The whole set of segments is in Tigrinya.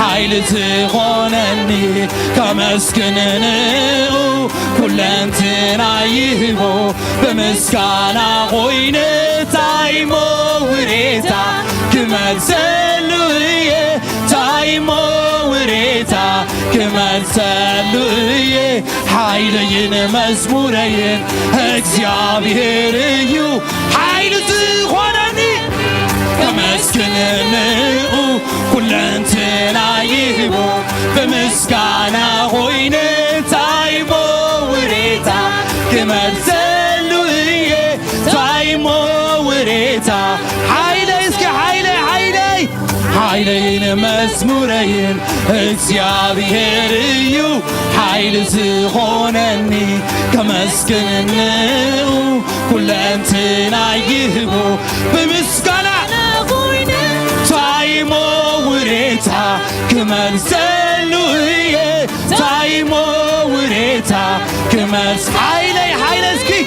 حيل تخونني كمسكنني كلنتنا يهبو بمسكانا غوينتا وريتا كمال سلوية تايمو وريتا كمال سلوية حيلين مزمورين እግዚአብሔርዩ حيل تخونني كمسكنني كلنتنا يهبو بمسكانا غوينتا وريتا كمال سلوية تايمو وريتا حيلين مزمورين እግዚአብሔርዩ حيل تخونني كمسكنني كلنتنا يهبو بمسكانا تايمو وريتا كمال سلوية تايمو وريتا كمال حيلسكي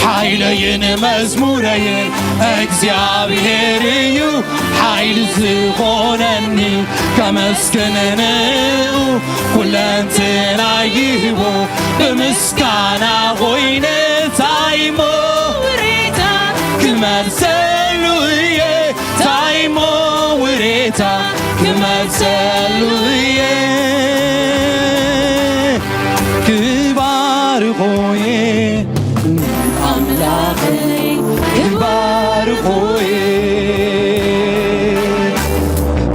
حيلين مزمورين እግዚአብሔርዩ حيل تخونني كمسكنني كلنتنا يهبو بمسكانا غوينتا وريتا كمال سلوية تايمو وريتا كمال سلوية كبار خوي أملاكي كبار خوي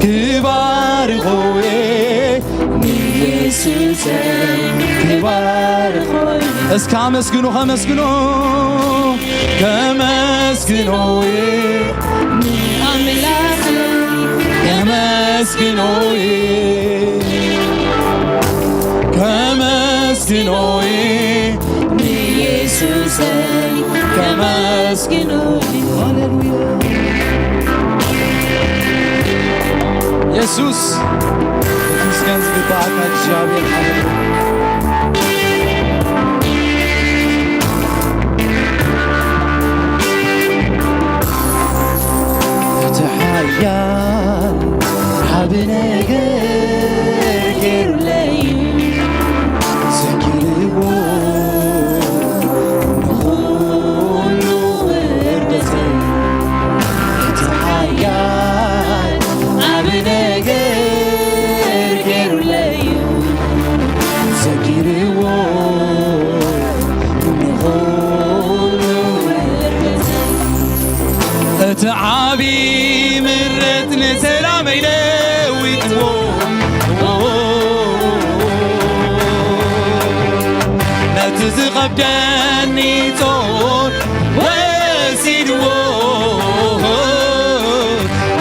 كبار خوي يسوع كبار خوي اسكامسكنو خمسكنو كمسكنو أملاكي كمسكنو كمسكنو يسوع كمسكنو هاليلويا يسوع مسكن بتاعك الجابر تحيان حبنا غير لي سكربو نقولو وردتي تحيان حبنا غير لي سكربو نقولو وردتي تعابي مرتني سلامي لويتو نتزغب داني طور وسيدو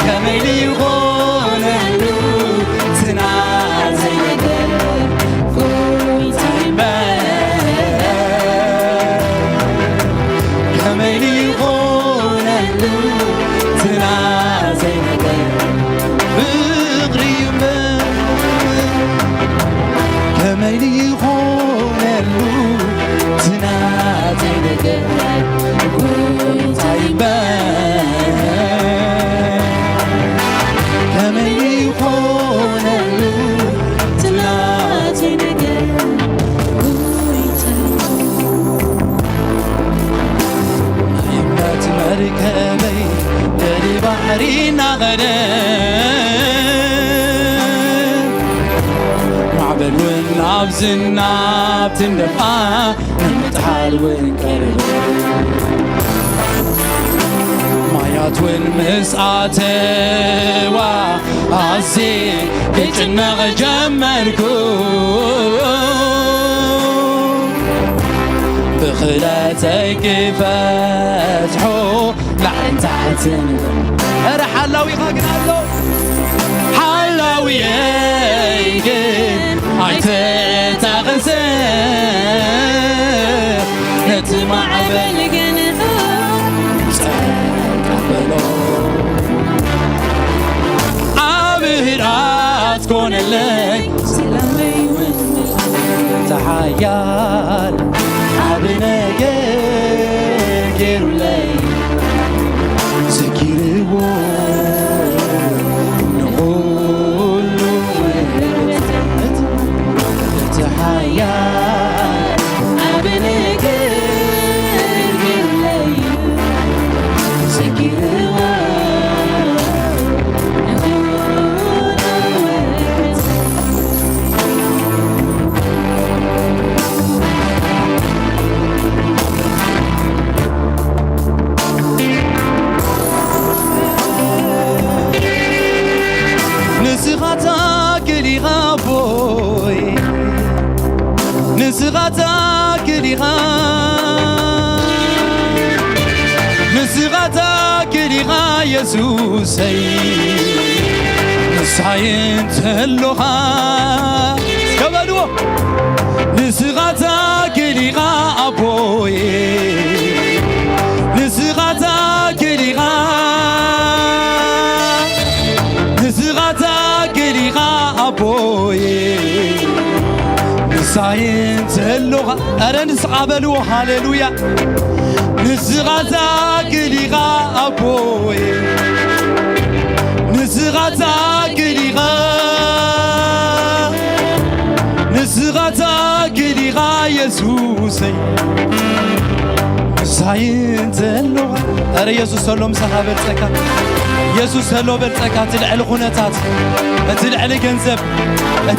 كميلي غونلو تنازي نقر خوي تايبان كميلي غونلو تنازي نقر بغري كميلي غونلو تنازي نقر خوي تايبان كميلي غونلو تنازي نقر خوي تايبان يمات مركبي دلي بحري نغرب معبل ونعبز الناب تندفع نمتحال ونقرب مايات ونمسعتوا عزي يتنغ جمركو بخلاتك فتحو لعن تحتن ارى حلاوي غاقنا له حلاوي ايقن عيت تغسل نتمع بالقنها تقبلو عبهرات كون اللي سلامي تحيال عبنا غير لي سكيرو نقول نسغتا كليغا بوي نسغتا كليغا نسغتا كليغا يسوسي نسعين تلوها كبدو نسغتا كليغا أبوي نسغتا كليغا نسغتا كليغا أبوي نسعين تلوها أرى نسقابلو هاليلويا نسغتا كليغا أبوي نسغتا كليغا نسغتا كليغا يسوسي مساين تلوها أرى يسوس سلوم سحابر سكات يسوس سلو برسكات تلعل خناتات تلعل جنزب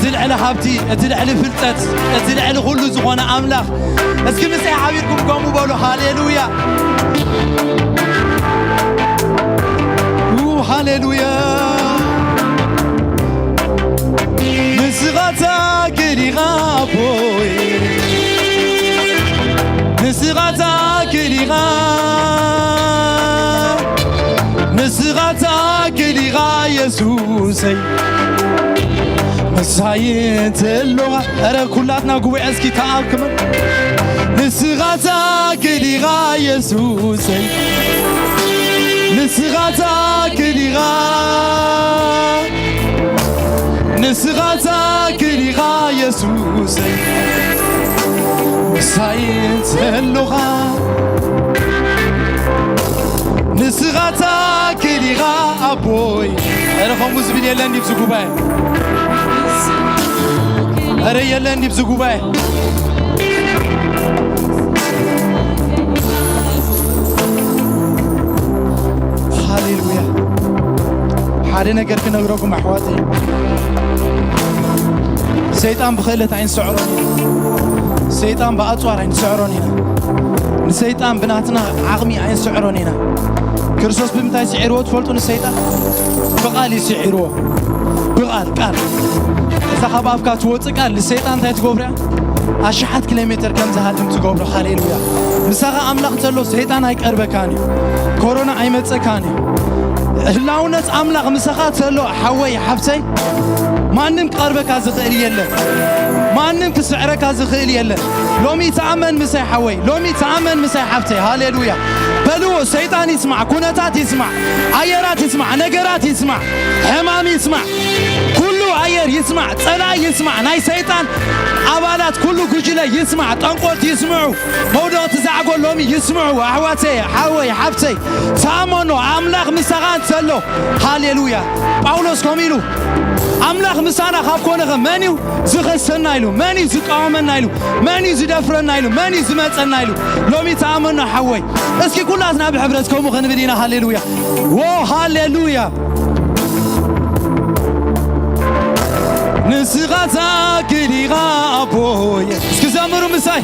تلعل حبتي تلعل فلتات تلعل خلو زغنا أملاخ اسكي مسيح حبيبكم قوموا بقولوا هاليلويا هاليلويا نسغتا كليغا بوي نسغتا كليغا نسغتا كليغا يسوسي مساين تلوها أرى كلاتنا قوي أسكي تعاكم نسغتا كليغا يسوسي نسغتا كليغا نسغتا كليغا يسوسي مساين تلوها نسغتا كليغا أبوي أنا خموز بني يلان نبزقو باي أنا يلان نبزقو باي هاليلويا حالنا قرك نقرأكم أحواتي سيطان بخيلة عين سعروني سيطان بأطوار عين سعروني نسيطان بناتنا عغمي عين سعرونينا كرسوس بمتاي سعيروه تفولتون السيطان بقالي سعيروه قال إذا خبابك توتق قال السيطان تاي تقبرها أشحت كيلومتر كم زهادم تقبره هاليلويا مساغا أملاق تلو سيطان هيك أربكاني كورونا أيمتسكاني هلاونت أملاق مساغا تلو حوي حبتي ما نم قربك أزخيل يلا ما نم كسعرك أزخيل يلا لومي تأمن مساي حوي لومي تأمن مساي حبتي هاليلويا بلو سيطان يسمع كونتات يسمع عيرات يسمع نقرات يسمع حمام يسمع كله عير يسمع طلا يسمع ناي سيطان عبالات كله كجلة يسمع تنقلت يسمعوا مودو تزعقوا لومي يسمعوا أحواتي حوي حبتي تأمنوا أملاق مساغان تسلو هاليلويا باولوس كوميلو أملاق مسانا خاب كونه منيو زخسنا يلو مني زقامنا يلو مني زدفرنا يلو مني زمتنا يلو لومي تأمنوا حوي اسكي كلنا بحبرتكم وخنبدينا هاليلويا واو هاليلويا نسغتا كليغا أبوي اسكي زمرو مساي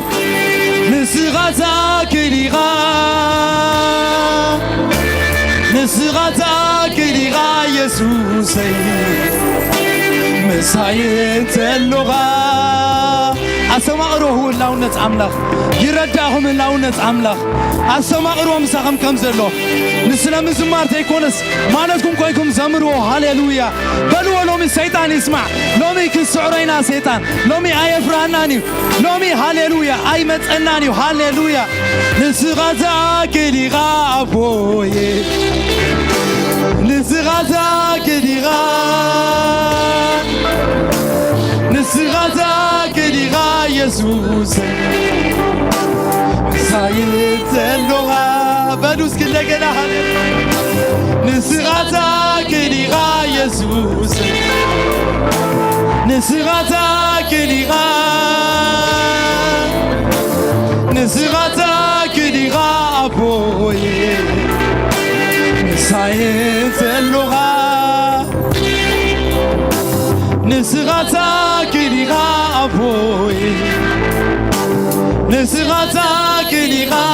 نسغتا كليغا نسغتا كليغا يسوسي مساي تلغا أسمعروه اللونة أملاخ يرداهم اللونة أملاخ أسمعروه مساهم كم زلو نسنا مزمار تيكونس مالتكم كويكم زمروا هاليلويا بلو لومي سيطان يسمع لومي كسعرينا سيطان لومي آي فراناني لومي هاليلويا آي متأناني هاليلويا نسغتا كليغا أبوي نسغتا كليغا نسغتا كليغا يسوس سايت اللغة بدوس كل جناح نسغتا كليغا يسوس نسغتا كليغا نسغتا كليغا أبوي سايت اللغة نسغتا كليغا أبوي نسغتا كليغا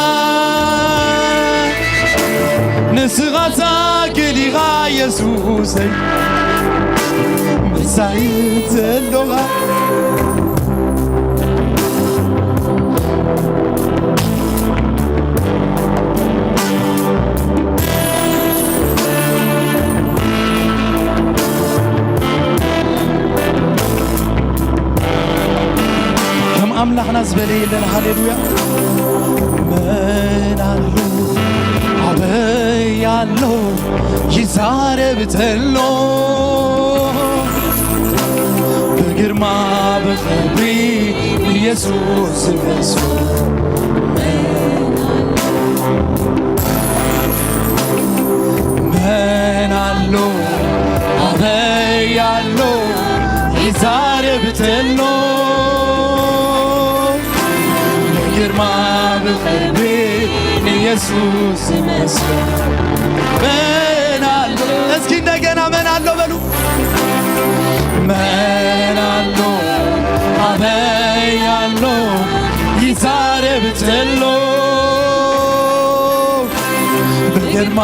نسغتا كليغا يسوسي ሳይዘሎኻ أملاحنا زبالي لنا هاليلويا من علو عبي علو يزارب تلو بقرما بخبري يسوس مسفو من علو عبي علو يزارب تلو ما بخبرني يسوس مسفن من علو اسكي እንደገና من علو بلو من علو አበይ علو ይዛሬ ብትሎ በግርማ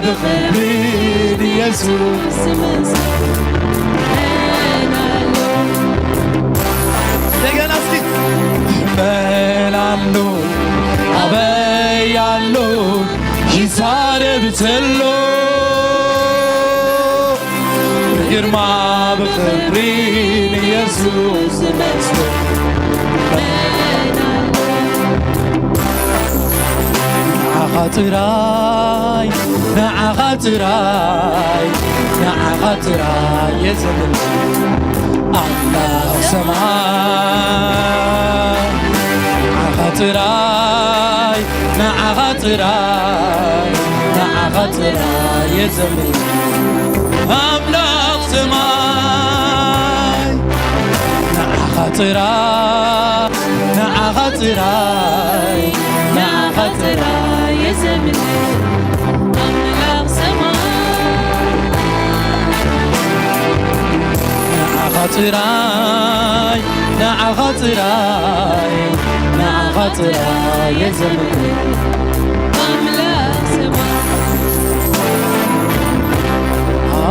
بخبرني يسوس مسفن እንደገና እስኪ መላሉ አበያሉ ይዛሬ ብትሎ በግርማ በክብሪን ኢየሱስ መስሎ ናዓኻትራይ ናዓኻትራይ ናዓኻትራይ የዘምን አምላክ ሰማይ ናዓኻትራይ ናዓኻትራይ ናዓኻትራይ የዘምን አምላክ ሰማይ ናዓኻትራይ ናዓኻትራይ ናዓኻትራይ የዘምን አምላክ ሰማይ ናዓኻትራይ ናዓኻትራይ ናዓኻትራይ የዘምን አምላክ ሰማይ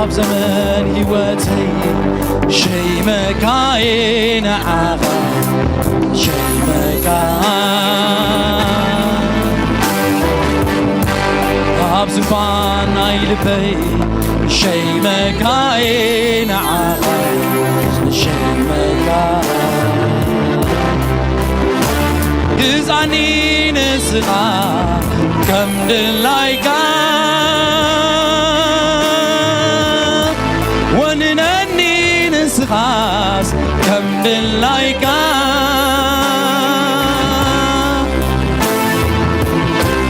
ኣብ ዘመን ሕይወተይ ሸይመካዬ ንዓኻ ሸይመካ ኣብ ዝፋን ናይ ልበይ ሸይመካዬ ንዓኻ ሸይመካ ግዛኒ ንስኻ ከም ድላይካ ወንነኒ ንስኻስ ከም ድላይካ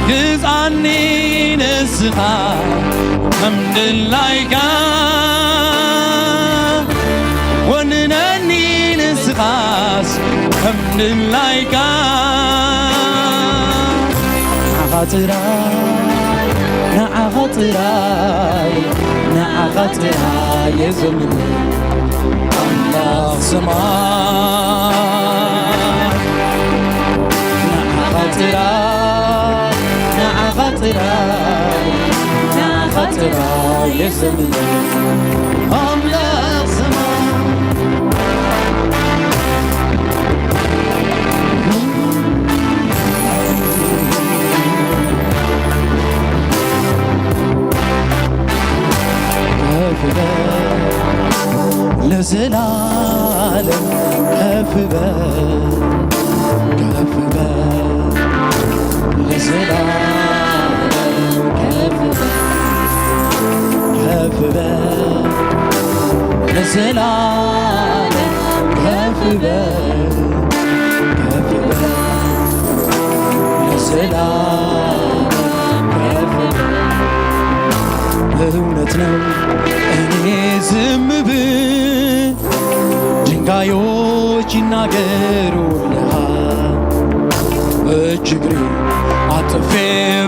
ግዛኒ ንስኻ ከም ድላይካ ወንነኒ ንስኻስ ከም ድላይካ ናዓኻትራይ ናዓኻትራይ የዘምን አምላክ ሰማይ ናዓኻትራይ ናዓኻትራይ ናዓኻትራይ የዘምን አምላክ ሰማይ ለዘላለም ከፍ በል ከፍ በል ለዘላለም ከፍ በል ከፍ በል ለዘላለም ከፍ በል ከፍ በል ለዘላለም ከፍ በል እውነት ነው እኔ ዝም ብል ድንጋዮች ይናገሩልሃል እጅግሬ አጥፌ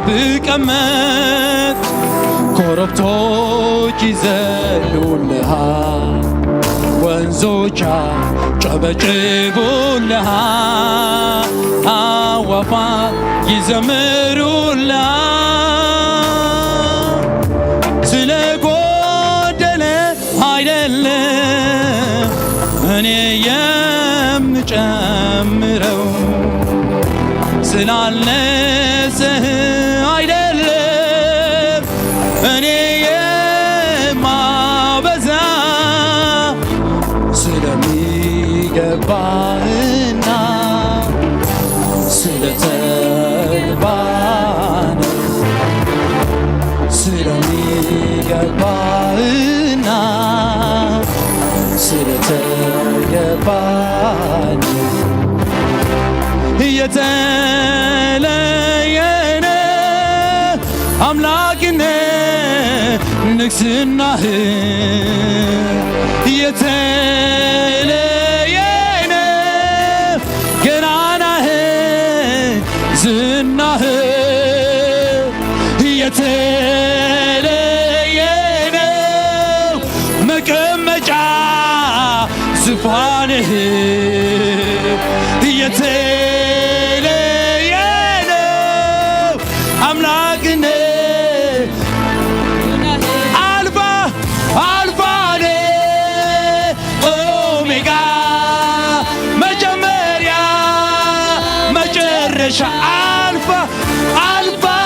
ብቀመጥ ኮረብቶች ይዘሉልሃል ወንዞች ጨበጭቡልሃል አዕዋፋት ይዘምሩልሃል ስለጎደለ አይደለም ስላልነጽህ አይደለም እኔ የማበዛ ስለሚገባህና ስለተግባን ስለሚገባህና ስለተገባን የተለየነ አምላክነት ንግስናህ የተለየነ ገናናህ ዝናህ የተለየነ መቀመጫ ዙፋንህ Alpha, Alpha,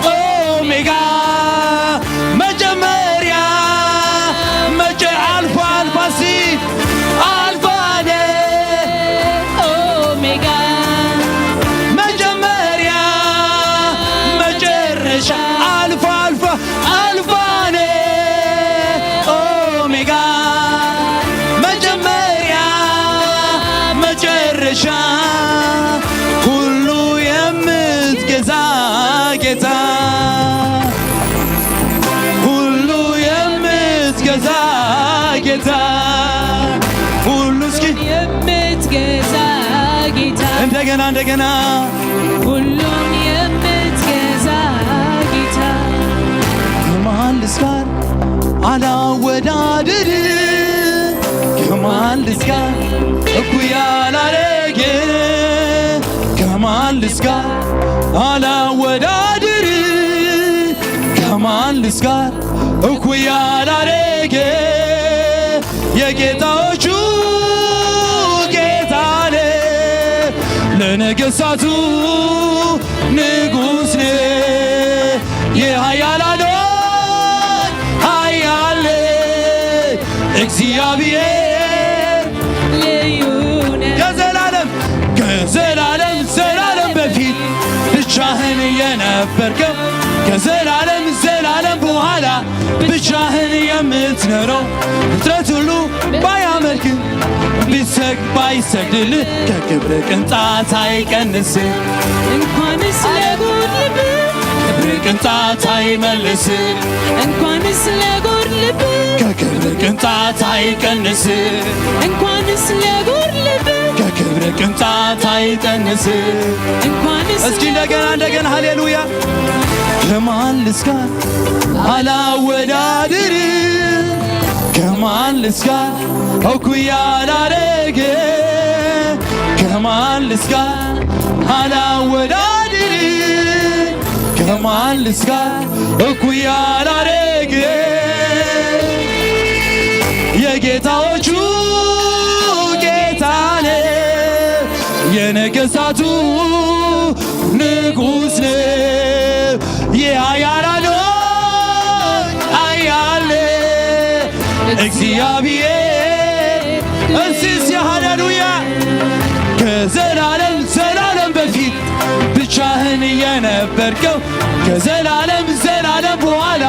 Omega, Maria, Alpha, Alpha, C, Alpha, Omega, Maria, Alpha, Alpha, Alpha, Omega, Maria, ጌታ ሁሉ የምትገዛ ጌታ ሁሉ እስኪ የምትገዛ ጌታ እንደገና ሁሉን የምትገዛ ጌታ ከማንስ ጋር አላወዳድር ከማንስ ጋር እኩያ ላረግ ከማንስ ጋር አላወዳድር ከማንስ ጋር እኩያ ላረግ የጌታዎቹ ጌታ ለነገሥታቱ ንጉሥ የኃያላኖች ኃያል እግዚአብሔር ልዩ ነህ ከዘላለም በፊት ብቻህን የነበርከው ከዘላለም በኋላ ብቻህን የምትኖረው ፍጥረት ሁሉ ባያመልክ ባይሰግድልህ ከክብር ቅንጣት አይቀንስ እንኳንስ ለጎድልብ ክብር ቅንጣት አይመልስ እንኳንስ ለጎድልብ ከክብር ቅንጣት አይቀንስ እንኳንስ ለጎድልብ ከክብር ቅንጣት አይቀንስ እንኳንስ እስኪ እንደገና ሃሌሉያ ከማንስ ጋር አላወዳድር ከማንስ ጋር እኩያ ላረግ ከማንስ ጋር አላወዳድር ከማንስ ጋር እኩያ ላረግ የጌታዎቹ ጌታ የነገሥታቱ ንጉሥ የኃያላኖች ኃያል እግዚአብሔር እንሲስ ሃሌሉያ ከዘላለም በፊት ብቻህን የነበርከው ከዘላለም በኋላ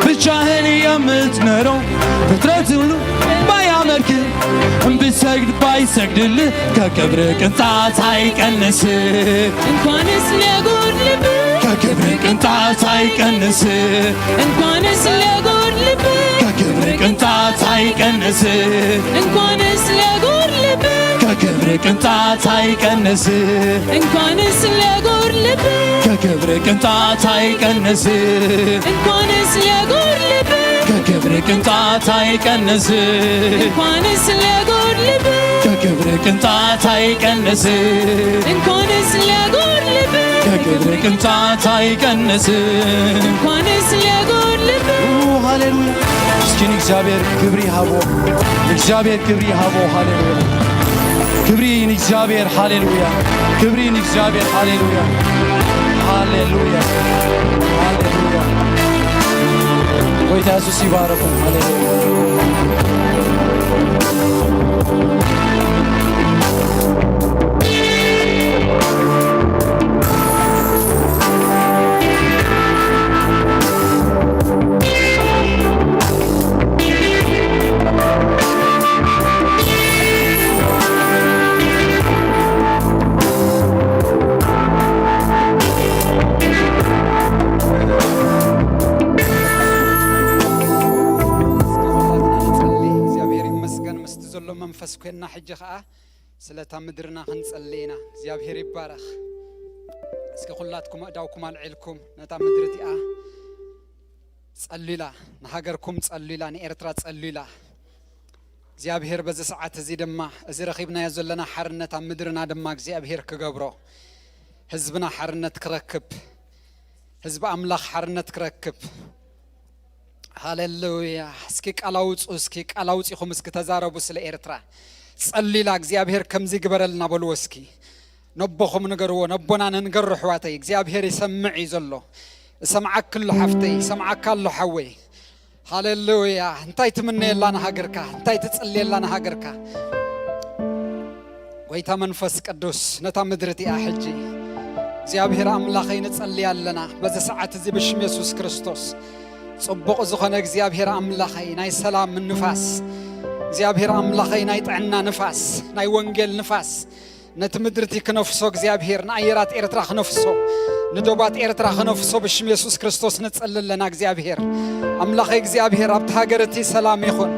ብቻህን የምትኖረው ፍጥረት ሁሉ ባያመልክ ብሰግድ ባይሰግድልህ ከክብር ቅንጣት አይቀንስ እንኳንስ ለጎድልብ ከክብር ቅንጣት አይቀንስ እንኳንስ ለጎድልብ ከክብር ቅንጣት አይቀንስ እንኳንስ ለጎድልብ ከክብር ቅንጣት አይቀንስ እንኳንስ ለጎድልብ ከክብር ቅንጣት አይቀንስ እንኳንስ ለጎድልብ ከክብር ቅንጣት አይቀንስ እንኳንስ ለጎድልብ ከክብር ቅንጣት አይቀንስ እንኳንስ ለጎድልብ ከክብር ቅንጣት አይቀንስ እንኳንስ ለጎድልብ ሃሌሉያ እስኪ እግዚአብሔር ክብር ይሃቦ ሃሌሉያ كبرين إكزابير هاليلويا كبرين إكزابير هاليلويا هاليلويا هاليلويا ويتاسوس يباركم هاليلويا منفس كنا حجة سلتا مدرنا خنصلينا እግዚአብሔር ይባረክ እስከ ሁላትኩም አዳውኩም አልዕልኩም ነታ ምድርቲአ ጸልይላ ንሃገርኩም ጸልይላ ንኤርትራ ጸልይላ እግዚአብሔር በዚ ሰዓት እዚ ድማ እዚ ረኺብና ያዘለና ሓርነት ኣብ ምድርና ድማ እግዚአብሔር ክገብሮ ህዝብና ሓርነት ክረክብ ህዝብ አምላኽ ሓርነት ክረክብ ሃሌሉያ እስኪ ቃላውጽ እስኪ ተዛረቡ ስለ ኤርትራ ጸልይላ እግዚአብሔር ከምዚ ግበረልና በሉ እስኪ ነቦኹም ንገርዎ ነቦና ንንገር ሕዋተይ እግዚአብሔር ይሰምዕ ይዘሎ ሰማዓክ ኩሉ ሓፍተይ ሰማዓክ አሎ ሓወይ ሃሌሉያ እንታይ ትምነየላና ሃገርካ እንታይ ትጸልየላና ሃገርካ ወይታ መንፈስ ቅዱስ ነታ ምድርቲአ ሕጂ እግዚአብሔር አምላኸይ ንጸልያለና በዚ ሰዓት እዚ ብሽም ኢየሱስ ክርስቶስ ጽቡቕ ዝኾነ እግዚአብሔር አምላኸይ ናይ ሰላም ንፋስ እግዚአብሔር አምላኸይ ናይ ጥዕና ንፋስ ናይ ወንጌል ንፋስ ነቲ ምድርቲ ክነፍሶ እግዚአብሔር ንአየራት ኤርትራ ክነፍሶ ንዶባት ኤርትራ ክነፍሶ ብሽም ኢየሱስ ክርስቶስ ንጸልለና እግዚአብሔር አምላኸይ እግዚአብሔር ኣብቲ ሃገርቲ ሰላም ይኹን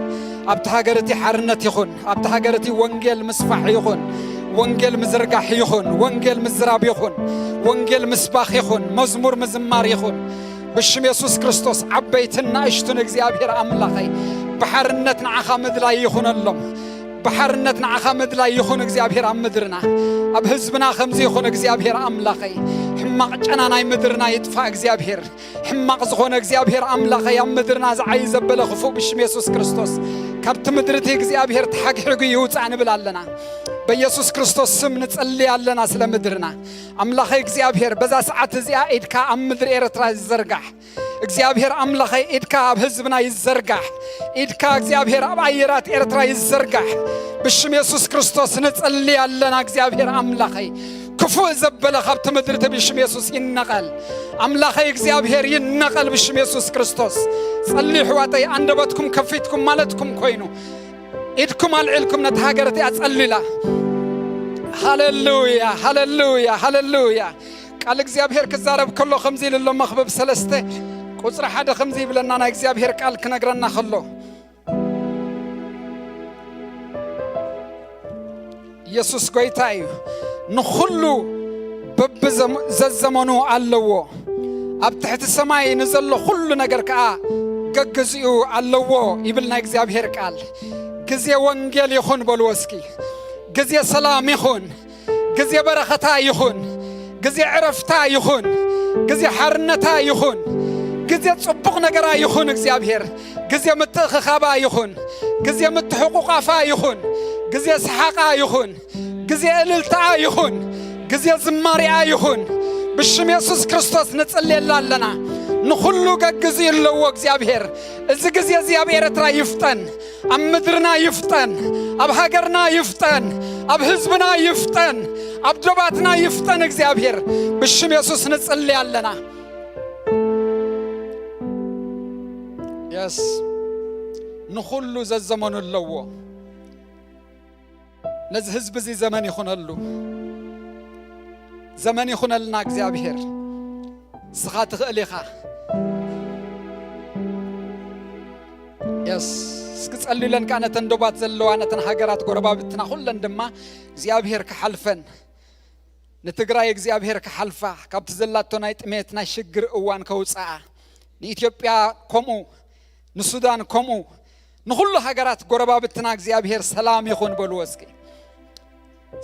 ኣብቲ ሃገርቲ ሓርነት ይኹን ኣብቲ ሃገርቲ ወንጌል ምስፋሕ ይኹን ወንጌል ምዝርጋሕ ይኹን ወንጌል ምዝራብ ይኹን ወንጌል ምስባኽ ይኹን መዝሙር ምዝማር ይኹን بشم يسوع كريستوس عبيتنا اشتن እግዚአብሔር አምላኸይ بحرነት نعخا مدلا يخون اللهم بحرነት نعخا مدلا يخون እግዚአብሔር አምድርና አብ ህዝብና ከምዚ ይኹን እግዚአብሔር አምላኸይ ሕማቅ ጨናናይ ምድርና ይጥፋ እግዚአብሔር ሕማቅ ዝኾነ እግዚአብሔር አምላኸይ አምድርና ዝዓይ ዘበለ ክፉ بشم يسوع كريستوس ካብቲ ምድርቲ እግዚአብሔር ተሐግሕጉ ይውፃን ብላለና በኢየሱስ ክርስቶስ ስም ንጸልያለና ስለ ምድርና አምላኸይ እግዚአብሔር በዛ ሰዓት እዚያ ኢድካ ኣብ ምድር ኤርትራ ይዘርጋሕ እግዚአብሔር አምላኸይ ኢድካ ኣብ ህዝብና ይዘርጋሕ ኢድካ እግዚአብሔር ኣብ አየራት ኤርትራ ይዘርጋሕ ብሽም ኢየሱስ ክርስቶስ ንጸልያለና እግዚአብሔር አምላኸይ ክፉ ዘበለ ካብቲ ምድርቲ ብሽም ኢየሱስ ይነቀል አምላኸይ እግዚአብሔር ይነቀል ብሽም ኢየሱስ ክርስቶስ ጸልዩ ሕዋተይ አንደበትኩም ከፊትኩም ማለትኩም ኮይኑ ኢድኩም አልዕልኩም ነቲ ሃገርቲ አጸልላ ሃሌሉያ ሃሌሉያ ሃሌሉያ ቃል እግዚአብሔር ክዛረብ ከሎ ከምዚ ኢልሎ መኽብብ 3 ቁጽር 1 ከምዚ ይብለና ናይ እግዚአብሔር ቃል ክነግረና ከሎ ኢየሱስ ጎይታ እዩ ንኹሉ በብዘዘመኑ ኣለዎ ኣብ ትሕቲ ሰማይ ንዘሎ ኩሉ ነገር ከዓ ገገዚኡ ኣለዎ ይብል ናይ እግዚአብሔር ቃል ጊዜ ወንጌል ይኹን በሉ እስኪ ጊዜ ሰላም ይኹን ጊዜ በረኸታ ይኹን ጊዜ ዕረፍታ ይኹን ጊዜ ሓርነታ ይኹን ጊዜ ጽቡቕ ነገራ ይኹን እግዚአብሔር ጊዜ ምትኽኻባ ይኹን ጊዜ ምትሕቁቃፋ ይኹን ጊዜ ሰሓቃ ይኹን ጊዜ እልልታ ይኹን ጊዜ ዝማሪያ ይኹን ብሽም ኢየሱስ ክርስቶስ ንጸልየላለና ንኹሉ ገግዚ ይለዎ እግዚአብሔር እዚ ጊዜ እዚ ኣብ ኤርትራ ይፍጠን ኣብ ምድርና ይፍጠን ኣብ ሃገርና ይፍጠን ኣብ ህዝብና ይፍጠን ኣብ ዶባትና ይፍጠን እግዚአብሔር ብሽም ኢየሱስ ንጸልያለና يس ንኹሉ ዘዘመኑ ኣለዎ ነዚ ህዝብ እዚ ዘመን ይኹነሉ ዘመን ይኹነልና እግዚአብሔር ስኻ ትኽእል ኢኻ يس እስክጸልዩለን ካነተን ዶባት ዘለዋ ነተን ሃገራት ጎረባብትና ሁለን ድማ እግዚአብሔር ክሓልፈን ንትግራይ እግዚአብሔር ክሓልፋ ካብቲ ዘላቶ ናይ ጥሜት ናይ ሽግር እዋን ከውፃኣ ንኢትዮጵያ ከምኡ ንሱዳን ከምኡ ንኹሉ ሃገራት ጎረባብትና እግዚአብሔር ሰላም ይኹን በሉ እስኪ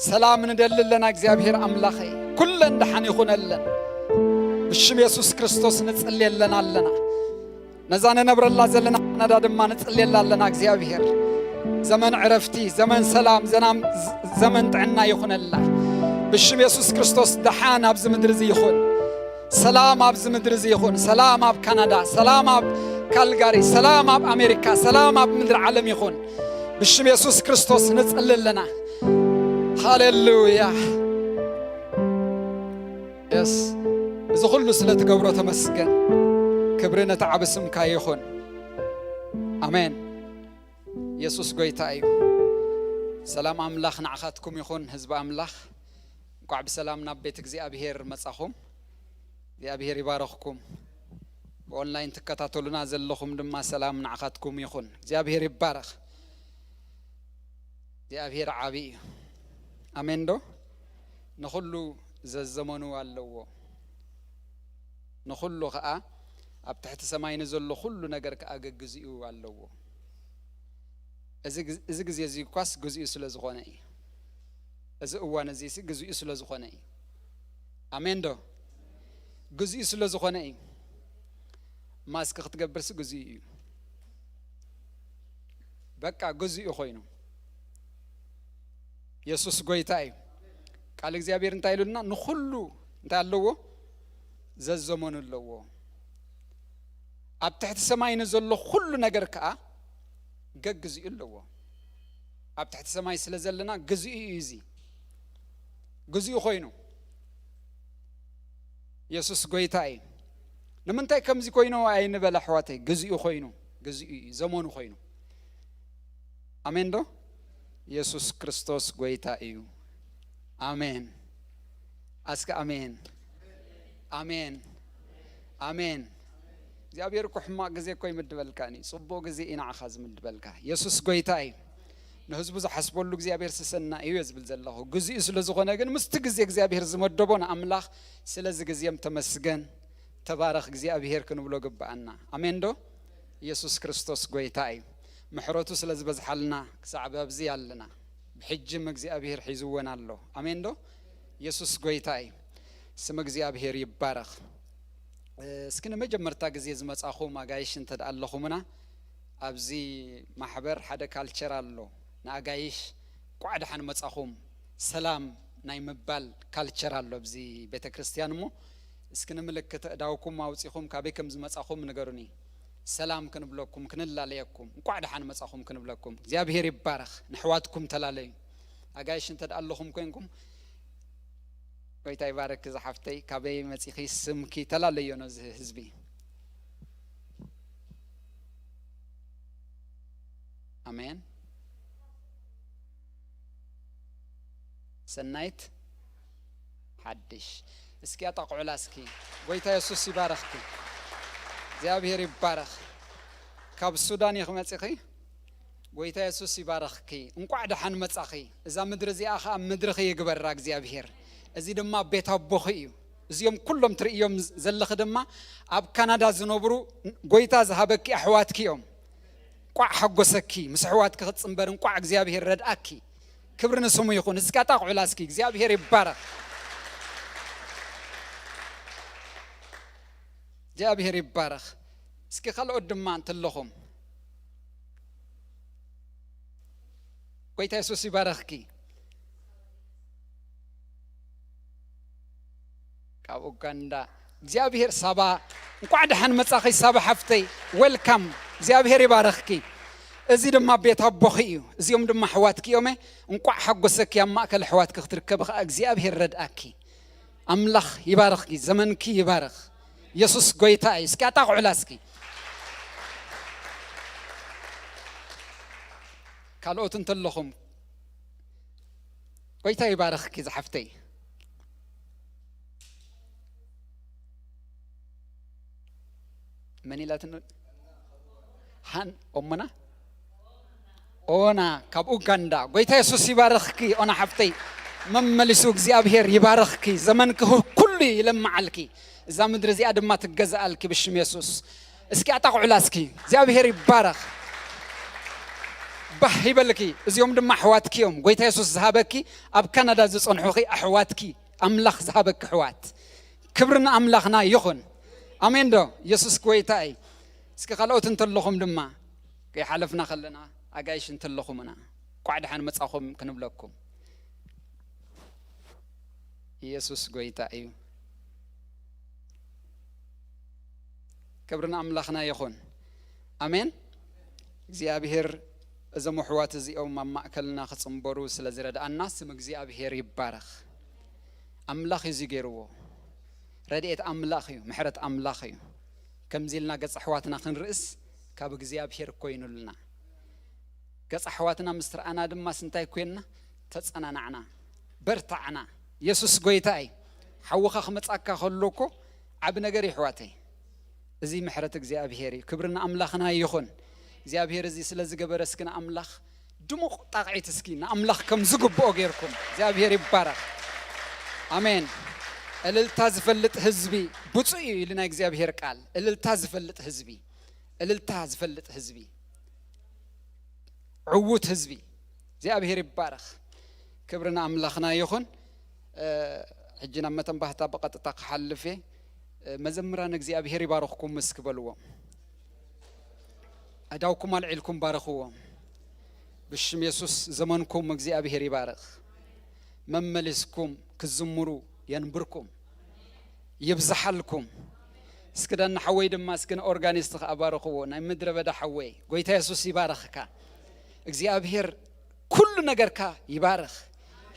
ሰላም ንደልለና እግዚአብሔር አምላኸይ ኩለን ደሓን ይኹነለን ብሽም ኢየሱስ ክርስቶስ ንጸልየለና ኣለና ነዛ ነብረላ ዘለና ነዳ ድማ ንጸልየላለና እግዚአብሔር زمن عرفتي زمن سلام زمن طعنا يخون الله بشم يسوع كريستوس دحان ابز مدرزي يخون سلام ابز مدرزي يخون سلام اب كندا سلام اب كالغاري سلام اب امريكا سلام اب مدر عالم يخون بشم يسوع كريستوس نصلي لنا هاليلويا يس إذا كل سلة قبره تمسكن كبرنا تعب اسم كايخون آمين يسوع قويتاي سلام أملاخ نعخاتكم يخون حزب أملاخ قعب سلامنا بيتك زي أبيهر مساخم زي أبيهر يبارككم بأونلاين تكتاتولو نازل لكم دم سلام نعخاتكم يخون زي أبيهر يبارك زي أبيهر عابي آمين دو نخلو زمانو اللو نخلو خاء أب تحت سماي نزل كل نجار كأجا جزئي اللو إذا جزئي كواس جزئي سلز غنائي إذا هو نزيس جزئي سلز غنائي آمين دو جزئي سلز غنائي ماسك تجبرس جزئي بقى جزئي خوينو يسوع قويتاي قال እግዚአብሔር እንታይሉና ንኹሉ እንታለዎ ዘዘመኑ ለዎ ኣብ ትሕቲ ሰማይ ንዘሎ ኩሉ ነገር ከዓ ገግዝኡ ለዎ ኣብ ትሕቲ ሰማይ ስለ ዘለና ግዝኡ እዚ ግዝኡ ኮይኑ ኢየሱስ ጎይታይ ንምንታይ ከምዚ ኮይኑ ኣይንበላ ሕዋተይ ግዝኡ ኮይኑ ግዝኡ ዘመኑ ኮይኑ አሜን ዶ ኢየሱስ ክርስቶስ ጎይታ እዩ آمين أسك آمين آمين آمين እግዚአብሔር እኮ ሕማቅ ጊዜ እኮ ይምድበልካኒ ጽቡቅ ጊዜ ኢናዓኻዝ ምድበልካ ኢየሱስ ጎይታይ ንህዝቡ ዝሓስበሉ እግዚአብሔር ስሰና እዩ ዝብል ዘለኹ ግዜኡ ስለ ዝኾነ ግን ምስቲ ጊዜ እግዚአብሔር ዝመደቦ ንኣምላኽ ስለዚ ጊዜም ተመስገን ተባረኽ እግዚአብሔር ክንብሎ ግባአና አሜን ዶ ኢየሱስ ክርስቶስ ጎይታይ ምሕረቱ ስለ ዝበዝሓልና ክሳዕ ኣብዚ ያለና بحجم እግዚአብሔር ሒዝወና ኣሎ አሜን ዶ ኢየሱስ ጎይታይ ስም እግዚአብሔር ይባረክ እስኪነ መጀመርታ ጊዜ ዝመጻኹም አጋይሽ እንተዳለኹምና ኣብዚ ማሕበር ሓደ ካልቸር ኣሎ ንአጋይሽ ቋዕዳን መጻኹም ሰላም ናይ መባል ካልቸር ኣሎ ኣብዚ ቤተክርስቲያን ሞ እስኪነ ምልክት ዳውኩም አውጽኹም ካበከም ዝመጻኹም ንገሩኒ ሰላም ክንብለኩም ክንላለየኩም ቋዕዳን መጻኹም ክንብለኩም እግዚአብሔር ይባረክ ንሕዋትኩም ተላለዩ አጋይሽ እንተዳለኹም ኮይንኩም ጎይታ ይባረክ ዝሓፍተይ ካበይ መጽኺ ስምኪ ተላለዩ ነው ህዝቢ አሜን ሰናይት حدش እስኪ አጣቁዕላ እስኪ ጎይታ ኢየሱስ ይባረክኪ እግዚአብሔር ይባረክ ካብ ሱዳን ይኽመጽኺ ጎይታ ኢየሱስ ይባረክኪ እንቋዕ ደሓን መጻኺ እዛ ምድር እዚኣ ኸ ምድርኺ ይግበራ እግዚአብሔር እዚ ድማ ቤት አቦኺ እዩ እዚኦም ኩሎም ትርእዮም ዘለኽ ድማ ኣብ ካናዳ ዝነብሩ ጎይታ ዝሃበኪ ኣሕዋትኪ እዮም ቋዕ ሓጎሰኪ ምስ ኣሕዋትኪ ክትጽንበር እንቋዕ እግዚአብሔር ረድኣኪ ክብሪ ንስሙ ይኹን እስኪ አጣቁዕላ እስኪ እግዚአብሔር ይባረክ እግዚአብሔር ይባረክ እስኪ ካልኦት ድማ እንትለኹም ጎይታ ኢየሱስ ይባረክኪ ካብ ኡጋንዳ እግዚአብሔር ሳባ እንቋዕ ደሓን መጻኺ ሳባ ሓፍተይ ዌልካም እግዚአብሔር ይባረክኪ እዚ ድማ ቤት አቦኺ እዩ እዚኦም ድማ ኣሕዋትኪ እዮም እንቋዕ ሓጎሰኪ ኣብ ማእከል ኣሕዋትኪ ክትርከብ ኸ እግዚአብሔር ረድኣኪ ኣምላኽ ይባረክኪ ዘመንኪ ይባረክ ኢየሱስ ጎይታ እዩ እስኪ አጣቁዕላ እስኪ ካልኦት እንትለኹም ጎይታ ይባረክኪ ዝሓፍተይ من إلى تنو هن أمنا أنا كاب أوغندا قويتا يسوع يبارككي أنا حفتي مملسوك زيابهر يبارككي زمنك هو كله يلمع عليكي زمن درزي أدم ما تجزأ عليكي بشم يسوع اسكي أتاق علاسكي زيابهر يبارك بحي بالكي زيوم دم أحواتكي يوم قويتا يسوع زهابكي أب كندا زوج أنحوخي أحواتكي أملاخ زهابك أحوات كبرنا أملاخنا يخون آمين دو يسوع كويتاي اسكي خلوت انتلخم دما كي حلفنا خلنا ኣጋይሽ እንተለኹምና ቋዕድሓን መጻኹም ክንብለኩም ኢየሱስ ጎይታ እዩ ክብርና ኣምላኽና ይኹን ኣሜን እግዚአብሔር እዞም ኣሕዋት እዚኦም ኣብ ማእከልና ክጽንበሩ ስለ ዝረዳእና ስም እግዚአብሔር ይባረኽ ኣምላኽ እዩ ገይርዎ ረድኤት ኣምላኽ እዩ ምሕረት ኣምላኽ እዩ ከምዚ ኢልና ገጽ ኣሕዋትና ክንርእስ ካብ እግዚአብሔር ኮይኑልና ገጽ ኣሕዋትና ምስ ረኣና ድማ ስንታይ ኮይንና ተጸናናዕና በርታዕና ኢየሱስ ጎይታ እዩ ሓውኻ ክመጻካ ከሎኮ ዓብ ነገር ይሕዋተይ እዚ ምሕረት እግዚአብሔር እዩ ክብርና ኣምላኽና ይኹን እግዚአብሔር እዚ ስለ ዝገበረ እስኪ ንኣምላኽ ድሙቕ ጣቕዒት እስኪ ንኣምላኽ ከም ዝግብኦ ጌርኩም እግዚአብሔር ይባረኽ ኣሜን እልልታ ዝፈልጥ ህዝቢ ብፁዕ እዩ ኢልና እግዚአብሔር ቃል እልልታ ዝፈልጥ ህዝቢ ዕውት ህዝቢ እግዚአብሔር ይባረኽ ክብርና ኣምላኽና ይኹን ሕጂና መተንባህታ በቐጥታ ክሓልፍ መዘምራን እግዚአብሔር ይባረኽኩም ምስክ በልዎም أداوكم العلكم بارخوا بشم يسوس زمانكم እግዚአብሔር ይባረኽ መመለስኩም ክዝምሩ ينبركم يبزحلكم እስከዳና حوي ድማ እስከነ ኦርጋኒስት አባረኽዎ ናይ ምድረ በዳ حوي ጎይታ ኢየሱስ ይባረኽካ እግዚአብሔር ኩሉ ነገርካ ይባረኽ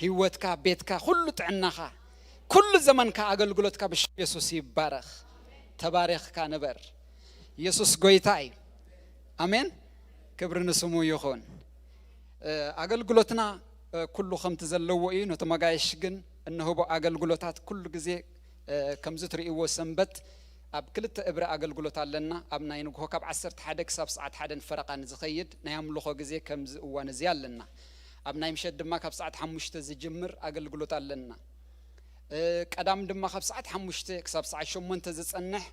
ህይወትካ ቤትካ ሁሉ ጥዕናኻ ኩሉ ዘመንካ አገልግሎትካ በሽም ኢየሱስ ይባረኽ ተባረኽካ ነበር ኢየሱስ ጎይታ እዩ አሜን ክብር ንስሙ ይኹን አገልግሎትና ኩሉ ከምት ዘለዎ እዩ ነተማጋይሽ ግን እነሆ አገልግሎታት ኩሉ ግዜ ከምዝ ትርእይዎ ሰንበት ኣብ ክልተ እብረ አገልግሎት ኣለና ኣብ ናይ ንግሆ ካብ 11 ክሳብ ሰዓት 1 ፈረቃን ዝኸይድ ናይ ኣምልኾ ግዜ ከምዝ እዋን እዚ ኣለና ኣብ ናይ ምሸት ድማ ካብ ሰዓት 5 ዝጅምር አገልግሎት ኣለና ቀዳም ድማ ካብ ሰዓት 5 ክሳብ ሰዓት 8 ዝጸንሕ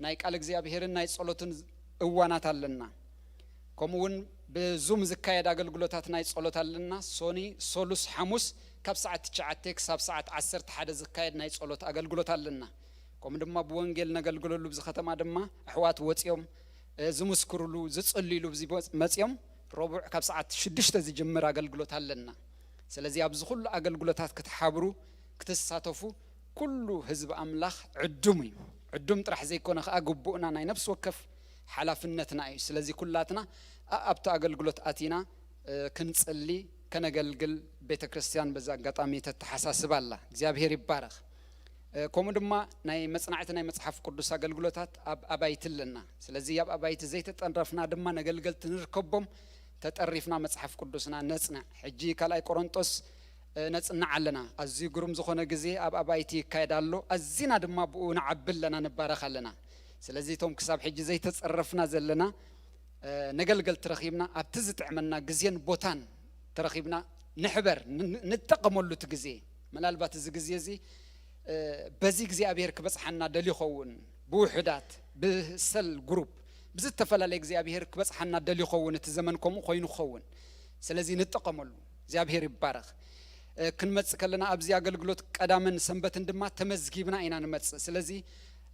ናይ ቃል እግዚአብሔርን ናይ ጸሎትን እዋናት ኣለና كمون بزوم زكايد أقولتات ناي صلوت لنا سوني سولوس حموس كاب ساعة تشعتك ساب ساعة 10 حد زكايد ناي صلوت أقولتات لنا كم دم بوانجيل نقول له بزختم دم أحوات وتيوم زموس كرلو زتصلي له بزي مسيوم ربع كاب ساعة شدش تزي جمر أقولتات لنا سلزي أبز كل أقولتات كتحبرو كتساتفو كله حزب أملاخ عدوم طرح زي كونه أقبونا ناي نفس وكف حلافنتنا أي سلزي كلاتنا أبتا أقلقلت آتينا كنصلي كنقلقل بيت كريستيان بزا قطامي تتحساسب الله እግዚአብሔር ይባረኽ كوم دما ناي مصنعتنا ناي مصحف قدوس أقلقلتات أبايتلنا سلزي ياب أبايت زي تتنرفنا دما نقلقل تنركبهم تتعرفنا مصحف قدوسنا نصنع حجي كلاي قرنطس نصنع علنا أزي قرم زخونه غزي أبايتي كايدالو أزينا دما بو نعبل لنا نبارخ لنا سلازي توم كساب حجي زي تصرفنا زلنا نقلقل ترخيبنا ابتزت عملنا غزيان بوتان ترخيبنا نحبر نتقمل له تغزي ملالبات زي زي بزي غزي ابير كبصحنا دلي خون بوحدات بسل جروب بزت تفلال غزي ابير كبصحنا دلي خون تزمنكم خوينو خون سلازي نتقمل زي ابير يبارخ كنمص كلنا ابزي اقلقلوت قدامن سنبت اندما تمزغيبنا اينا نمص سلازي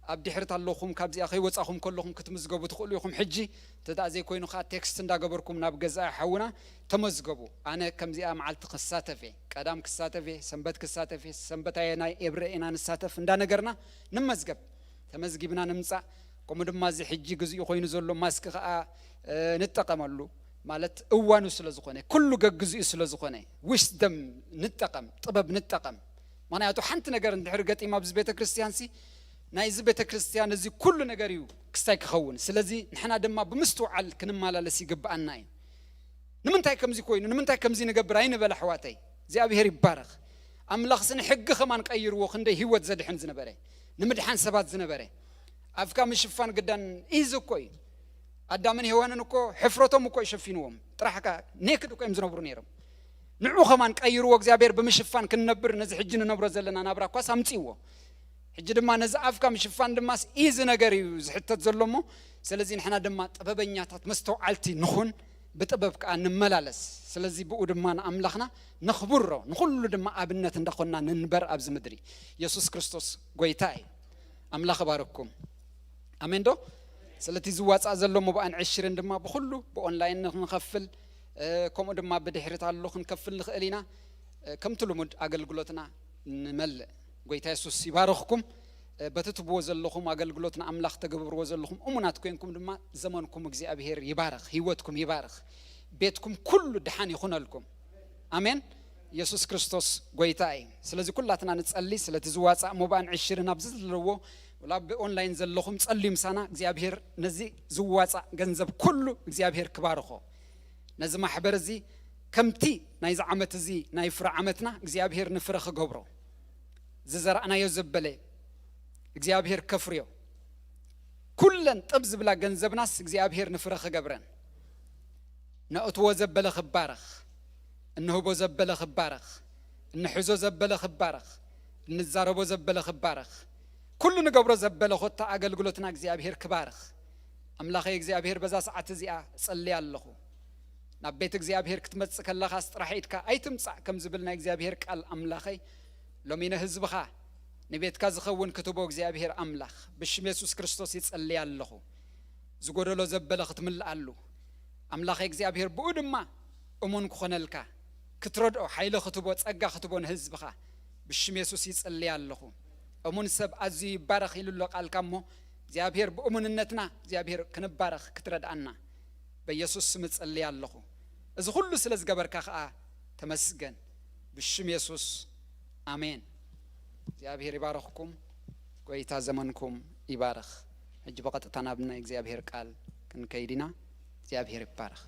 أبدي حرت اللهم كابزي أخي وصاخم كلهم كتمزجبوا تقولوا يخم حجي تدعزي كوينو خا تكست نداقبركم نابجزاء حونا تمزجبوا أنا كمزي معلت قصاته في قدام قصاته في سنبت قصاته في سنبت أينا إبرئنا نساته في ندانا قرنا نمزجب تمزجبنا نمسع كم دم مازي حجي جزء يخوين زلوا ماسك نتقملوا مالت أوانو سلزقونه كله جزء سلزقونه وش دم نتقم طبب نتقم ما نياتو حنت نجار نحرقت إما بزبيت كريستيانسي نايز بيت كريستيان زي كل نجاريو كستايك خون سلزي نحنا دما بمستوعل كنمالا لسي قبعنا نمنتاي كمزي كوين نمنتاي كمزي نقبراين بلا حواتي زي أبي هري بارخ أملاخ سن حق خمان قير وخنده هيوت زاد حن زنبري نمدحان سبات زنبري أفكام الشفان قدان إيزو كوي أدامن هوانا نكو حفرتهم كوي شفينوهم تراحكا نيكدو كوي مزنبرو نيرم نعو خمان قير وق زي أبير بمشفان كنبر نزح جن نبرز لنا نبرا كواس همتيوه حج دما نزعف كم شفان دماس إيز نجاري زحتت زلمو سلزي نحنا دما طببنياتات مستوعلتي نخون بطبب كأن ملالس سلزي بقو دما أملاخنا نخبره نخلو دما أبنة ندخلنا ننبر أبز مدري يسوع كريستوس قويتاي أملاخ باركم أمين دو سلتي زوات أزلمو بأن 20 دما بخلو بأونلاين نخفل ከምኡ ድማ ብድሕሪት ኣሎ ክንከፍል ንኽእል ኢና ከምቲ ልሙድ ኣገልግሎትና ንመልእ ጎይታ ኢየሱስ ይባርኽኩም በትትብዎ ዘለኹም ኣገልግሎትና ኣምላኽ ተገብርዎ ዘለኹም እሙናት ኮይንኩም ድማ ዘመንኩም እግዚአብሔር ይባርኽ ህይወትኩም ይባርኽ ቤትኩም ኩሉ ድሓን ይኹነልኩም ኣሜን ኢየሱስ ክርስቶስ ጎይታ እዩ ስለዚህ ኩላትና ንጸሊ ስለቲ ዝዋጻእ ሞባን 20 ናብ ዝለዎ ወላ በኦንላይን ዘለኹም ጸልዩ ምሳና እግዚአብሔር ነዚ ዝዋጻእ ገንዘብ ኩሉ እግዚአብሔር ክባርኾ ነዚ ማሕበር እዚ ከምቲ ናይ ዓመት እዚ ናይ ፍራ ዓመትና እግዚአብሔር ንፍረ ክገብሮ ዝዘራእናዮ ዘበለ እግዚአብሔር ከፍርዮ ኩለን ጥብ ዝብላ ገንዘብናስ እግዚአብሔር ንፍረ ክገብረን ነእትዎ ዘበለ ክባረኽ እንህቦ ዘበለ ክባረኽ እንሕዞ ዘበለ ክባረኽ እንዛረቦ ዘበለ ክባረኽ ኩሉ ንገብሮ ዘበለ ኾታ ኣገልግሎትና እግዚአብሔር ክባረኽ ኣምላኸ እግዚአብሔር በዛ ሰዓት እዚኣ ጸልይ ኣለኹ ናብ ቤት እግዚአብሔር ክትመጽእ ከለኻ ስጥራሒትካ ኣይትምጻእ ከም ዝብልና እግዚአብሔር ቃል ኣምላኸ ሎሚነ ህዝብኻ ንቤትካ ዝኸውን ክትቦ እግዚአብሔር ኣምላኽ ብሽም ኢየሱስ ክርስቶስ ይጸልይ ኣለኹ ዝጎደሎ ዘበለ ክትምልኣሉ ኣምላኸ እግዚአብሔር ብኡ ድማ እሙን ክኾነልካ ክትረድኦ ሓይሎ ክትቦ ጸጋ ክትቦ ንህዝብኻ ብሽም ኢየሱስ ይጸልይ ኣለኹ እሙን ሰብ ኣዝዩ ይባረኽ ኢሉሎ ቃልካ እሞ እግዚአብሔር ብእሙንነትና እግዚአብሔር ክንባረኽ ክትረድኣና በኢየሱስ ስም ጸልይ ኣለኹ እዚ ሁሉ ስለ ዝገበርካ ከዓ ተመስገን ብሽም ኢየሱስ አሜን እግዚአብሔር ይባርኽኩም ጎይታ ዘመንኩም ይባርኽ እጅ በቀጥታ ናብና እግዚአብሔር ቃል ክንከይድና እግዚአብሔር ይባርኽ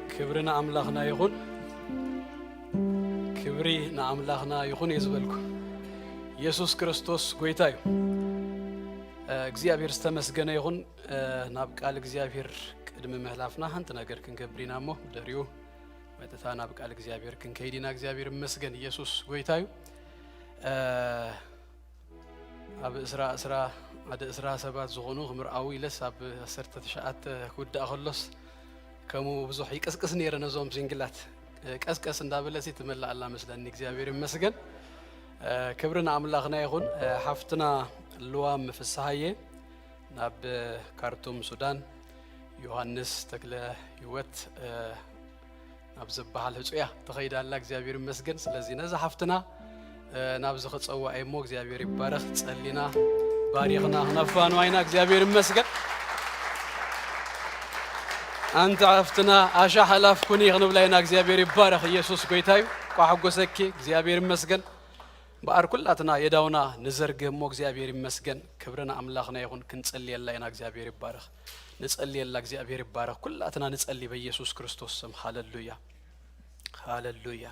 كبرنا أملاخنا يخون كبري نأملاخنا يخون يزبلكم يسوع كريستوس قويتايو እግዚአብሔር ተመስገነ ይሁን ናብቃል እግዚአብሔር ቅድመ መህላፍና አንተ ነገር ክንገብሪና ሞ ደሪዮ ወጥታ ናብቃል እግዚአብሔር ክንከይዲና እግዚአብሔር መስገን ኢየሱስ ጎይታዩ አብ እስራ አደ እስራ ሰባት ዝሆኑ ምርአዊ ለሳብ 19 ኩዳ خلص ከሙ ብዙ ይቀስቀስ ነይረ ነዞም ሲንግላት ቀስቀስ እንዳበለሲ ተመላአላ መስለን እግዚአብሔር መስገን ክብርና አምላኽና ይሁን ሐፍትና لوام فسحية ناب كارتوم سودان يوحنس تكله يوت ناب زبحال هجويا تخيد الله እግዚአብሔር መስገን ስለዚህ ነዛ ሐፍትና ናብ ዝኸጸዋ አይሞ እግዚአብሔር ይባረክ ጸሊና ባሪኽና ነፋኑ አይና እግዚአብሔር መስገን አንተ ሐፍትና አሻ ሐላፍ ኩኒ ይغنብላይና እግዚአብሔር ይባረክ ኢየሱስ ጎይታዩ ቋሐጎሰኪ እግዚአብሔር መስገን በአርኩላትና የዳውና ንዘርገሞ እግዚአብሔር ይመስገን ክብርና አምላኽና ይሁን ክንጸልይ ያላይና እግዚአብሔር ይባረክ ንጸልይ ያላ እግዚአብሔር ይባረክ ኩላትና ንጸልይ በኢየሱስ ክርስቶስ ስም ሃሌሉያ ሃሌሉያ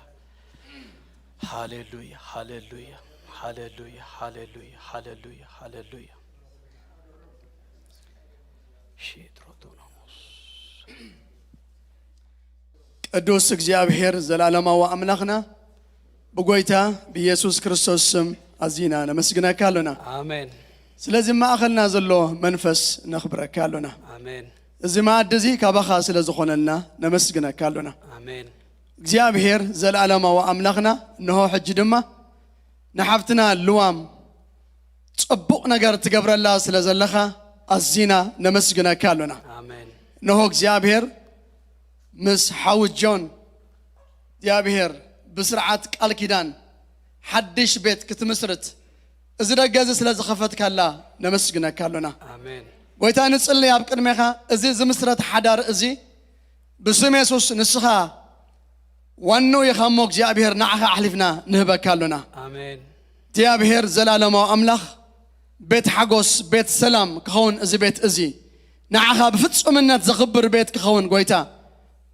ሃሌሉያ ሃሌሉያ ሃሌሉያ ሃሌሉያ ሃሌሉያ ሃሌሉያ ሼትሮቶኖስ ቅዱስ እግዚአብሔር ዘላለማዊ አምላኽና بقويتا بيسوع كريستوس أزينا نمسكنا كالونا آمين سلازم ما أخلنا زلوا منفس نخبرك كالونا آمين زما دزي كابخا سلازخوننا نمسكنا كالونا آمين እግዚአብሔር ዘላለማ ወአምላኽና ነው ሕጅድማ ነሐፍትና ልዋም ጽቡቅ ነገር ትገብረላ ስለዘለኻ አዚና ነመስግነካ አለና አሜን ነው እግዚአብሔር ምስ ሐውጆን እግዚአብሔር بسرعة ቃል ኪዳን حدش ቤት ክትመስርት እዚ ደገዘ ስለዝኸፈትካላ ነመስግነካ አለና አሜን ወይታ ንጽልይ ኣብ ቅድሜኻ እዚ ዝምስረት ሓዳር እዚ ብስም ኢየሱስ ንስኻ ዋኖ ይኻሞ እግዚአብሔር ናዓኻ ኣሕሊፍና ንህበካ አለና አሜን እግዚአብሔር ዘላለማዊ አምላኽ ቤት ሓጎስ ቤት ሰላም ክኸውን እዚ ቤት እዚ ናዓኻ ብፍጹምነት ዝኽብር ቤት ክኸውን ጎይታ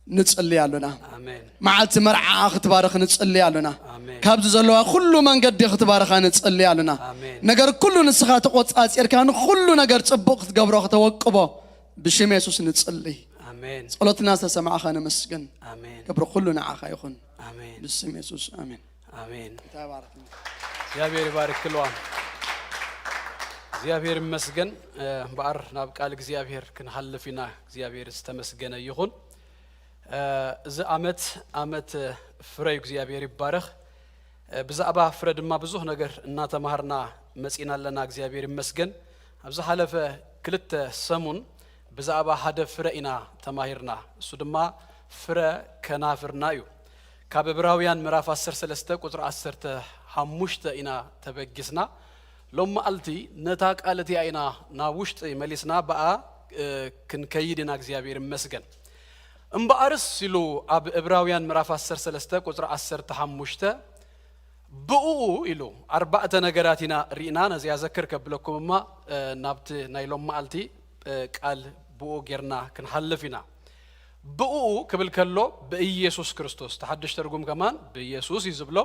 نصلي علينا آمين معلت مرعى أخت بارخ نصلي علينا آمين ካብዚ ዘለዋ ኩሉ መንገዲ ክትባረኻ ንጽልይ ኣለና ነገር ኩሉ ንስኻ ተቆጻጽርካን ኩሉ ነገር ጽቡቕ ክትገብሮ ክትወቅቦ ብሽም ኢየሱስ ንጽልይ አሜን ጸሎትና ተሰማዓኻ ነመስግን አሜን ክብሪ ኩሉ ንዓኻ ይኹን አሜን ብስም ኢየሱስ አሜን አሜን ተባረክ እግዚአብሔር ይባርክልዋን እግዚአብሔር ይመስገን ባር ናብ ቃል እግዚአብሔር ክንሐልፊና እግዚአብሔር ዝተመስገነ ይሁን እዚ አመት ፍሬ እግዚአብሔር ይባረክ ብዛዕባ ፍሬ ድማ ብዙሕ ነገር እናተማሃርና መጽና ኣለና እግዚአብሔር ይመስገን ኣብዚ ሓለፈ ክልተ ሰሙን ብዛዕባ ሓደ ፍሬ ኢና ተማሂርና እሱ ድማ ፍሬ ከናፍርና እዩ ካብ ዕብራውያን ምዕራፍ 13 ቁጥር 15 ኢና ተበጊስና ሎማ አልቲ ነታ ቃልቲ አይና ናብ ውሽጥ መሊስና በአ ክንከይድና እግዚአብሔር ይመስገን እምባርስ ሲሉ ኣብ ዕብራውያን ምዕራፍ 13 ቁጥር 15 ብኡ ኢሉ አርባዕተ ነገራቲና ሪና ነዚያ ዘክር ከብለኩምማ ናብቲ ናይ ሎማ አልቲ ቃል ብኡ ጌርና ክንሐልፊና ብኡ ክብል ከሎ በኢየሱስ ክርስቶስ ተሐድሽ ተርጉም ከማን በኢየሱስ ይዝብሎ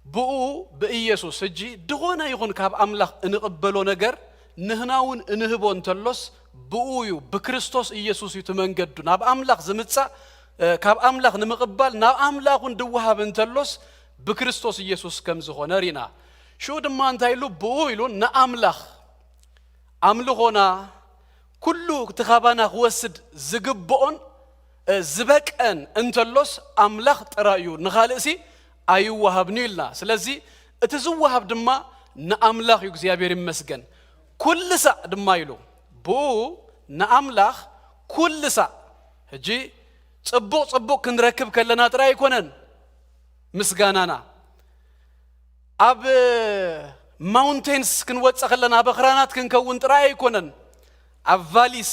ብኡ በኢየሱስ እጂ ድኾነ ይኹን ካብ አምላኽ እንቅበሎ ነገር ንህናውን እንህቦ እንተሎስ ብኡ ዩ በክርስቶስ ኢየሱስ ዩ ተመንገዱ ናብ አምላኽ ዝምጻ ካብ አምላኽ ንምቅባል ናብ አምላኹን ድወሃብ እንተሎስ በክርስቶስ ኢየሱስ ከም ዝኾነ ሪና ሹ ድማ እንታይሉ ብኡ ኢሉ ንአምላኽ አምልኾና ኩሉ ተኻባና ወስድ ዝግብኦን ዝበቀን እንተሎስ አምላኽ ጥራዩ ንኻልእሲ አይዋሃብኒ ይልና ስለዚህ እቲ ዝዋሃብ ድማ ንአምላኽ ዩ እግዚአብሔር ይመስገን ኩልሳ ድማ ይሉ ቡ ንአምላኽ ኩልሳ እጂ ጽቡቕ ክንረክብ ከለና ጥራ ይኮነን ምስጋናና ኣብ ማውንቴንስ ክንወጽ ከለና በኽራናት ክንከውን ጥራ ይኮነን ኣብ ቫሊስ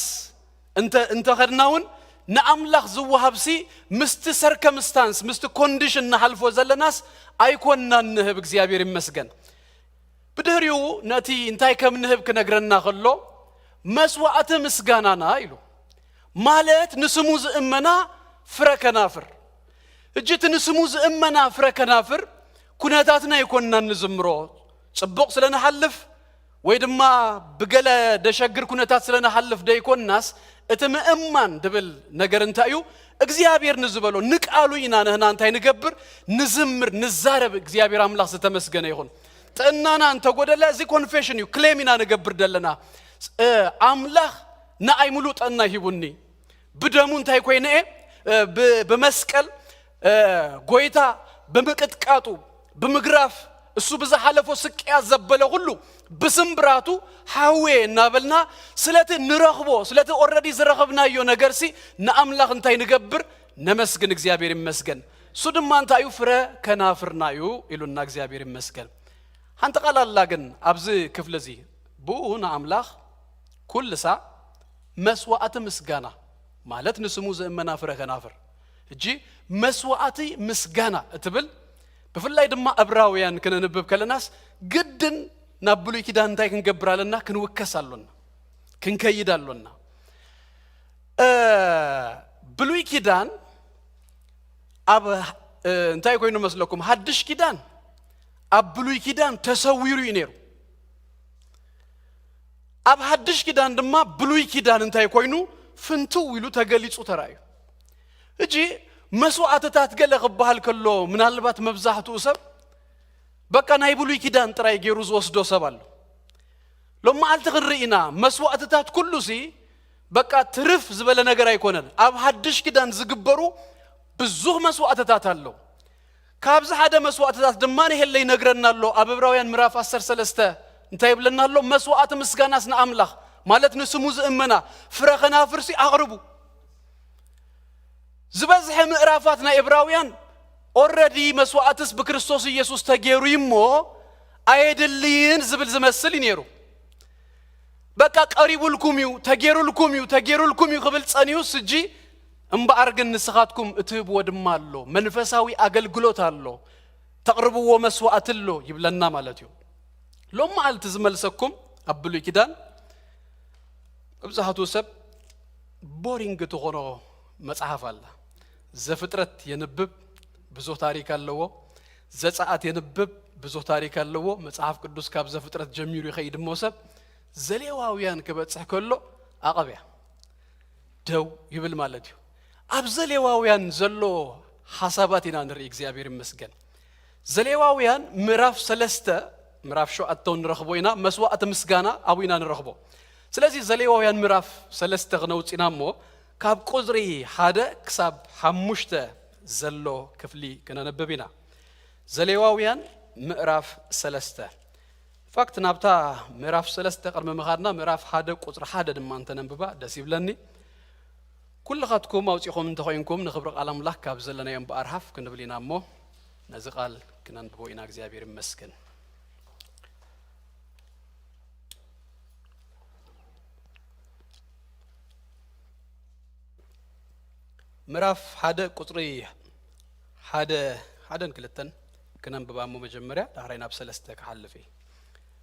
እንተ ኸድናውን ንአምላኽ ዝዋሃብሲ ምስቲ ሰርከምስታንስ ምስቲ ኮንዲሽን ናሐልፎ ዘለናስ አይኮንና ንህብ እግዚአብሔር ይመስገን ብድህሪው ነቲ እንታይ ከም ንህብ ክነግረና ከሎ መስዋዕት ምስጋናና ኢሉ ማለት ንስሙ ዝእመና ፍረ ከናፍር እጅት ንስሙ ዝእመና ፍረ ከናፍር ኩነታትና ይኮንና ንዝምሮ ጽቡቕ ስለነሐልፍ ወይ ድማ ብገለ ደሸግር ኩነታት ስለነሐልፍ ደይኮንናስ እቲ ምእማን ድብል ነገር እንታዩ እግዚአብሔር ንዝበሎ ንቃሉ ኢና ነህና እንታይ ንገብር ንዝምር ንዛረብ እግዚአብሔር አምላኽ ዝተመስገነ ይሁን ጥናና እንተ ጎደለ እዚ ኮንፌሽን ዩ ክሌም ኢና ንገብር ደለና አምላኽ ንአይ ሙሉ ጠና ይሁንኒ ብደሙ እንታይ ኮይነ በመስቀል ጎይታ በመቅጥቃጡ በመግራፍ እሱ በዛሐለፎ ስቅያ ዘበለ ሁሉ በስምብራቱ ሃዌ እናበልና ስለተ ንረኽቦ ስለተ ኦሬዲ ዝረኽብናዮ ነገርሲ ንአምላኽ እንታይ ንገብር ነመስግን እግዚአብሔር ይመስገን እሱ ድማ እንታዩ ፍረ ከናፍርናዩ ኢሉና እግዚአብሔር ይመስገን አንተ ቃላላ ግን ኣብዚ ክፍለ እዚ ብኡ ንአምላኽ ኩልሳ መስዋዕት ምስጋና ማለት ንስሙ ዘእመና ፍረ ከናፍር እጂ መስዋዕት ምስጋና እትብል በፍላይ ድማ ዕብራውያን ከነንብብ ከለናስ ግድን ናብ ብሉይ ኪዳን እንታይ ክንገብራለና ክንወከሳለና ክንከይዳለና ብሉይ ኪዳን ኣብ እንታይ ኮይኑ መስለኩም ሐድሽ ኪዳን ኣብ ብሉይ ኪዳን ተሰዊሩ ይነሩ ኣብ ሐድሽ ኪዳን ድማ ብሉይ ኪዳን እንታይ ኮይኑ ፍንቱ ይሉ ተገሊጹ ተራዩ እጂ መስዋዕትታት ገለ ክበሃል ከሎ ምናልባት መብዛሕቱ ሰብ በቃ ናይ ብሉይ ኪዳን ጥራይ ገይሩ ዝወስዶ ሰብ አለ ሎማ አልተ ክንርኢና መስዋዕትታት ኩሉሲ በቃ ትርፍ ዝበለ ነገር አይኮነን ኣብ ሐድሽ ኪዳን ዝግበሩ ብዙሕ መስዋዕትታት አለው ካብዚ ሓደ መስዋዕትታት ድማ ነህለይ ነግረናሎ ኣብ ዕብራውያን ምዕራፍ 13 እንታይ ይብለናሎ መስዋዕት ምስጋናስ ንአምላኽ ማለት ንስሙ ዝእመና ፍረ ከናፍርሲ አቅርቡ ዝበዝሐ ምዕራፋት ናይ ዕብራውያን ኦሬዲ መስዋዕትስ በክርስቶስ ኢየሱስ ተገይሩ ይሞ አይደልን ዝብል ዝመስል ይነሩ በቃ ቀሪቡልኩም ዩ ተገይሩልኩም ዩ ክብል ጸኒዩስ እጂ እምባር ግን ንስኻትኩም እትህብዎ ድማ አሎ መንፈሳዊ አገልግሎት አሎ ተቅርብዎ መስዋዕት አሎ ይብለና ማለት እዩ ሎማ አልት ዝመልሰኩም ኣብ ብሉይ ኪዳን ኣብዛሕቱ ሰብ ቦሪንግ ትኾኖ መጽሐፍ አለ ዘፍጥረት የንብብ ብዙ ታሪክ አለዎ ዘጻአት የንብብ ብዙ ታሪክ አለዎ መጽሐፍ ቅዱስ ካብ ዘፍጥረት ጀሚሩ ይኸይድ ሞሰብ ዘሌዋውያን ከበጽሕ ከሎ አቀብያ ደው ይብል ማለት እዩ ኣብ ዘሌዋውያን ዘሎ ሐሳባትና ንርኢ እግዚአብሔር ይመስገን ዘሌዋውያን ምዕራፍ 3 ምዕራፍ 7 ንረኽቦ ኢና መስዋዕት ምስጋና አቡይና ንረኽቦ ስለዚህ ዘሌዋውያን ምዕራፍ 3 ክነውጽና ሞ ካብ ቁዝሪ 1 ክሳብ 5 ዘሎ ክፍሊ ከነነብብ ኢና ዘሌዋውያን ምዕራፍ 3 ፋክት ናብታ ምዕራፍ 3 ቀድመ መኻድና ምዕራፍ 1 ቁጥሪ 1 ድማ እንተነብባ ደስ ይብለኒ ኩልኻትኩም አውጽኢኹም እንተኾይንኩም ንኽብሪ ቃል አምላክ ካብ ዘለናዮም በአርሃፍ ክንብል ኢና ሞ ነዚ ቃል ክነንብቦ ኢና እግዚአብሔር ይመስገን ምዕራፍ 1 ቁጥሪ 1 ክልተን كننبب أمو مجمرة دارين أبسلسته كحلفي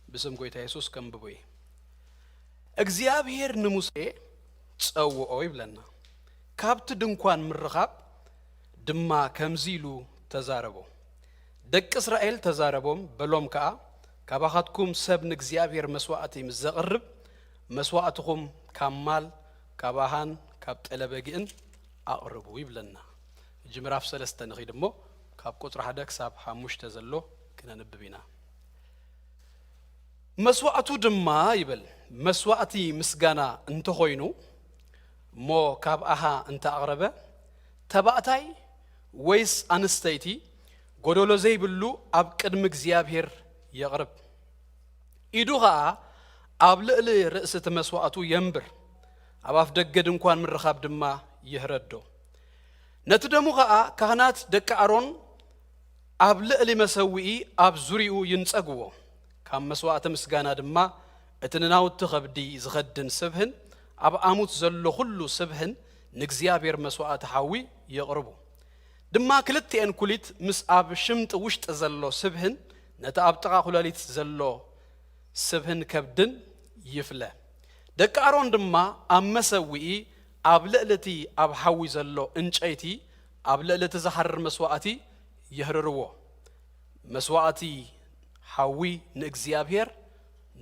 بسم قويت يسوع كم ببوي እግዚአብሔር ንሙሴ ጸውኦ ይብለና ካብት ድንኳን ምርኻብ ድማ ከምዚሉ ተዛረቦ ደቅ እስራኤል ተዛረቦም በሎም ከአ ካባኻትኩም ሰብን እግዚአብሔር መስዋዕት ይምዘቅርብ መስዋዕትኩም ካማል ካባሃን ካብ ጠለበግን አቅርቡ ይብለና ጅምራፍ 3 ንኺ ደሞ ካብ ቁጥር 1 ክሳብ 5 ዘሎ ክነንብብና መስዋዕቱ ድማ ይብል መስዋዕቲ ምስጋና እንተኾይኑ ሞ ካብ አሃ እንተ አቅረበ ተባዕታይ ወይስ አንስተይቲ ጎዶሎ ዘይብሉ ኣብ ቅድም እግዚአብሔር ይቅርብ ኢዱኻ ኣብ ልዕሊ ርእስቲ መስዋዕቱ የንብር ኣብ ኣፍ ደገ ድንኳን ምርኻብ ድማ ይህረዶ ነቲ ደሙ ኸኣ ካህናት ደቂ አሮን ኣብ ልዕሊ መሰዊኢ ኣብ ዙሪኡ ይንጸግዎ ካብ መስዋዕቲ ምስጋና ድማ እትንናውቲ ኸብዲ ዝኸድን ስብህን ኣብ ኣሙት ዘሎ ሁሉ ስብህን ንእግዚአብሔር መስዋዕቲ ሓዊ ይቕርቡ ድማ ክልቲአን ኩሊት ምስ ኣብ ሽምጥ ውሽጥ ዘሎ ስብህን ነቲ ኣብ ጥቓ ኩላሊት ዘሎ ስብህን ከብድን ይፍለ ደቂ አሮን ድማ ኣብ መሰዊኢ ኣብ ልዕልቲ ኣብ ሓዊ ዘሎ እንጨይቲ ኣብ ልዕልቲ ዝሓርር መስዋዕቲ ይህርርዎ መስዋዕቲ ሓዊ ንእግዚአብሔር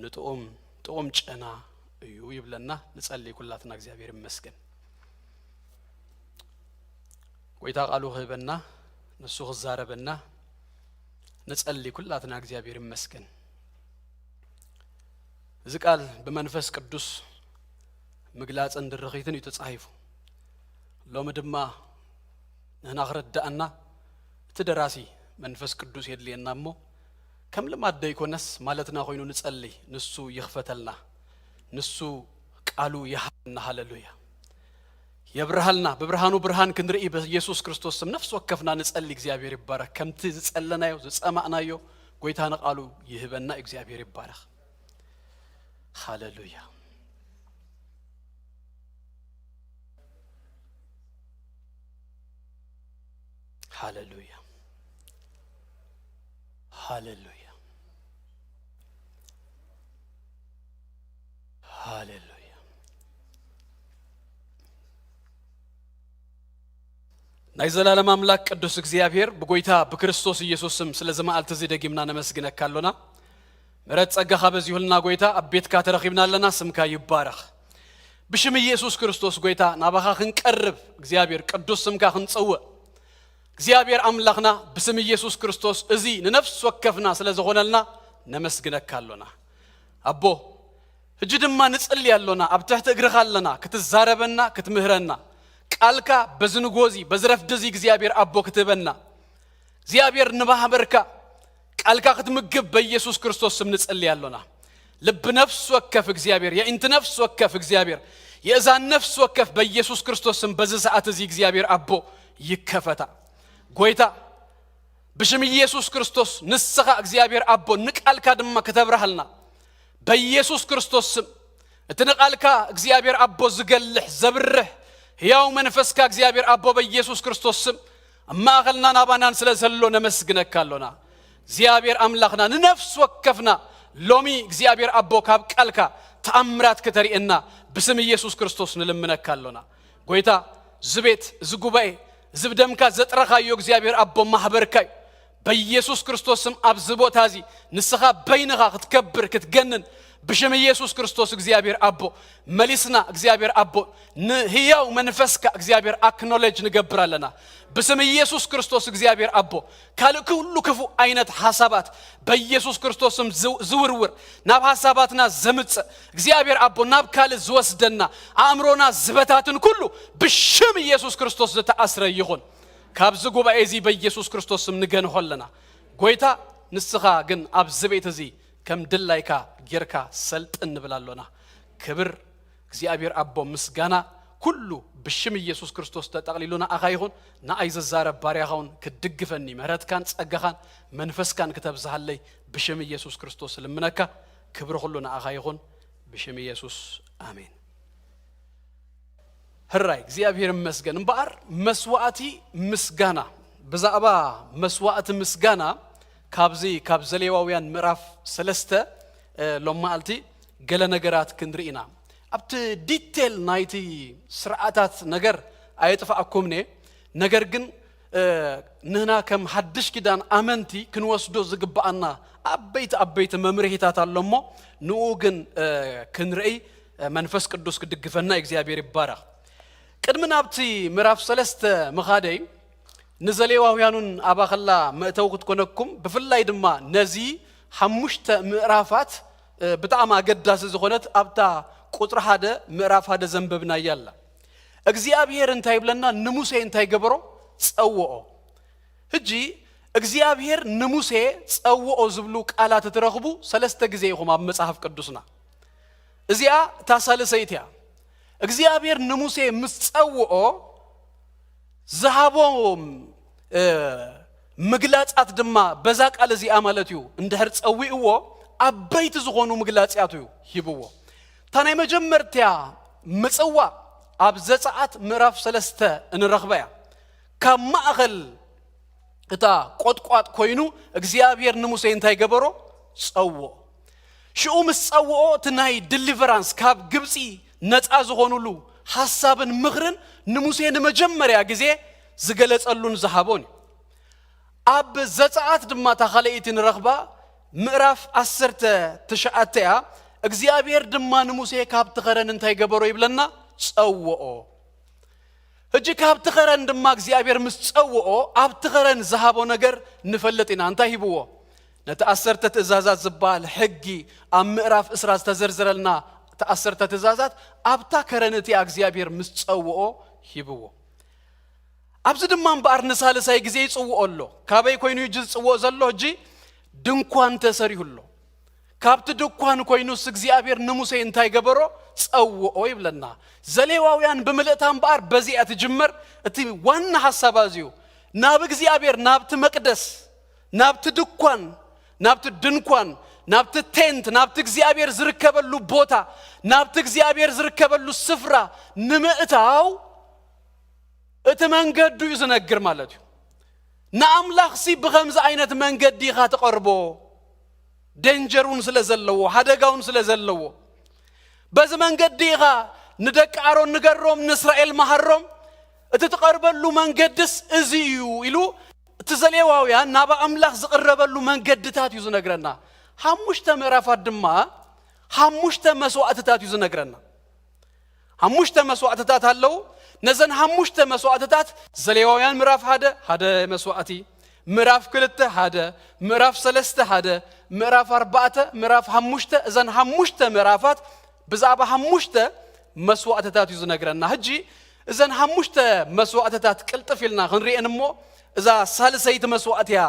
ንጥኦም ጨና እዩ ይብለና ንጸልይ ኩላትና እግዚአብሔር ይመስገን ጎይታ ቃሉ ኸበና ንሱ ኸዛረበና ንጸልይ ኩላትና እግዚአብሔር ይመስገን እዚ ቃል በመንፈስ ቅዱስ ምግላጽ እንድርኺትን ይተጻሒፉ ሎሚ ድማ ንሕና ኽረዳእና ትደራሲ መንፈስ ቅዱስ የድልየና እሞ ከም ልማድ ይኮነስ ማለትና ኾይኑ ንጸልይ ንሱ ይኽፈተልና ንሱ ቃሉ ይሃብና ሃሌሉያ የብርሃልና በብርሃኑ ብርሃን ክንርኢ በኢየሱስ ክርስቶስ ስም ነፍስ ወከፍና ንጸልይ እግዚአብሔር ይባረክ ከምቲ ዝጸለናዮ ዝጸማዕናዮ ጎይታና ቃሉ ይህበና እግዚአብሔር ይባረክ ሃሌሉያ ሃሌሉያ ሃሌሉያ ሃሌሉያ ናይ ዘላለም አምላክ ቅዱስ እግዚአብሔር በጎይታ በክርስቶስ ኢየሱስ ስም ስለ ዘማዓልት እዚ ደጊምና ነመስግነካለና ምሕረት ጸጋኻ በዚሁልና ጎይታ አቤትካ ተረኺብናለና ስምካ ይባረክ ብሽም ኢየሱስ ክርስቶስ ጎይታ ናባኻ ክንቀርብ እግዚአብሔር ቅዱስ ስምካ ክንጸውዕ እግዚአብሔር አምላክና በስም ኢየሱስ ክርስቶስ እዚ ንነፍስ ወከፍና ስለ ዝኾነልና ነመስግነካለና አቦ እጅ ድማ ንጸልይ ያለና ኣብ ትሕቲ እግርኻ ኣለና ክትዛረበና ክትምህረና ቃልካ በዝንጎዚ በዝረፍ ደዚ እግዚአብሔር አቦ ክትበና እግዚአብሔር ንባህበርካ ቃልካ ክትምግብ በኢየሱስ ክርስቶስ ስም ንጸልይ ያለና ልብ ነፍስ ወከፍ እግዚአብሔር የእንት ነፍስ ወከፍ እግዚአብሔር የእዛን ነፍስ ወከፍ በኢየሱስ ክርስቶስ ስም በዚ ሰዓት እዚ እግዚአብሔር አቦ ይከፈታ ጎይታ ብሽም ኢየሱስ ክርስቶስ ንስኻ እግዚአብሔር አቦ ንቃልካ ድማ ከተብራህልና በኢየሱስ ክርስቶስ ስም እትንቃልካ እግዚአብሔር አቦ ዝገልሕ ዘብርህ ሕያው መንፈስካ እግዚአብሔር አቦ በኢየሱስ ክርስቶስ ስም ማእኸልና ናባናን ስለ ዘሎ ነመስግነካለና እግዚአብሔር አምላክና ንነፍስ ወከፍና ሎሚ እግዚአብሔር አቦ ካብ ቃልካ ተአምራት ከተሪእና በስም ኢየሱስ ክርስቶስ ንልምነካለና ጎይታ ዝቤት ዝጉባኤ ዝብደምካ ዘጥረኻዮ እግዚአብሔር አቦ ማህበርካይ በኢየሱስ ክርስቶስም አብዝቦታዚ ንስኻ በይንኻ ክትከብር ክትገነን بشم يسوع كريستوس እግዚአብሔር አቦ መሊስና እግዚአብሔር አቦ ንህያው መንፈስካ እግዚአብሔር አክኖሌጅ ንገብራለና በስም ኢየሱስ ክርስቶስ እግዚአብሔር አቦ ካልኩ ሁሉ ክፉ አይነት ሐሳባት በኢየሱስ ክርስቶስም ዝውርውር ናብ ሐሳባትና ዘምጽ እግዚአብሔር አቦ ናብ ካል ዝወስደና አእምሮና ዝበታትን ሁሉ በሽም ኢየሱስ ክርስቶስ ዘተአስረ ይሁን ካብዝ ጉባኤ እዚ በኢየሱስ ክርስቶስም ንገንሆለና ጎይታ ንስኻ ግን አብዝቤት እዚ ከም ድላይካ ጌርካ ሰልጥን ብላሎና ክብር እግዚአብሔር አቦ ምስጋና ሁሉ በሽም ኢየሱስ ክርስቶስ ተጠቅሊሉና አኻይሁን ናአይ ዘዛረብ ባሪያውን ክድግፈኒ ምህረትካን ጸጋኻን መንፈስካን ከተብዛሃለይ በሽም ኢየሱስ ክርስቶስ ለምነካ ክብር ሁሉና አኻይሁን በሽም ኢየሱስ አሜን ህራይ እግዚአብሔር መስገን ባር መስዋዕቲ ምስጋና በዛባ መስዋዕት ምስጋና ካብዘሌዋውያን ምዕራፍ 3 ሎማልቲ ገለ ነገራት ክንድሪና አብት ዲቴል ናይቲ ስርዓታት ነገር አይጥፋአኩምኔ ነገር ግን ንህና ከም ሐድሽ ኪዳን አመንቲ ክንወስዶ ዝግባአና አበይት መምርሂታት አለሞ ንኡ ግን ክንርኢ መንፈስ ቅዱስ ክድግፈና እግዚአብሔር ይባረክ ቅድምና አብቲ ምዕራፍ 3 መኻደይ ንዘሌዋውያኑን አባኸላ መእተው ክትኮነኩም በፍላይ ድማ ነዚ ሐሙሽተ ምዕራፋት በጣም አገዳስ ዝኾነት አብታ ቁጥር 1 ምዕራፍ 1 ዘንበብና ያላ እግዚአብሔር እንታይ ብለና ንሙሴ እንታይ ገበሮ ጸውኦ ህጂ እግዚአብሔር ንሙሴ ጸውኦ ዝብሉ ቃላት ተረኽቡ ሰለስተ ጊዜ ይኹም ኣብ መጽሐፍ ቅዱስና እዚያ ታሳለሰይትያ እግዚአብሔር ንሙሴ ምስጸውኦ ዝሃቦም ምግላጻት ድማ በዛ ቃል እዚኣ ማለትዩ እንድህር ጸዊእዎ አበይት ዝኾኑ ምግላጽያቱ ይብዎ ታናይ መጀመርትያ ምጽዋ ኣብ ዘጸአት ምዕራፍ 3 እንረኽበያ ካብ ማእኸል እታ ቆጥቋጥ ኮይኑ እግዚአብሔር ንሙሴ እንታይ ገበሮ ጸውኦ ሽኡ ምስጸውኦ ትናይ ዲሊቨራንስ ካብ ግብጺ ነፃ ዝኾኑሉ ሐሳብን ምኽርን ንሙሴ ንመጀመርያ ጊዜ ዝገለጸሉን ዝሃቦን ኣብ ዘጸአት ድማ ታኻለኢት እንረኽባ ምዕራፍ 19 እግዚአብሔር ድማ ንሙሴ ካብ ተኸረን እንታይ ገበሮ ይብለና ጸውኦ እጂ ካብ ተኸረን ድማ እግዚአብሔር ምስ ጸውኦ ኣብ ተኸረን ዝሃቦ ነገር ንፈልጥና እንታይ ይብዎ ነቲ 10 ትእዛዛት ዝባል ሕጊ ኣብ ምዕራፍ 10 ተዘርዝረልና ተአሰርተ ትእዛዛት አብታ ከረነቲ እግዚአብሔር ምስ ጸውኦ ይብዎ አብዝ ድማ ባር ንሳለሳይ ጊዜ ይጽውኦሎ ካበይ ኮይኑ ይጅ ጽውኦ ዘሎ እጂ ድንኳን ተሰሪሁሎ ካብት ድንኳን ኮይኑስ እግዚአብሔር ንሙሴ እንታይ ገበሮ ጸውኦ ይብለና ዘሌዋውያን በመለታን ባር በዚያ ተጀመር እቲ ዋና ሐሳብ አዚዩ ናብ እግዚአብሔር ናብት መቅደስ ናብት ድንኳን ናብት ድንኳን ናብት ቴንት ናብት እግዚአብሔር ዝርከበሉ ቦታ ናብት እግዚአብሔር ዝርከበሉ ስፍራ ንምእታው እቲ መንገዱ ይዝነግር ማለት እዩ ናአምላኽ ሲ በኸምዝ አይነት መንገድ ዲኻ ተቀርቦ ደንጀሩን ስለዘለዎ ሐደጋውን ስለዘለዎ በዚ መንገድ ዲኻ ንደቅ አሮን ንገሮም ንእስራኤል ማህሮም እቲ ተቀርበሉ መንገድስ እዚዩ ኢሉ ተዘሌዋውያን ናብ አምላኽ ዝቀረበሉ መንገድታት ይዝነግረና ሐሙሽተ ምዕራፋት ድማ ሐሙሽተ መስዋዕትታት ይዝነግረና ሐሙሽተ መስዋዕትታት አለው ነዘን ሐሙሽተ መስዋዕትታት ዘሌዋውያን ምዕራፍ 1 መስዋዕቲ ምዕራፍ 2 1 ምዕራፍ 3 1 ምዕራፍ 4 ምዕራፍ 5 እዘን ሐሙሽተ ምዕራፋት ብዛባ ሐሙሽተ መስዋዕትታት ይዝነግረና ህጂ እዘን ሐሙሽተ መስዋዕትታት ቅልጥፍልና ክንሪአንሞ እዛ ሳልሰይት መስዋዕትያ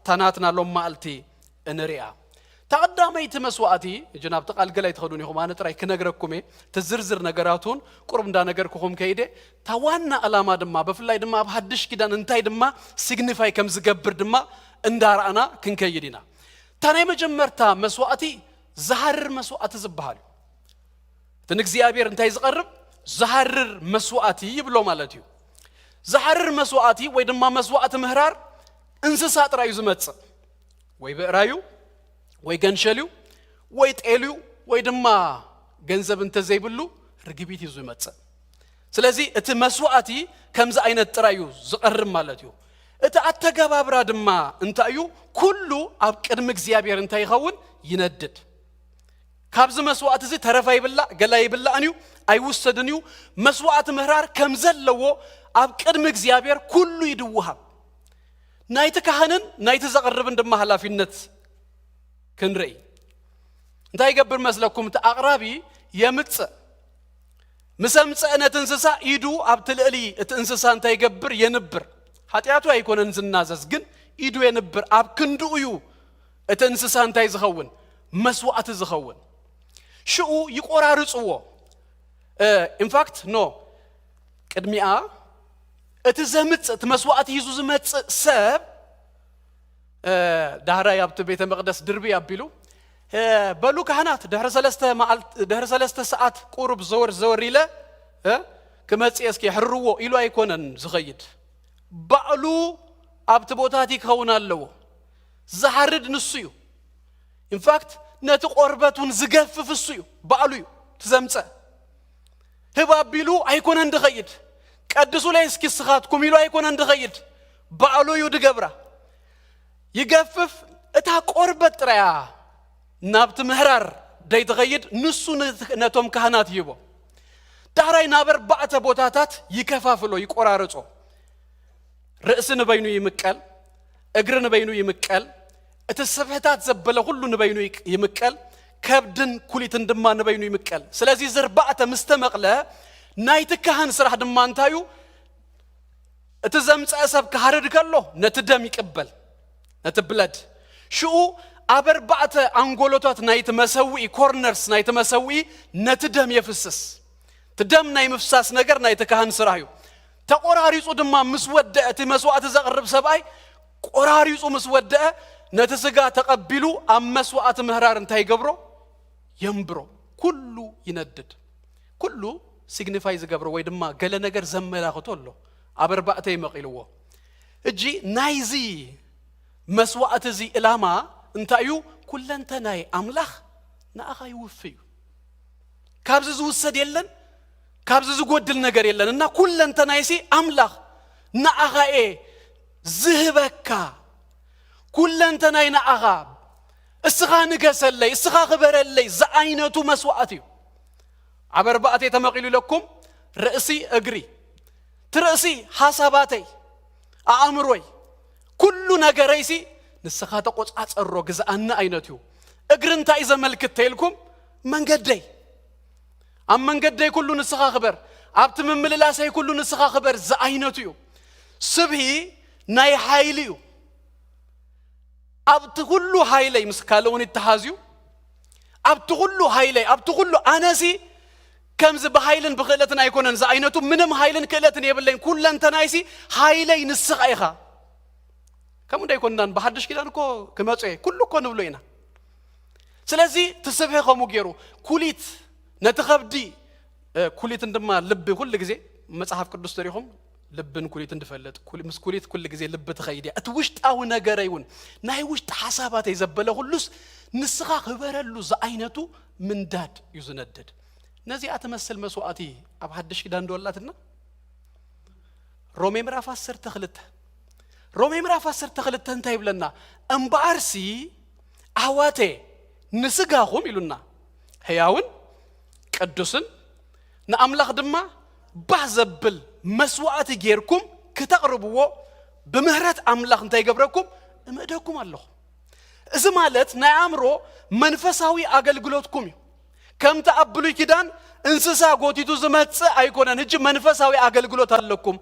ታናትና ሎማልቲ እንሪያ ተቀዳመይት መስዋዕቲ ጀናብ ተቃል ገላይ ተኸዱን ይኹም አነ ጥራይ ክነግረኩም ተዝርዝር ነገራቱን ቁርብ እንዳ ነገርኩኩም ከይደ ታዋና ዓላማ ድማ በፍላይ ድማ ኣብ ሐድሽ ኪዳን እንታይ ድማ ሲግኒፋይ ከም ዝገብር ድማ እንዳራአና ክንከይዲና ታናይ መጀመርታ መስዋዕቲ ዘሐርር መስዋዕቲ ዝባሃል ተን እግዚአብሔር እንታይ ዝቀርብ ዘሐርር መስዋዕቲ ይብሎ ማለት እዩ ዘሐርር መስዋዕቲ ወይ ድማ መስዋዕቲ ምህራር እንስሳ ጥራዩ ዝመጽ ወይ በራዩ ወይ ገንሸልዩ ወይ ጤልዩ ወይ ድማ ገንዘብ እንተዘይብሉ ርግቢት ይዙ ይመጽ ስለዚህ እቲ መስዋዕቲ ከምዛ አይነት ጥራዩ ዝቀርብ ማለት እዩ እተአተገባብራ ድማ እንታዩ ኩሉ ኣብ ቅድሚ እግዚአብሔር እንታይ ይኸውን ይነድድ ካብዝ መስዋዕት እዚ ተረፋ ይብላ ገላ ይብላንዩ ኣይውሰድንዩ መስዋዕት ምህራር ከም ዘለዎ ኣብ ቅድሚ እግዚአብሔር ኩሉ ይድውሃብ ናይቲ ካህንን ናይቲ ዘቅርብን ድማ ኃላፊነት ክንርኢ እንታይ ይገብር መስለኩም ተአቅራቢ የምጽእ ምሰምጽእነት እንስሳ ኢዱ ኣብ ትልዕሊ እቲ እንስሳ እንታይ ይገብር የንብር ኃጢአቱ አይኮነን ዝናዘዝ ግን ኢዱ የንብር ኣብ ክንዱ እዩ እቲ እንስሳ እንታይ ዝኸውን መስዋዕት ዝኸውን ሽኡ ይቆራርጽዎ ኢንፋክት ኖ ቅድሚኣ እቲ ዘምጽእ እቲ መስዋዕት ሂዙ ዝመጽእ ሰብ ዳህራይ ኣብቲ ቤተ መቅደስ ድርቢ ኣቢሉ በሉ ካህናት ድሕሪ 3 ሰዓት ቁርብ ዘወር ኢለ ክመጽእ እስኪ ሕርዎ ኢሉ ኣይኮነን ዝኸይድ ባዕሉ ኣብቲ ቦታት ይከውን ኣለዎ ዝሓርድ ንሱ እዩ ኢንፋክት ነቲ ቆርበቱን ዝገፍፍ እሱ እዩ ባዕሉ እዩ ትዘምጽእ ህባቢሉ ኣይኮነን ድኸይድ ቀድሱ ላይ እስኪ ስኻትኩም ኢሉ ኣይኮነን ድኸይድ ባዕሉ እዩ ድገብራ ይገፍፍ እታ ቆርበት ጥራያ ናብቲ ምህራር ደይ ትኸይድ ንሱ ነቶም ካህናት ይቦ ዳህራይ ናበር ባዕተ ቦታታት ይከፋፍሎ ይቆራርጾ ርእስ ንበይኑ ይምቀል እግር ንበይኑ ይምቀል እቲ ሰብሕታት ዘበለ ሁሉ ንበይኑ ይምቀል ከብድን ኩሊትን ድማ ንበይኑ ይምቀል ስለዚህ ዝርባዕተ ምስተመቅለ ናይቲ ካህን ስራሕ ድማ እንታዩ እቲ ዘምጽእ ሰብ ክሃርድ ከሎ ነቲ ደም ይቅበል ነቲ ብለድ ሽኡ ኣበርባዕተ አንጎሎታት ናይቲ መሰዊኢ ኮርነርስ ናይቲ መሰዊኢ ነቲ ደም የፍስስ ትደም ናይ ምፍሳስ ነገር ናይቲ ካህን ስራሕ እዩ ተቆራሪጹ ድማ ምስ ወደአ እቲ መስዋዕት ዘቅርብ ሰብኣይ ቆራሪጹ ምስ ወደአ ነቲ ስጋ ተቀቢሉ ኣብ መስዋዕት ምህራር እንታይ ይገብሮ የምብሮ ኩሉ ይነድድ ኩሉ ሲግኒፋይ ዝገብሮ ወይ ድማ ገለ ነገር ዘመላኽቶ ኣሎ ኣበርባዕተ ይመቂልዎ እጂ ናይዚ መስዋዕት እዚ ኢላማ እንታዩ ኩለንተናይ አምላኽ ንኣኻ ይውፍዩ ካብዚ ዝውሰድ የለን ካብዚ ዝጎድል ነገር የለን እና ኩለንተናይሲ አምላኽ ንኣኻኤ ዝህበካ ኩለንተናይ ንኣኻ እስኻ ንገሰለይ እስኻ ክበረለይ ዝዓይነቱ መስዋዕት እዩ ኣበርባዕተ ተመቂሉ ለኩም ርእሲ እግሪ ትርእሲ ሓሳባተይ ኣእምሮይ ኩሉ ነገረይሲ ንስኻ ተቆጻጸሮ ግዛአና አይነት እዩ እግር እንታይ ዘመልክት ተይልኩም መንገደይ ኣብ መንገደይ ኩሉ ንስኻ ክበር ኣብቲ ምምልላሰይ ኩሉ ንስኻ ክበር ዝዓይነቱ እዩ ስብሂ ናይ ሓይሊ እዩ ኣብቲ ኩሉ ሓይለይ ምስ ካልኦን ይተሓዝዩ ኣብቲ ኩሉ ሓይለይ ኣብቲ ኩሉ ኣነሲ ከምዚ ብሓይልን ብክእለትን ኣይኮነን ዝዓይነቱ ምንም ሓይልን ክእለትን የብለይን ኩለንተናይሲ ሓይለይ ንስኻ ኢኻ كم ده يكون نان بحدش كده نكو كماتوه كله كون بلوينا سلازي تسبه خمو جيرو كوليت نتخبدي كوليت عندما لب كل جزء مصحف قدس تاريخهم لبن كوليت اندفلت كل مس كوليت كل جزء لب تخيدي اتوشت او نغريون ناي وشت حسابات يزبله كلس نسخا خبرلو زاينتو من داد يزندد نزي اتمثل مسواتي اب حدش كده ندولاتنا رومي ምዕራፍ 10 ተخلت رومي ምዕራፍ 10 ተخلت እንታይ ብለና እምባርሲ አዋቴ ንስጋኹም ይሉና ሕያውን ቅዱስን ንአምላኽ ድማ ባዘብል መስዋዕት ጌርኩም ከተቅርብዎ በምህረት አምላኽ እንታይ ይገብረኩም እመደኩም አለሁ እዚ ማለት ናይ አእምሮ መንፈሳዊ አገልግሎትኩም ከም ተአብሉ ኪዳን እንስሳ ጎቲቱ ዝመጽ አይኮነን እጅ መንፈሳዊ አገልግሎት አለኩም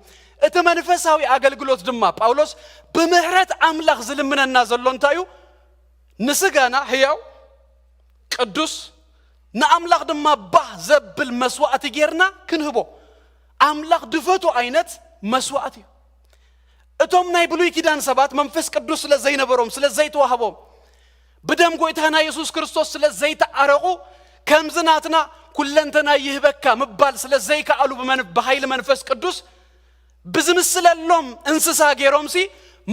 እቲ መንፈሳዊ አገልግሎት ድማ ጳውሎስ በምህረት አምላኽ ዝልምነና ዘሎ እንታዩ ንስጋና ሕያው ቅዱስ ንአምላኽ ድማ ባዘብል መስዋዕት ጌርና ክንህቦ አምላኽ ድፈቱ አይነት መስዋዕት እዩ እቶም ናይ ብሉይ ኪዳን ሰባት መንፈስ ቅዱስ ስለዘይነበሮም ስለዘይተዋህቦም በደም ጎይታና ኢየሱስ ክርስቶስ ስለዘይተአረቁ ከምዝናትና ኩለንተና ይህበካ መባል ስለዘይካአሉ በኃይል መንፈስ ቅዱስ ብዝምስለሎም እንስሳ ጌሮምሲ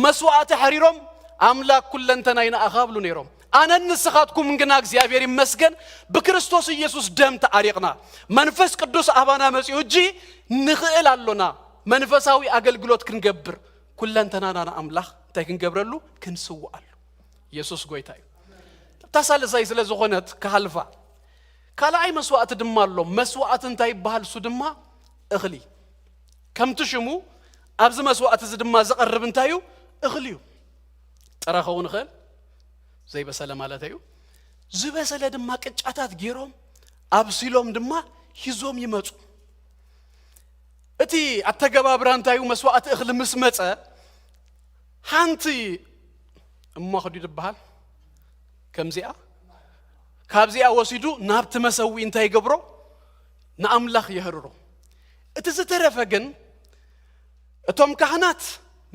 መስዋዕት ሕሪሮም አምላክ ኩለንተና ይናአኻብሉ ነይሮም አነ ንስኻትኩም እንግና እግዚአብሔር ይመስገን በክርስቶስ ኢየሱስ ደም ተአሪቅና መንፈስ ቅዱስ አባና መጽኡ እጂ ንኽእል አሎና መንፈሳዊ አገልግሎት ክንገብር ኩለንተናና አምላኽ እንታይ ክንገብረሉ ክንስዋአሉ ኢየሱስ ጎይታ እዩ ታሳለሳይ ስለ ዝኾነት ካህልፋ ካልኣይ መስዋዕት ድማ ኣሎ መስዋዕት እንታይ ይበሃል እሱ ድማ እኽሊ ከምቲ ሽሙ ኣብዚ መስዋዕት እዚ ድማ ዘቐርብ እንታይ እዩ እኽሊ እዩ ጥረ ኸውን ይኽእል ዘይበሰለ ማለት እዩ ዝበሰለ ድማ ቅጫታት ገይሮም ኣብሲሎም ድማ ሂዞም ይመፁ እቲ ኣተገባብራ እንታይ እዩ መስዋዕት እኽሊ ምስ መፀ ሓንቲ እማኽዱ ይበሃል ከምዚኣ ካብዚኣ ወሲዱ ናብቲ መሰዊ እንታይ ይገብሮ ንኣምላኽ የህርሮ እቲ ዝተረፈ ግን እቶም ካህናት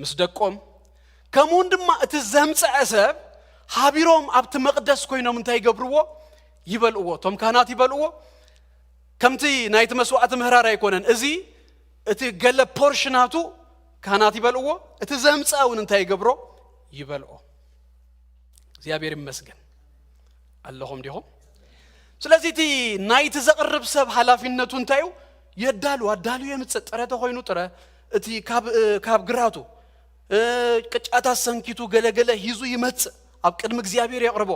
ምስ ደቆም ከምኡን ድማ እቲ ዘምፅዐ ሰብ ሃቢሮም ኣብቲ መቕደስ ኮይኖም እንታይ ይገብርዎ ይበልዕዎ እቶም ካህናት ይበልዕዎ ከምቲ ናይቲ መስዋዕት ምህራር ኣይኮነን እዚ እቲ ገለ ፖርሽናቱ ካህናት ይበልዕዎ እቲ ዘምፅዐ እውን እንታይ ይገብሮ ይበልዖ እግዚአብሔር ይመስገን ኣለኹም ዲኹም ስለዚህ እቲ ናይቲ ዘቕርብ ሰብ ሓላፊነቱ እንታይ እዩ የዳሉ ኣዳልዩ የምፅእ ጥረ ተኾይኑ ጥረ እቲ ካብ ግራቱ ቅጫታት ሰንኪቱ ገለገለ ሂዙ ይመፅእ ኣብ ቅድሚ እግዚአብሔር የቕርቦ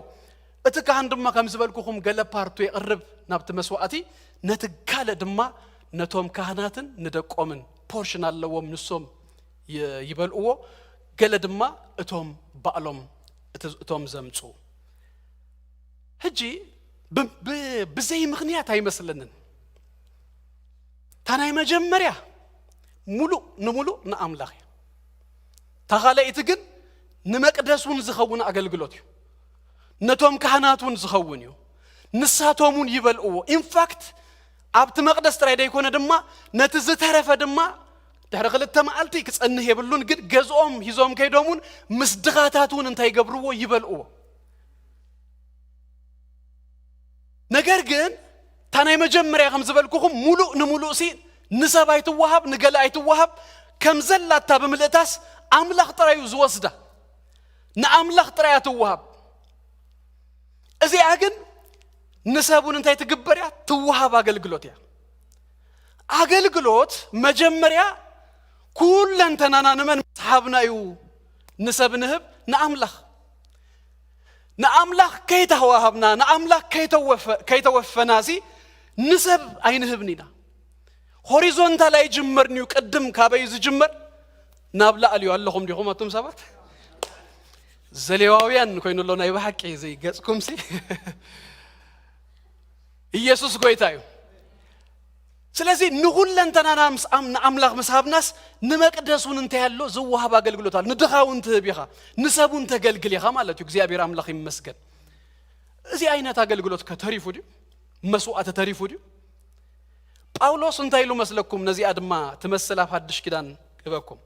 እቲ ካህን ድማ ከም ዝበልኩኹም ገለ ፓርቱ የቕርብ ናብቲ መስዋዕቲ ነቲ ካለ ድማ ነቶም ካህናትን ንደቆምን ፖርሽን ኣለዎም ንሶም ይበልዕዎ ገለ ድማ እቶም ባዕሎም እቶም ዘምፁ ሕጂ ብዘይ ምኽንያት ኣይመስለንን ታናይ መጀመርያ ሙሉእ ንኣምላኽ እዩ ታኻለይቲ ግን ንመቅደሱን ዝኸውን ኣገልግሎት እዩ ነቶም ካህናቱን ዝኸውን እዩ ንሳቶሙን ይበልዕዎ ኢንፋክት ኣብቲ መቅደስ ጥራይ ደይኮነ ድማ ነቲ ዝተረፈ ድማ ድሕሪ ክልተ መዓልቲ ክጸንህ የብሉን ግን ገዝኦም ሂዞም ከይዶሙን ምስ ድኻታቱን እንታይ ይገብርዎ ይበልዕዎ ነገር ግን ታናይ መጀመርያ ከም ዝበልኩኹም ሙሉእ ንሙሉእ ሲ ንሰብ ኣይትወሃብ ንገለ ኣይትወሃብ ከም ዘላታ ብምልእታስ ኣምላኽ ጥራዩ ዝወስዳ ንኣምላኽ ጥራይ ኣትወሃብ እዚኣ ግን ንሰቡን እንታይ ትግበር እያ ትወሃብ ኣገልግሎት እያ ኣገልግሎት መጀመርያ ኩለንተናና ንመን ሰሓብና እዩ ንሰብ ንህብ ንኣምላኽ ከይተዋሃብና ንኣምላኽ ከይተወፈናሲ ንሰብ ኣይንህብኒና ሆሪዞንታል ኣይጅመርኒ እዩ ቅድም ካበይ ዝጅመር ናብ ላዕሊ እዩ ኣለኹም ዲኹም ኣቶም ሰባት ዘሌዋውያን ኮይኑ ኣሎ ናይ ብሓቂ ዘይገጽኩምሲ ኢየሱስ ጎይታ እዩ ስለዚህ ንኹለንተናና ንኣምላኽ ምስሃብናስ ንመቅደሱን እንታይ ኣሎ ዝወሃብ ኣገልግሎት ኣሎ ንድኻውን ትህብ ኢኻ ንሰቡን ተገልግል ኢኻ ማለት እዩ እግዚአብሔር ኣምላኽ ይመስገን እዚ ዓይነት ኣገልግሎት ከተሪፉ ድዩ መስዋዕት ተሪፉ ድዩ ጳውሎስ እንታይ ኢሉ መስለኩም ነዚኣ ድማ ትመስል ኣብ ሓድሽ ኪዳን ክበኩም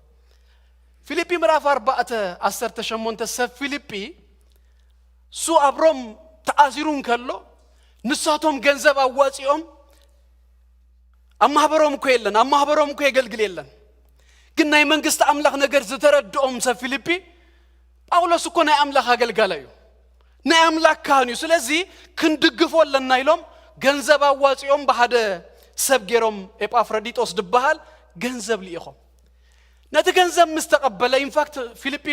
ፊልጵ ምዕራፍ 4:18 ሰብ ፊልጵ ሱ ኣብሮም ተኣሲሩን ከሎ ንሳቶም ገንዘብ ኣዋፂኦም ኣማህበሮም እኮ የለን ኣማህበሮም እኮ የገልግል የለን ግን ናይ መንግስቲ ኣምላኽ ነገር ዝተረድኦም ሰብ ፊልጵ ጳውሎስ እኮ ናይ ኣምላኽ ኣገልጋላ እዩ ናይ ኣምላኽ ካህን እዩ ስለዚ ክንድግፎ ኣለና ኢሎም ገንዘብ ኣዋፂኦም ብሓደ ሰብ ገይሮም ኤጳፍሮዲጦስ ድበሃል ገንዘብ ልኢኾም ነቲ ገንዘብ ምስ ተቐበለ ኢንፋክት ፊልጵ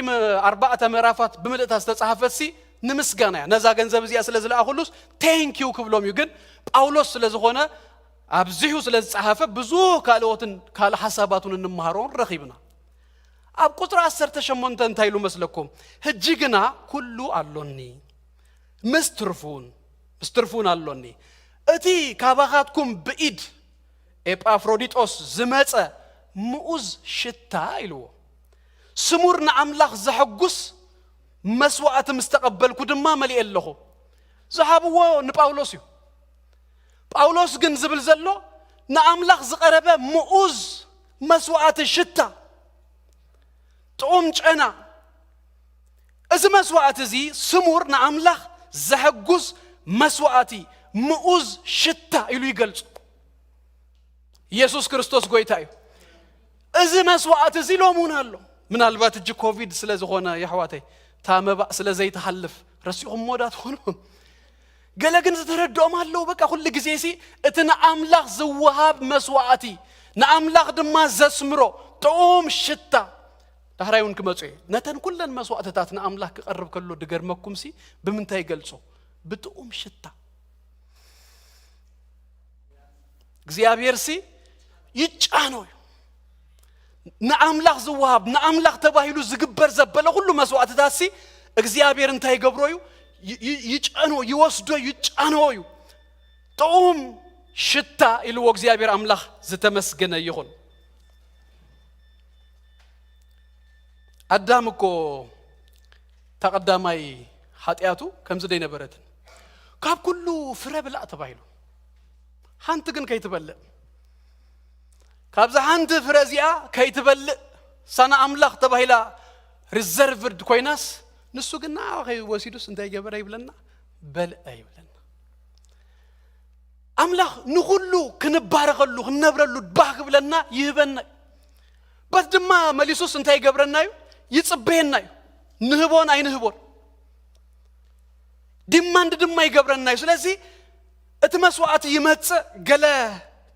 4 ምዕራፋት ብምልእታ ዝተጻሕፈትሲ ንምስጋና እያ ነዛ ገንዘብ እዚኣ ስለ ዝለኣኹሉስ ቴንኪዩ ክብሎም እዩ ግን ጳውሎስ ስለ ዝኾነ ኣብዚሁ ስለ ዝጻሕፈ ብዙሕ ካልኦትን ካልእ ሓሳባቱን እንመሃሮን ረኺብና ኣብ ቁጥሪ 18 እንታይ ኢሉ መስለኩም ሕጂ ግና ኩሉ ኣሎኒ ምስትርፉን ኣሎኒ እቲ ካባኻትኩም ብኢድ ኤጳፍሮዲጦስ ዝመፀ ምኡዝ ሽታ ኢልዎ ስሙር ንኣምላኽ ዘሐጉስ መስዋዕት ምስ ተቐበልኩ ድማ መሊእ ኣለኹ ዝሃብዎ ንጳውሎስ እዩ ጳውሎስ ግን ዝብል ዘሎ ንኣምላኽ ዝቐረበ ምኡዝ መስዋዕት ሽታ ጥዑም ጨና እዚ መስዋዕት እዚ ስሙር ንኣምላኽ ዘሐጉስ መስዋዕቲ ምኡዝ ሽታ ኢሉ ይገልጹ ኢየሱስ ክርስቶስ ጎይታ እዩ እዚ መስዋዕት እዚ ሎሙን ኣሎ ምናልባት እጅ ኮቪድ ስለ ዝኾነ ይሕዋተይ ታመባእ ስለ ዘይተሓልፍ ረሲኹም ሞዳት ኾኑ ገለ ግን ዝተረድኦም ኣለዉ በቃ ኩሉ ግዜ ሲ እቲ ንኣምላኽ ዝወሃብ መስዋዕቲ ንኣምላኽ ድማ ዘስምሮ ጥዑም ሽታ دهرايون كمصوي نتن كلن مسوعتتاتنا املاح كقرب كله دغرمكم سي بمنتاي يغلصو بتقوم شتا እግዚአብሔር ሲ ይጫነው نعملاخ زواب نعملاخ ተባሂሉ ዝግበር ዘበለ ሁሉ መስዋዕትታት ሲ እግዚአብሔር እንታይ ገብሮዩ ይጫነው ይወስዶ ይጫነው ጦም ሽታ ኢልዎ እግዚአብሔር አምላክ ዝተመስገነ ይሁን አዳም እኮ ተቀዳማይ ኃጢያቱ ከምዝ ደይ ነበረት ካብ ኩሉ ፍረ ብላ ተባሂሉ ሓንቲ ግን ከይትበልዕ ካብዛ ሓንቲ ፍረዚያ ከይትበልዕ ሰና አምላክ ተባሂላ ሪዘርቭድ ኮይናስ ንሱ ግን አኸይ ወሲዱስ እንታይ ገበረ ይብለና በልዕ ይብለና አምላክ ንሁሉ ክንባረከሉ ክንነብረሉ ባህ ብለና ይህበና በድማ መሊሱስ እንታይ ገብረናዩ ይጽበየናዩ ንህቦን አይንህቦን ዲማንድ ድማ ይገብረናዩ ስለዚህ እቲ መስዋዕት ይመጽ ገለ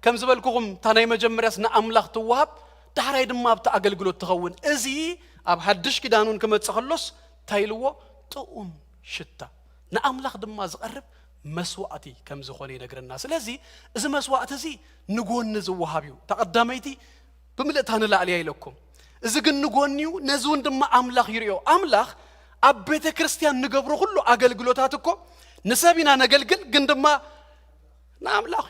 ከም ዝበልኩኩም ታናይ መጀመሪያስ ንአምላክ ትዋሃብ ዳሕራይ ድማ ኣብታ አገልግሎት ትኸውን እዚ ኣብ ሓድሽ ኪዳኑን ክመጽኸሎስ ታይልዎ ጥኡም ሽታ ንአምላክ ድማ ዝቀርብ መስዋዕቲ ከም ዝኾነ ይነግረና ስለዚህ እዚ መስዋዕት እዚ ንጎን ዝዋሃብ እዩ ተቀዳመይቲ ብምልእታ ንላዕልያ ኢለኩም እዚ ግን ንጎንዩ ነዝውን ድማ አምላክ ይርዮ አምላክ ኣብ ቤተ ክርስቲያን ንገብሮ ሁሉ አገልግሎታት እኮ ንሰቢና ነገልግል ግን ድማ نعملاخ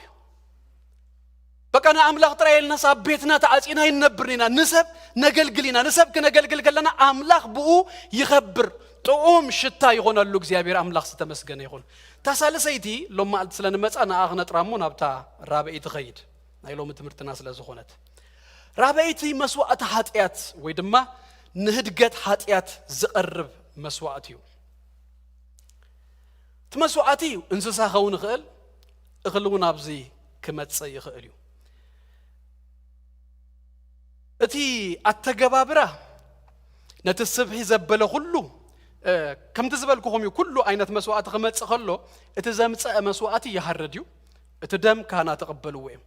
بقى نعملاخ ترايلنا صابيتنا تعصينا ينبرنا نسب نغلغلينا نسب كنغلغل كلنا املاخ بو يخبر طوم شتا يغونلو እግዚአብሔር አምላክ ተመስገነ ይሁን ታሳለሰይቲ ሎማ አልት ስለነመጻና አግነ ጥራሙን አብታ ራበይት ኸይድ ናይሎም ትምርትና ስለዝኾነት ራበይቲ መስዋዕት ኃጢያት ወይ ድማ ንህድገት ኃጢያት ዝቀርብ መስዋዕት እዩ ተመስዋዕቲ እንስሳ ኸውን ኽእል እኽልውን ኣብዚ ክመጽእ ይኽእል እዩ እቲ አተገባብራ ነቲ ስብሒ ዘበለ ሁሉ ከምቲ ዝበልኩኹም እዩ ኩሉ ዓይነት መስዋዕት ክመጽእ ከሎ እቲ ዘምጽእ መስዋዕት ይሃርድ እዩ እቲ ደም ካህና ተቀበልዎ እዮም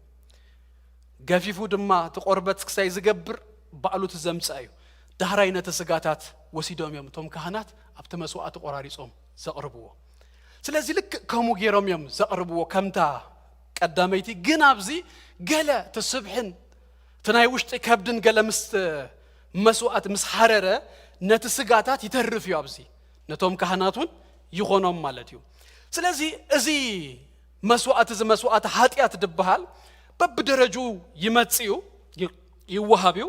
ገፊፉ ድማ ተቆርበት ክሳይ ዝገብር ባዕሉ ተዘምጽእ እዩ ዳህራይ ነቲ ስጋታት ወሲዶም እዮም ቶም ካህናት ኣብቲ መስዋዕት ቆራሪጾም ዘቅርብዎ ስለዚህ ልክ ከሙ ጌሮም እዮም ዘቅርብዎ ከምታ ቀዳመይቲ ግን ኣብዚ ገለ ተስብሕን ተናይ ውሽጥ ከብድን ገለ ምስት መስዋዕት ምስ ሓረረ ነቲ ስጋታት ይተርፍ እዩ ኣብዚ ነቶም ካህናቱን ይኾኖም ማለት እዩ ስለዚህ እዚ መስዋዕት እዚ መስዋዕት ኃጢያት ድበሃል በብደረጁ ይመጽዩ ይወሃብዩ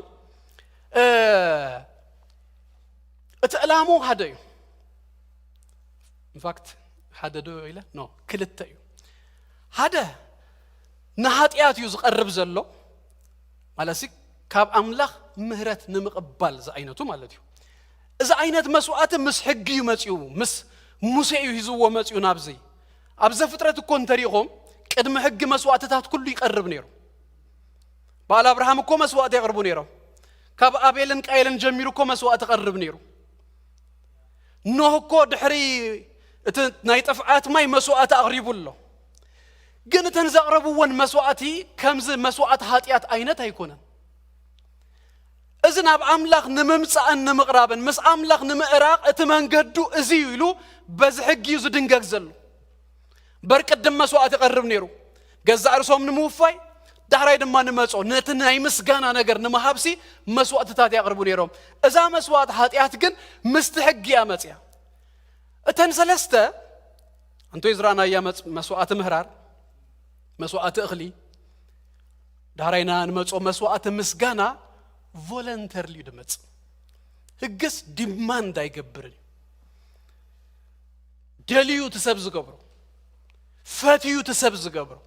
እትዕላሙ ሓደ እዩ ኢንፋክት ሓደ ዶ ኢለ ኖ ክልተ እዩ ሓደ ንኃጢያት እዩ ዝቀርብ ዘሎ ማለሲ ካብ አምላክ ምህረት ንምቅባል ዘአይነቱ ማለት እዩ እዚ አይነት መስዋዕት ምስ ሕግ ይመጽዩ ምስ ሙሴ ይዝዎ መጽዩ ናብዚ ኣብዘ ፍጥረት እኮ እንተሪኦም ቅድመ ሕግ መስዋዕትታት ኩሉ ይቀርብ ነይሩ ባል አብርሃም እኮ መስዋዕት ያቀርቡ ነይሩ ካብ አቤልን ቃየልን ጀሚሩ እኮ መስዋዕት ቀርብ ነይሩ ኖህ እኮ ድሕሪ እቲ ናይ ጥፍዓት ማይ መስዋዕት አቅሪቡሎ ግን ተንዘቅረቡውን መስዋዕቲ ከምዚ መስዋዕት ኃጢያት አይነት አይኮነን እዝን ኣብ አምላክ ንምምጻእን ንምቅራብን ምስ አምላክ ንምዕራቅ እቲ መንገዱ እዚ ይሉ በዚ ሕግ እዩ ዝድንገግ ዘሎ በርቅድም መስዋዕት ይቀርብ ነይሩ ገዛ እርሶም ንምውፋይ ዳህራይ ድማ ንመጾ ነቲ ናይ ምስጋና ነገር ንምሃብሲ መስዋዕትታት ያቀርቡ ነይሮም እዛ መስዋዕት ኃጢያት ግን ምስቲ ሕግ ያመጽያ እተን ሰለስተ አንቶ ይዝራና ያመጽ መስዋዕት ምህራር መስዋዕት እኽሊ ዳህራይና ንመጾ መስዋዕት ምስጋና ቮለንተርሊ ድመጽ ህግስ ዲማንድ አይገብርን ደልዩ ተሰብ ዝገብሩ ፈትዩ ተሰብ ዝገብሩ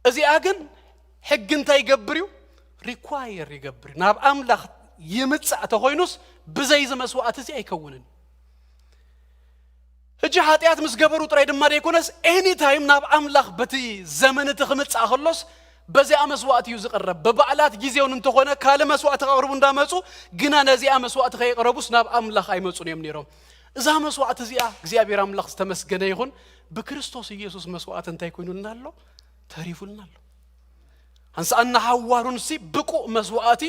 እዚኣ ግን ሕግ እንታይ ይገብር እዩ ሪኳየር ይገብር ናብ አምላክ ይምጽእ ተኾይኑስ ብዘይ መስዋዕት እዚ አይከውንን እጂ ኃጢያት ምስ ገበሩ ጥራይ ድማ ደይኮነስ ኤኒ ታይም ናብ አምላክ በቲ ዘመን ተኽምጽእ ከሎስ በዚያ መስዋዕት እዩ ዝቀርብ በበዓላት ጊዜውን እንተኾነ ካለ መስዋዕት አቅርቡ እንዳመጹ ግና ነዚያ መስዋዕት ከይቀርቡስ ናብ አምላክ አይመጹን እዮም ነይሮም እዛ መስዋዕት እዚኣ እግዚአብሔር አምላክ ዝተመስገነ ይሁን በክርስቶስ ኢየሱስ መስዋዕት እንታይ ኮይኑልናሎ ተሪፉልናሎ አንሳና ሐዋሩን ሲ ብቁ መስዋዕቲ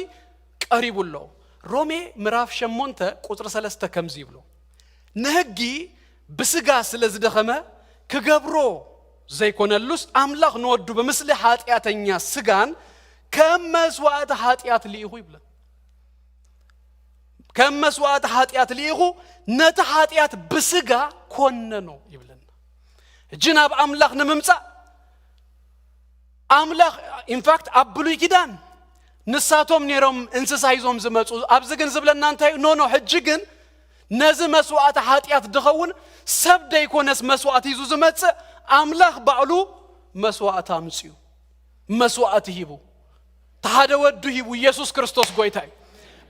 ቀሪቡሎ رومي مراف شمونته قطر 3 كمزي بلو نهجي بسقا سلازدخمه كجبرو زي كونلوس أملاخ نودو بمثل حاتياتنيا سقان كم مسوات حاتيات ليهو يبلا كم مسوات حاتيات ليهو نت حاتيات بسقا كوننو يبلن جناب أملاخ نممسا أملاخ in fact أبلو يكدان نساتهم نيرم انسسايزهم زمتو أبزقن زبلن نانتاي نو حجقن نزم مسوات حاتيات دخون سبدا يكونس مسوات يزو زمتس أملاخ بعلو مسوات أمسيو مسوات هيبو تهذا ودو هيبو يسوع كريستوس قويتاي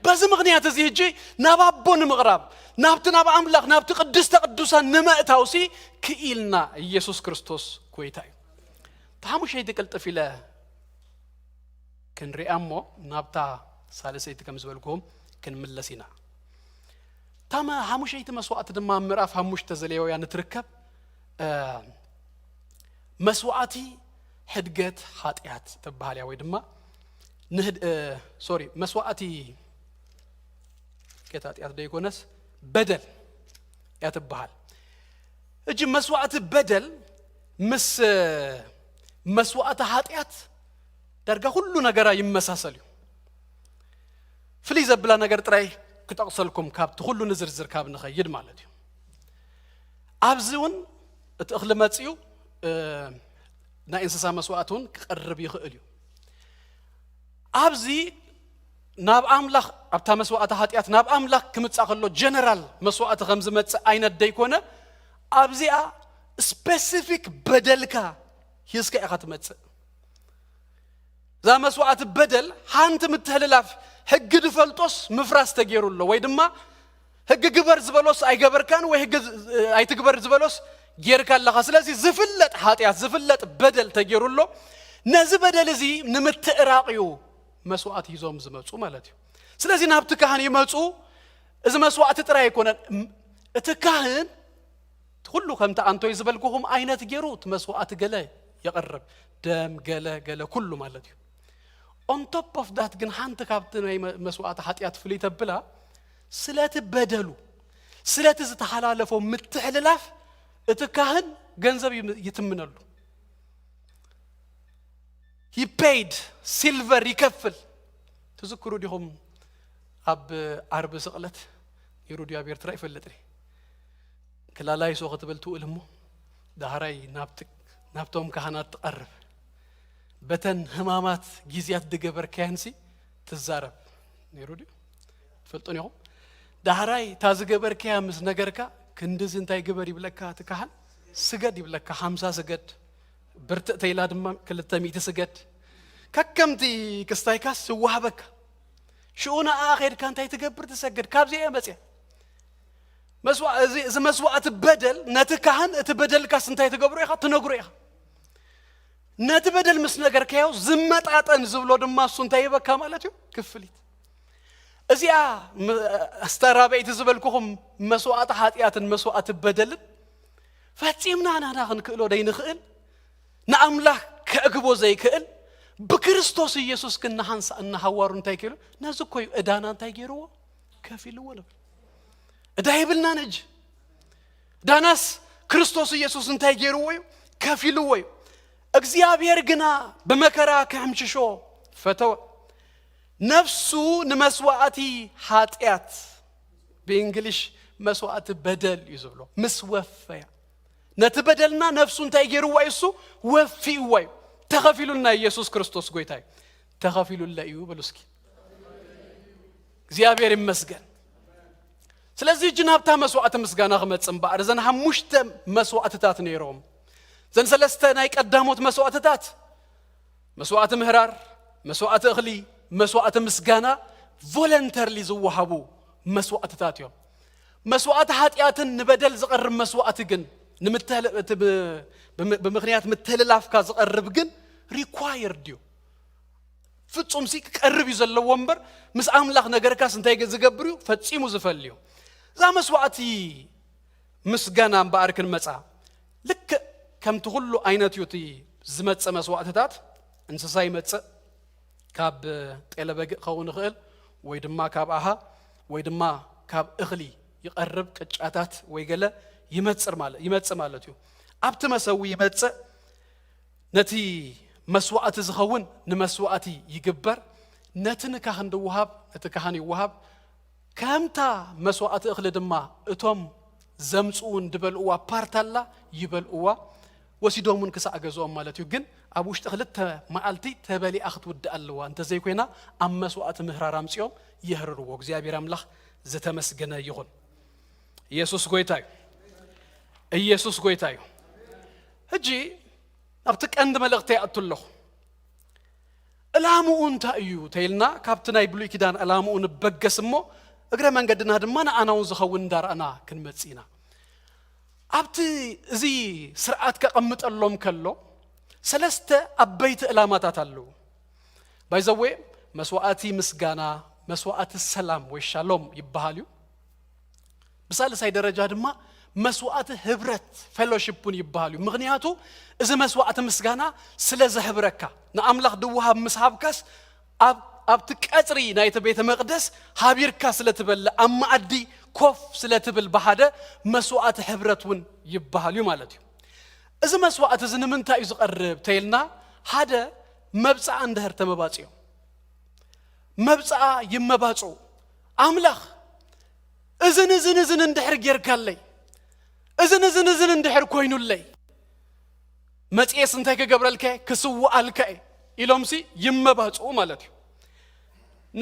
بس مغنيات زيجي نبابون مغرب نبتنا بأملاخ نبت قدس تقدسا نما تاوسي كإلنا يسوع كريستوس قويتاي تهمو شيء دكالت فيلا كن ريامو نبتا سالسي تكمزولكم كن ملسينا تما همو شيء مسوات دما مراف هموش تزليو يعني تركب مسواتي حدقت حاتيات تبهالي ويدما نهد سوري مسواتي كتاتيات ديكونس بدل يا تبهال اجي مسوات بدل مسوات حاتيات درجة كله نجارا يمساسليو فليزا بلا نجار تراي كتقصلكم كاب تخلو نزرزر كاب نخيد مالتي أبزون تأخلماتيو نا إنسان مسواتون قرب يخليو أبزي ناب أملاخ أبتا مسوات هاتيات ناب أملاخ كمتساقلو جنرال مسوات غمزمت أين الديكونة أبزي سبيسيفيك بدلكا يسكا أخاتمت ذا مسوات بدل هانت متهللاف هج دفلتوس مفراس تجيرو له ويدما هج جبر زبلوس أي جبر كان وهج أي تجبر زبلوس جير كان لخا سلازي زفلت حاتيات زفلت بدل تجيرو له نز بدل زي نمت إراقيو مسوات يزوم زمتو مالتي سلازي نابت كهان يمتو إذا مسوات ترى يكون تكهن كله كم تأنتو يزبلكوهم أين تجيروت مسوات جلا يقرب دم جلا كله مالتي on top of that جن حنت كابتن مسوات حاتيات فليت بلا سلات بدلو سلات إذا تحلالفوا متحللاف اتكهن جنزب يتمنلو he paid silver يكفل تذكروا ديهم أب عرب سقلت يرودي أبير ترى يفلتري كلا لا يسوق تبلتو إلهمو دهراي نابتهم كهنات تقرب بتن همامات جزيات دجبر كهنسي تزارب يرودي فلتوني هم دهراي تازجبر كهمس نجركا كندز انتاي جبر يبلكها تكهن سجد يبلكها 5 سجد برت تيلاد ما كل التميت سجد ككمتي كستايكاس سوهبك شؤون آخر كان تيتجبر تسجد كابزي أمسيه مسوات بدل نتكهن تبدل كاس انتاي تجبره يخا تنقره يخا نتبدل مسنجر كياو زمت عطن زبلو دما سنتاي بكامالاتيو كفليت ازيا استرابيت زبلكم مسوات حاتياتن مسوات بدل فاتيمنا انا نكلو داي نخل ناملاح كاغبو زي كل بكريستوس يسوع كنا حنس ان حوارو انتاي كيلو نازكوي ادانا انتاي غيرو كفيلو ولا دايبلنا نج داناس كريستوس يسوع انتاي غيرو كفيلو وي እግዚአብሔር ግና በመከራ ከህምሽሾ ፈተው ነፍሱ ንመስዋዕቲ ኃጢአት በእንግሊሽ መስዋዕት በደል ይዝብሎ መስወፈያ ነትበደልና ነፍሱን ታይገሩ ወይሱ ወፊ ወይ ተኸፊሉና ኢየሱስ ክርስቶስ ጎይታይ ተኸፊሉላዩ በሉስኪ እግዚአብሔር ይመስገን ስለዚህ ጅናብታ መስዋዕት ምስጋና ከመጽም ባር ዘን ሐሙሽተ መስዋዕትታት ነይሮም زن سلسته ناي قداموت مسواتات مسوات مهرار مسوات اخلي مسوات مسغانا فولنترلي زوحبو مسواتات يوم مسوات حاتياتن نبدل زقرب مسوات جن نمتهل بمخنيات متهللاف كا زقرب جن ريكوايرد يو ፍጹም ሲቀርብ ይዘለው ወንበር ምስ አምላክ ነገር ካስ እንታይ ገዝገብሩ ፈጽሙ ዝፈልዩ ዛ መስዋዕቲ ምስጋናን ባርክን መጻ ልክ ከምት ሁሉ አይነት ዩቲ ዝመጽ መስዋዕትታት እንስሳይ መጽ ካብ ጤለበግ ኸውን ኽእል ወይ ድማ ካብ ኣሃ ወይ ድማ ካብ እኽሊ ይቀርብ ቅጫታት ወይ ገለ ይመጽእ ማለት እዩ ኣብቲ መሰዊ ይመጽእ ነቲ መስዋዕቲ ዝኸውን ንመስዋዕቲ ይግበር ነቲ ንካህን ድውሃብ ነቲ ካህን ይውሃብ ከምታ መስዋዕቲ እኽሊ ድማ እቶም ዘምጽኡን ድበልኡዋ ፓርታላ ይበልኡዋ ወሲዶምን ክሳዕ ገዝኦም ማለት እዩ ግን ኣብ ውሽጢ ክልተ መዓልቲ ተበሊኣ ክትውድእ ኣለዋ እንተዘይ ኮይና ኣብ መስዋዕቲ ምህራር ኣምጽኦም ይህርርዎ እግዚአብሔር ኣምላኽ ዝተመስገነ ይኹን ኢየሱስ ጎይታ እዩ ሕጂ ኣብቲ ቀንዲ መልእኽቲ ኣትለኹ ዕላምኡ እንታይ እዩ ተይልና ካብቲ ናይ ብሉይ ኪዳን ዕላምኡ ንበገስ እሞ እግረ መንገድና ድማ ንኣናውን ዝኸውን እንዳርአና ክንመጽእ ኢና ኣብቲ እዚ ስርዓት ከቐምጠሎም ከሎ ሰለስተ ኣበይቲ ዕላማታት ኣለዉ ባይዘዌ መስዋዕቲ ምስጋና መስዋዕቲ ሰላም ወይ ሻሎም ይበሃል እዩ ብሳልሳይ ደረጃ ድማ መስዋዕቲ ህብረት ፌሎሺፕን ይበሃል እዩ ምክንያቱ እዚ መስዋዕቲ ምስጋና ስለ ዘህብረካ ንኣምላኽ ድውሃብ ምስሃብካስ ኣብቲ ቀጽሪ ናይቲ ቤተ መቅደስ ሃቢርካ ስለ ትበልዕ ኣብ ማዕዲ ኮፍ ስለ ትብል በሓደ መስዋዕቲ ህብረት ውን ይበሃል እዩ ማለት እዩ እዚ መስዋዕቲ እዚ ንምንታይ እዩ ዝቐርብ ተይልና ሓደ መብጽዓ እንድህር ተመባጽዮም መብጽዓ ይመባጹ ኣምላኽ እዝን እንድሕር ጌርካለይ እዝን እንድሕር ኮይኑለይ መጽኤስ እንታይ ከገብረልከ ክስውዓልከ ኢሎምሲ ይመባጹ ማለት እዩ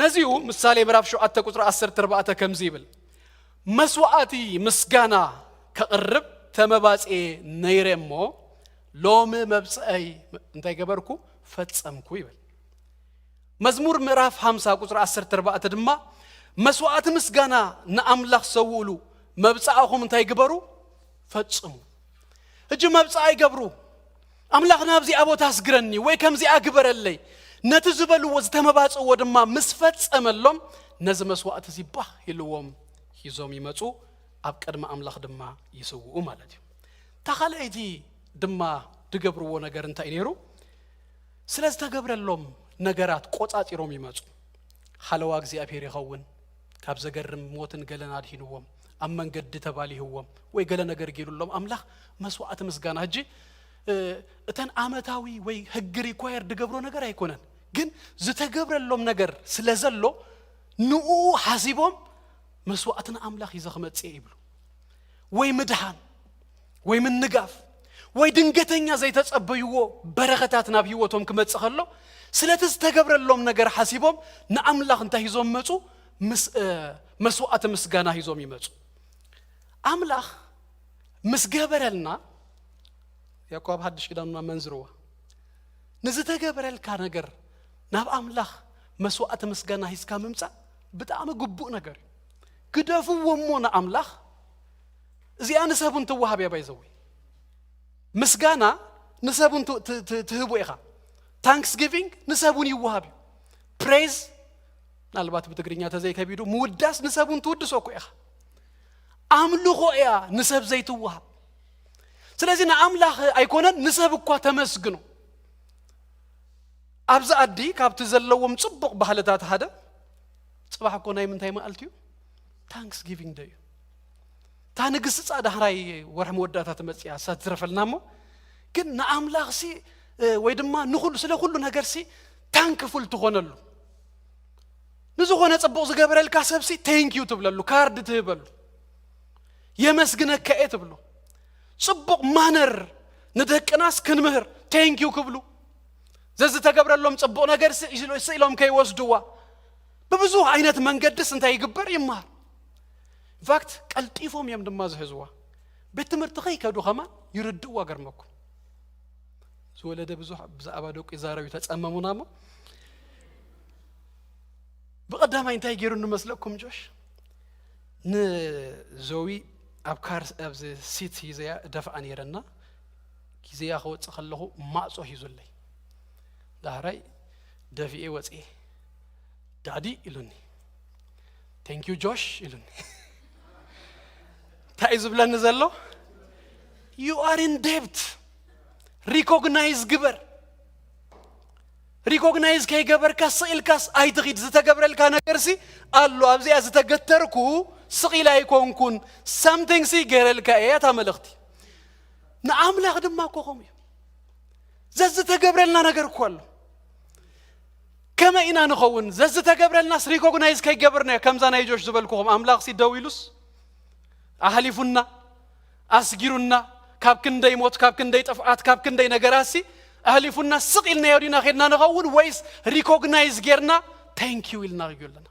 ነዚሁ ምሳሌ ምዕራፍ 7 ቁጥሪ 14 ከምዚ ይብል መስዋዕቲ ምስጋና ከቅርብ ተመባጽ ነይረሞ ሎሚ መብጽአይ እንታይ ገበርኩ ፈጸምኩ ይብል መዝሙር ምዕራፍ 50 ቁጥሪ 14 ድማ መስዋዕቲ ምስጋና ንኣምላኽ ሰውሉ መብጽዓኹም እንታይ ግበሩ ፈጽሙ እጅ መብጽዓ ይገብሩ ኣምላኽ ናብዚ ቦታ አስግረኒ ወይ ከምዚ አግበረለይ ነቲ ዝበልዎ ዝተመባጽዎ ድማ ምስ ፈጸመሎም ነዚ መስዋዕቲ ሲባህ ኢልዎም ሂዞም ይመጹ ኣብ ቀድመ ኣምላኽ ድማ ይስውኡ ማለት እዩ ተኻልአይቲ ድማ ድገብርዎ ነገር እንታይ ነይሩ ስለ ዝተገብረሎም ነገራት ቆጻጺሮም ይመጹ ሓለዋ እግዚአብሔር ይኸውን ካብ ዘገርም ሞትን ገለና አድሂንዎም ኣብ መንገዲ ተባሊህዎም ወይ ገለ ነገር ገይሩሎም ኣምላኽ መስዋዕቲ ምስጋና ሕጂ እተን ዓመታዊ ወይ ሕግ ሪኳየር ድገብሮ ነገር አይኮነን ግን ዝተገብረሎም ነገር ስለዘሎ ንኡ ሓሲቦም መስዋዕትና ኣምላኽ ይዘኽመጽ ይብሉ ወይ ምድሃን ወይ ምንጋፍ ወይ ድንገተኛ ዘይተጸበይዎ በረኸታት ናብ ህይወቶም ክመጽእ ከሎ ስለቲ ዝተገብረሎም ነገር ሓሲቦም ንኣምላኽ እንታይ ሂዞም መጹ መስዋዕቲ ምስጋና ሂዞም ይመጹ ኣምላኽ ምስገበረልና ያዕቆብ ሓድሽ ኪዳንና መንዝርዋ ንዝተገበረልካ ነገር ናብ ኣምላኽ መስዋዕቲ ምስጋና ሂዝካ ምምጻእ ብጣዕሚ ግቡእ ነገር ግደፍዎ ንኣምላኽ እዚኣ ንሰቡን ትወሃብ ያ ባይዘዊ ምስጋና ንሰቡን ትህቡ ኢኻ ታንክስ ጊቪንግ ንሰቡን ይወሃብ ፕሬዝ ናልባት ብትግርኛ ተዘይከቢዱ ምውዳስ ንሰቡን ትውድሶ እኮ ኢኻ ኣምልኾ እያ ንሰብ ዘይትወሃብ ስለዚህ ንኣምላኽ ኣይኮነን ንሰብ እኳ ተመስግኑ ኣብዚ ኣዲ ካብቲ ዘለዎም ጽቡቕ ባህልታት ሓደ ጽባሕ እኮ ናይ ምንታይ መዓልቲ እዩ ታንክስ ጊቪንግ ደዩ ታ ንግስቲ ጻዕዳ ሕራይ ወርሒ መወዳእታ መጽያ ሳትዝረፈልና እሞ ግን ንኣምላኽ ሲ ወይ ድማ ንኹሉ ስለ ኩሉ ነገር ሲ ታንክፉል ትኾነሉ ንዝኾነ ጽቡቕ ዝገበረልካ ሰብሲ ቴንኪዩ ትብለሉ ካርድ ትህበሉ የመስግነከ ትብሉ ጽቡቕ ማነር ንደቅናስ ክንምህር ቴንኪዩ ክብሉ ዘዝ ተገብረሎም ጽቡቕ ነገር ሲኢሎም ከይወስድዋ በብዙ አይነት መንገድስ እንታይ ይግበር ይማር ፋክት ቀልጢፎም የም ድማ ዝህዝዋ ቤት ትምህርቲ ከይከዱ ኸማ ይርድእዋ ገርመኩ ዝወለደ ብዙ ብዛዕባ ደቂ ዛረብ ተጸመሙና ሞ በቀዳማይ እንታይ ገይሩ እንመስለኩም ጆሽ ንዞዊ ኣብ ካር ኣብ ሲት ሂዘያ ደፍዓ ነይረና ጊዜያ ክወፅእ ከለኹ ማዕጾ ሂዙለይ ዳህራይ ደፊኤ ወፅኤ ዳዲ ኢሉኒ ቴንኪዩ ጆሽ ኢሉኒ እንታይ ዝብለኒ ዘሎ ዩ አር ኢን ዴብት ሪኮግናይዝ ግበር ሪኮግናይዝ ከይገበርካ ስኢልካስ አይትኺድ ዝተገብረልካ ነገርሲ አሎ ኣብዚያ ዝተገተርኩ ስቂል ኣይኮንኩን something ሲ ገረልካ እያ ታመለኽቲ ንኣምላኽ ድማ ኮኸም እዩ ዘዝተገብረልና ነገር እኮ ኣሎ ከመይ ኢና ንኸውን ዘዝተገብረልናስ ሪኮግናይዝ ከይገበርና ከምዛ ናይ ጆሽ ዝበልኩኹም ኣምላኽ ሲ ደው ኢሉስ ኣህሊፉና ኣስጊሩና ካብ ክንደይ ሞት ካብ ክንደይ ጥፍዓት ካብ ክንደይ ነገራሲ ኣህሊፉና ስቂልና የዲና ኸድና ንኸውን ወይስ ሪኮግናይዝ ጌርና ታንክ ዩ ኢልና ይገለና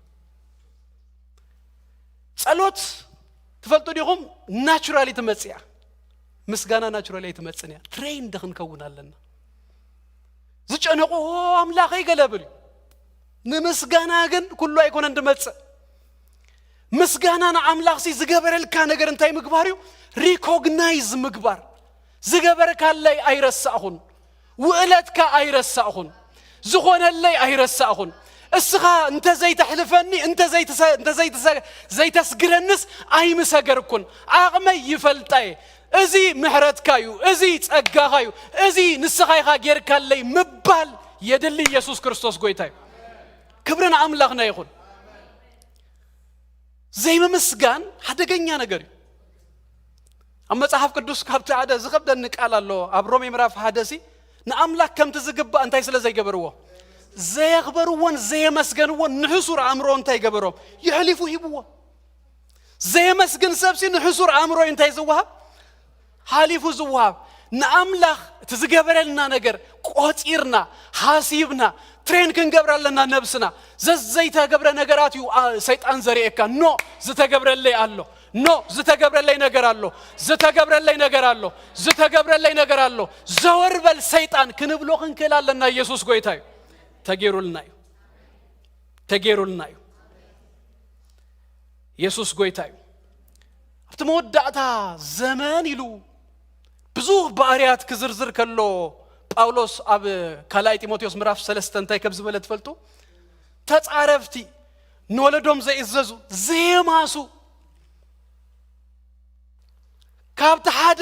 ጸሎት ትፈልጡ ዲኹም ናቹራሊ ትመጽያ ምስጋና ናቹራሊ ትመጽንያ ትሬን ድኽንከውን ኣለና ዝጨነቁ ኣምላኽ ይገለብል ንምስጋና ግን ኩሉ ኣይኮነ እንድመጽእ ምስጋና ንኣምላኽ ሲ ዝገበረልካ ነገር እንታይ ምግባር እዩ ሪኮግናይዝ ምግባር ዝገበረካለይ ኣይረሳእኹን ውእለትካ ኣይረሳእኹን ዝኾነለይ ኣይረሳእኹን እስኻ እንተ ዘይተሕልፈኒ እንተ ዘይተስግረንስ ኣይምሰገርኩን ዓቕመይ ይፈልጣየ እዚ ምሕረትካ እዩ እዚ ጸጋኻ እዩ እዚ ንስኻ ኢኻ ጌርካለይ ምባል የድሊ ኢየሱስ ክርስቶስ ጎይታ እዩ ክብርን ኣምላኽና ይኹን ዘይምምስጋን ሓደገኛ ነገር እዩ ኣብ መጽሓፍ ቅዱስ ካብቲ ሓደ ዝኸብደኒ ቃል ኣሎ ኣብ ሮሜ ምዕራፍ 1 ሲ ንኣምላኽ ከምቲ ዝግባእ እንታይ ስለ ዘይገበርዎ ዘየኽበርዎን ዘየመስገንዎን ንሕሱር ኣእምሮ እንታይ ገበሮም ይሕሊፉ ሂብዎ ዘየመስግን ሰብሲ ንሕሱር ኣእምሮ እንታይ ዝወሃብ ሓሊፉ ዝወሃብ ንኣምላኽ እቲ ዝገበረልና ነገር ቆፂርና ሓሲብና ትሬን ክንገብር ኣለና ነብስና ዘይተገብረ ነገራት እዩ ሰይጣን ዘሪኤካ ኖ ዝተገብረለይ ኣሎ ኖ ዝተገብረለይ ነገር ኣሎ ዝተገብረለይ ነገር ኣሎ ዝተገብረለይ ነገር ኣሎ ዘወርበል ሰይጣን ክንብሎ ክንክእል ኣለና ኢየሱስ ጎይታ እዩ ተገይሩልና እዩ ኢየሱስ ጎይታ እዩ ኣብቲ መወዳእታ ዘመን ኢሉ ብዙሕ ባርያት ክዝርዝር ከሎ ጳውሎስ ኣብ ካልኣይ ጢሞቴዎስ ምዕራፍ 3 እንታይ ከም ዝበለ ትፈልጡ ተጻረፍቲ ንወለዶም ዘይእዘዙ ዘየማሱ ካብቲ ሓደ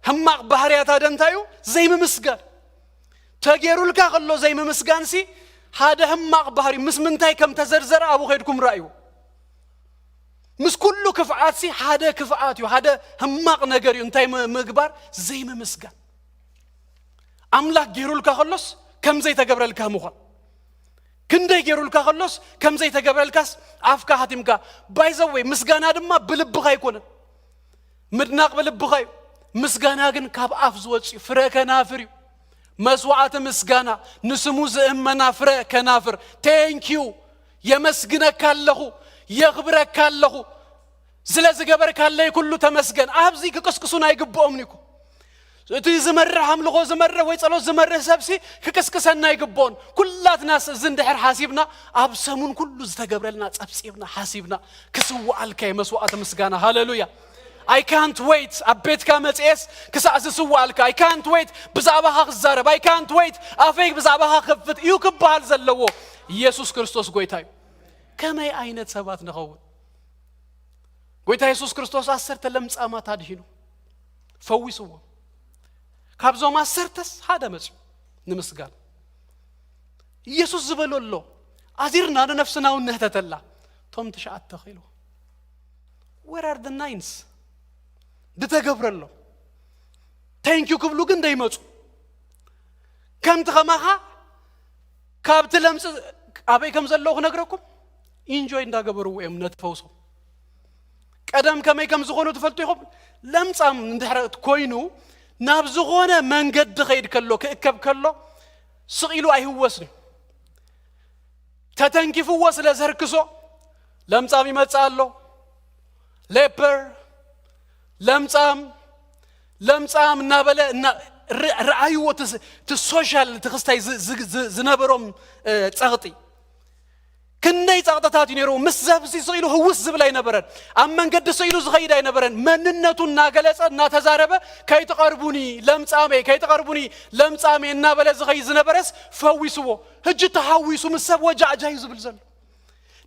ሕማቕ ባህርያት ሓደ እንታይ እዩ ዘይምምስጋን ተገይሩልካ ከሎ ዘይምምስጋን ሲ ሓደ ሕማቕ ባህሪ ምስ ምንታይ ከም ተዘርዘረ ኣብኡ ኸይድኩም ራእዩ ምስ ኩሉ ክፍዓት ሲ ሓደ ክፍዓት እዩ ሓደ ሕማቕ ነገር እዩ እንታይ ምግባር ዘይምምስጋን ኣምላኽ ገይሩልካ ከሎስ ከም ዘይተገብረልካ ምዃን ክንደይ ገይሩልካ ከሎስ ከም ዘይተገብረልካስ ኣፍካ ሃቲምካ ባይዘወይ ምስጋና ድማ ብልብኻ ኣይኮነን ምድናቕ ብልብኻ እዩ ምስጋና ግን ካብ ኣፍ ዝወፅእ ፍረ ከናፍር እዩ መስዋዕት ምስጋና ንስሙ ዝእመና ፍረ ከናፍር ቴንኪዩ የመስግነካ ኣለኹ የኽብረካ ኣለኹ ስለ ዝገበርካለይ ኩሉ ተመስገን ኣብዚ ክቅስቅሱን ኣይግብኦም ኒኩ እቲ ዝመርሕ ኣምልኾ ዝመርሕ ወይ ጸሎት ዝመርሕ ሰብሲ ክቅስቅሰና ይግብኦን ኩላትናስ ዝንድሕር ሓሲብና ኣብ ሰሙን ኩሉ ዝተገብረልና ጸብጺብና ሓሲብና ክስዋዓልካ መስዋዕት ምስጋና ሃሌሉያ I can't wait አቤትካ መጽኤስ ክሳዕስ ስዋልካ I can't wait ብዛዕባኻ ክዛረብ I can't wait አፈይ ብዛዕባኻ ክፍት እዩ ክባል ዘለዎ ኢየሱስ ክርስቶስ ጎይታ እዩ ከመይ አይነት ሰባት ነኸውን ጎይታ ኢየሱስ ክርስቶስ 10 ለምጻማት አድሂኑ ፈዊስዎ ካብዞም 10 ሓደ መጽ ንምስጋን ኢየሱስ ዝበለሎ አዚርና ነፍስናው ነህተተላ ቶም ተሻአት ተኺሉ where are the nines دتجبرله thank you كبلو جن دايماتو كم تخمها كابت لمس أبي كم زلوا خنقركم enjoy دا جبروا إم نتفوسو كدام كم كم زخونو تفلتيهم لمس أم ندحرت كوينو نابزخونه من قد خير كله كب كله سقيلو أيه وصل تتنكفوا وصل زهركسو لمس أمي ما تسأله leper لمصام نابله رأيو تسوشيال تخستاي زنبرم صغطي كناي صغطات ينيرو مسزبسي سيلو هوس زبلاي نبرن اما قد سيلو زغيداي نبرن مننتو ناغلص نا تزاربه كاي تقربوني لمصامي نابله زغي زنبرس فويسو هج تحويسو مسب وجعجاي زبلزل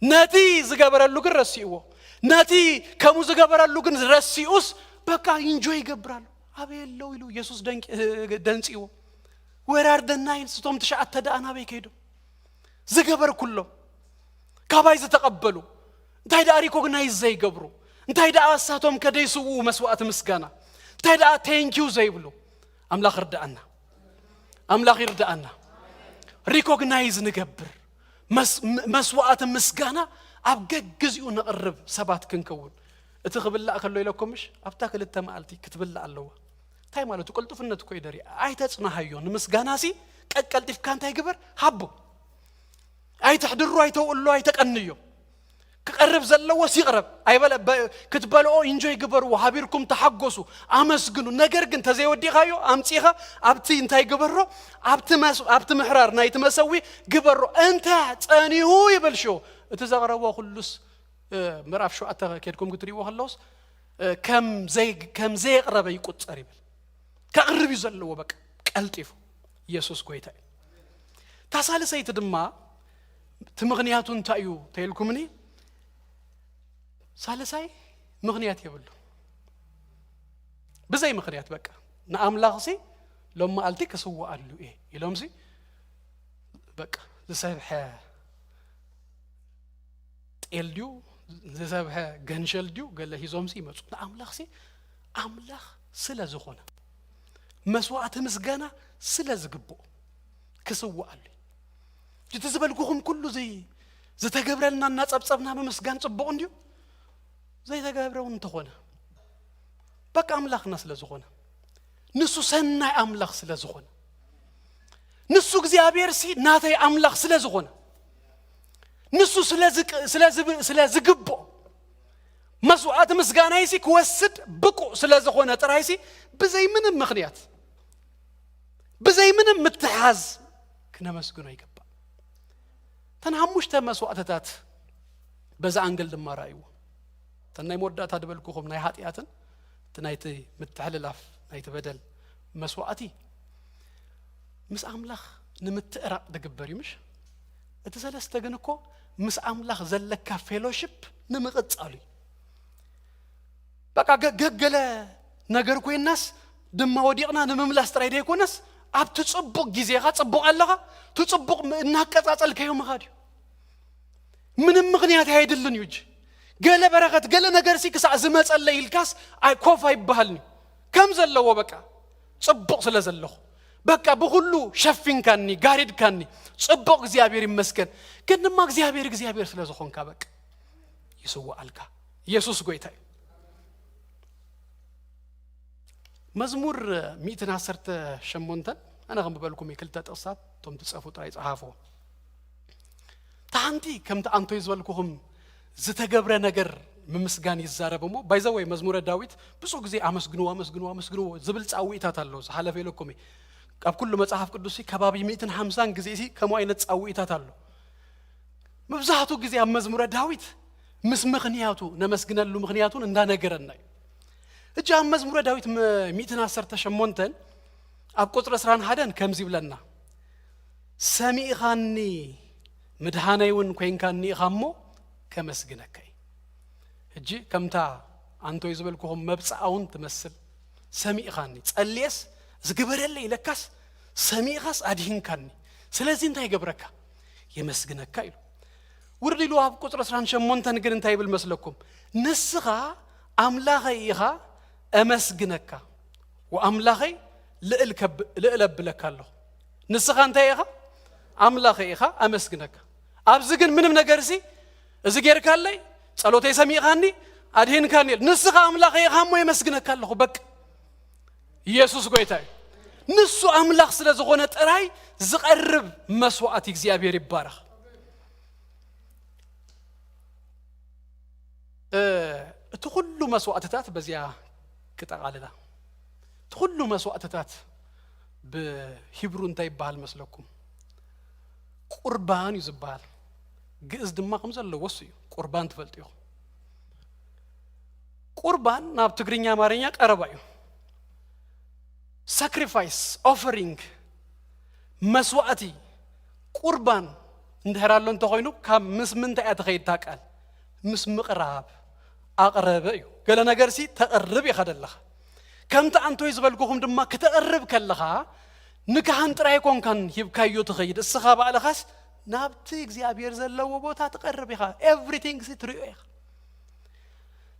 ناتي زغبرلو كرسيو ناتي كمو زغبرلو كن رسيوس بقى انجوي يغبرالو አቤለው ይሉ ኢየሱስ ደንጽይው ወራርደናይን ስቶም ተሻዓተ ዳአና በይከይዶ ዝገበር ኩሎ ካባይ ዝተቀበሉ እንታይ ዳ ሪኮግናይዝ ዘይገብሩ እንታይ ዳ አሳቶም ከደይስው መስዋዕት ምስጋና እንታይ ዳ ቴንኪው ዘይብሉ አምላኽ ይርዳአና አምላኽ ይርዳአና ሪኮግናይዝ ንገብር መስዋዕት ምስጋና ኣብ ገግዚኡ ነቅርብ ሰባት ክንከውን እቲ ክብላዕ ከሎ ኢለኩምሽ ኣብታ ክልተ መዓልቲ ክትብላዕ ኣለዋ እንታይ ማለቱ ቅልጡፍነት እኮ ይደሪ ኣይተጽናሃዮ ንምስጋናሲ ቀቀልጢፍካ እንታይ ግበር ሃቡ ኣይተሕድሩ ኣይተውሎ ኣይተቀንዮ كقرب زلوا سيقرب أي بلا كتبلوا إنجوي جبروا حبيركم تحجسوا أمسجنوا نجرجن تزي ودي خايو أمتيها أبتي إنتاي جبروا أبت محرار نايت مسوي جبروا أنت أني هو يبلشوا تزغروا خلص مرافق شو أتى كيركم قتري وخلص كم زي قرب يكوت قريب كقرب يزلوا بك ألتف يسوع كويتاي تسأل سيد دما تمغنياتون تأيو تيلكمني سالساي مغنيات يبلو بزي مغنيات بقى نأملاغسي لما قالتك سوى قالوا ايه يلومسي بقى زسبح تقلديو زسبح غنشلديو قال له هيزومسي مص نأملاغسي أملاغ سلا زخونه مسواعت مسغانا سلا زغبو كسوى قالوا جتزبلكم كله زي تجبرلنا نصبصبنا بمسغان صبو انديو زي تجبرون تخونه بك أملاخ نسل زخونه نسو سنة أملاخ سل زخونه نسو እግዚአብሔር ሲ ናተይ أملاخ سل زخونه نسو سل زغبو مسوعات مسغانا يسي كوسد بقو سل زخونه طرايسي بزي منم مخنيات بزي منم متحاز كنا مسغنو يقبا تنحموش تمسوعتات بزا انجل دما رايو تناي مودات ادبلكم ناي حاتياتن تنايت متحللاف نايت بدل مسوعتي مس املاخ نمتقرا دغبري مش اتسلسته غنكو مس املاخ زلكا فيلوشيب نمقصالي بقى غغله ነገር ኮይናስ دما وديقنا نمملاس ترايد يكونس اب تصبق غيزيخا صبق الله تصبق ناقصاصل كيو مخاديو ምንም ምክንያት አይደልን ይጅ ገለ በረከት ገለ ነገር ሲክሳ ዝመጸለ ይልካስ አይ ኮፋ ይባልኒ ከም ዘለዎ በቃ ጽብቅ ስለዘለሁ በቃ በሁሉ ሸፍንካኒ ጋሪድካኒ ጽብቅ እግዚአብሔር ይመስገን ግንማ እግዚአብሔር ስለዘኾንካ በቃ ይስዋ አልካ ኢየሱስ ጎይታይ መዝሙር 110 ሸሞንተን انا غم ببالكم يكلتا ጥቅሳት ቶም ትጽፉ ጥራይ ጻሐፉ ታንቲ ከምታ አንቶ ይዝበልኩሁም ዝተገብረ ነገር ምምስጋን ይዛረበሞ ባይዘወይ መዝሙረ ዳዊት ብዙ ጊዜ አመስግኑ ዝብል ጻውኢታት አለው ሐለፈ ለኮም ካብ ኩሉ መጽሐፍ ቅዱስ ከባቢ 150 ጊዜ ሲ ከመ አይነት ጻውኢታት አለው መብዛቱ ጊዜ መዝሙረ ዳዊት ምስ ምክንያቱ ነመስግነሉ ምክንያቱን እንዳነገረና እጃ መዝሙረ ዳዊት 110 ተሸሞንተን ኣብ ቁጥር 11 ከምዚ ብለና ሰሚኻኒ مدهانيون كوين كان نيخامو كمسجنكاي هجي كمتا أنتو يزبلكوهم مبصعون تمثل سميع خاني تقليس زقبرلي لكاس سميع خاص أدين كاني سلازين تاي قبركا يمسجنكاي وردي لو هاب قطر سران شمونتن قرن تاي بالمسلكم نسخا أملاغيها أمسجنكا وأملاغي لألب لكالله نسخا انتايها أملاغيها أمسجنكا أبزقن منم نجرسي إزجير كاللي صلوتي سميعني أدهين كاني نسخة أملاخ يخامو يمسجنك الله بك يسوع قويتاي نسو أملاخ سلزغونة راي زقرب مسوعتك زيابير بارخ تخلو مسوعتات بزيا كتقالدا تخلو مسوعتات بهبرون تايب بهالمسلكم قربان يزبال جئز دماغ مزلو وصي قربان تفلتيو قربان ناب تغرينيا مارينيا قربايو sacrifice offering مسوعتي قربان اندهرالون تخوينو كام مسمنت اتخيد تاقال مس مقراب اقربيو قال نغرسي تقرب يخدلخ كمت انتو يزبلكم دما كتقرب كلخا ንካህን ጥራይ ኮንካን ሂብካዮ ትኸይድ እስኻ ባዕልኻስ ናብቲ እግዚአብሔር ዘለዎ ቦታ ትቀርብ ኢኻ ኤቭሪቲንግ ሲትሪዮ ኢኻ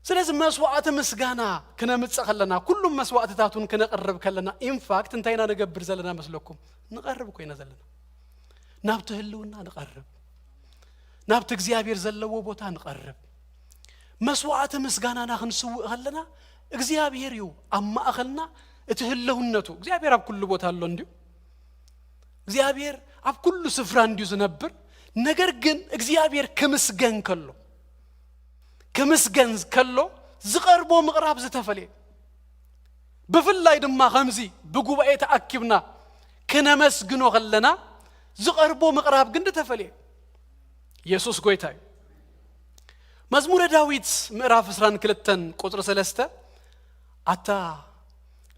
ስለዚህ መስዋዕት ምስጋና ክነምጽእ ከለና ኩሉም መስዋዕትታቱን ክነቀርብ ከለና ኢንፋክት እንታይና ነገብር ዘለና መስለኩም ንቀርብ ኮይና ዘለና ናብቲ ህልውና ንቀርብ ናብቲ እግዚአብሔር ዘለዎ ቦታ ንቀርብ መስዋዕት ምስጋናና ክንስውእ ከለና እግዚአብሔር እዩ አማእኸልና እቲ ህልውነቱ እግዚአብሔር ኣብ ኩሉ ቦታ አሎ እንዲሁ እግዚአብሔር ኣብ ኩሉ ስፍራ እንዲሁ ዝነብር ነገር ግን እግዚአብሔር ከምስገን ከሎ ዝቀርቦ ምቅራብ ዝተፈልየ ብፍላይ ድማ ከምዚ ብጉባኤ ተአኪብና ከነመስግኖ ከለና ዝቀርቦ ምቅራብ ግን ተፈልየ ኢየሱስ ጎይታይ መዝሙረ ዳዊት ምዕራፍ 22 ቁጥር 3 አታ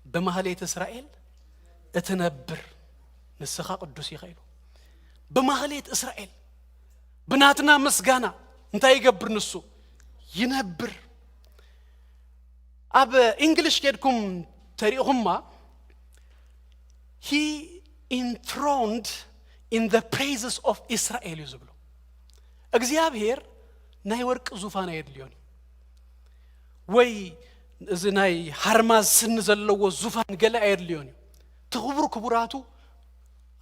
በማህሌት እስራኤል እትነብር ንስኻ ቅዱስ ይኸይሉ በማህሌት እስራኤል ብናትና ምስጋና እንታይ ይገብር ንሱ ይነብር አብ እንግሊሽ ከድኩም ተሪኹማ he enthroned in the praises of Israel ይዝብሉ እግዚአብሔር ናይ ወርቅ ዙፋን አይደልዮን ወይ እዚ ናይ ሃርማዝ ስንዘለዎ ዙፋን ገለ አይደልዮን ተኽብሩ ክቡራቱ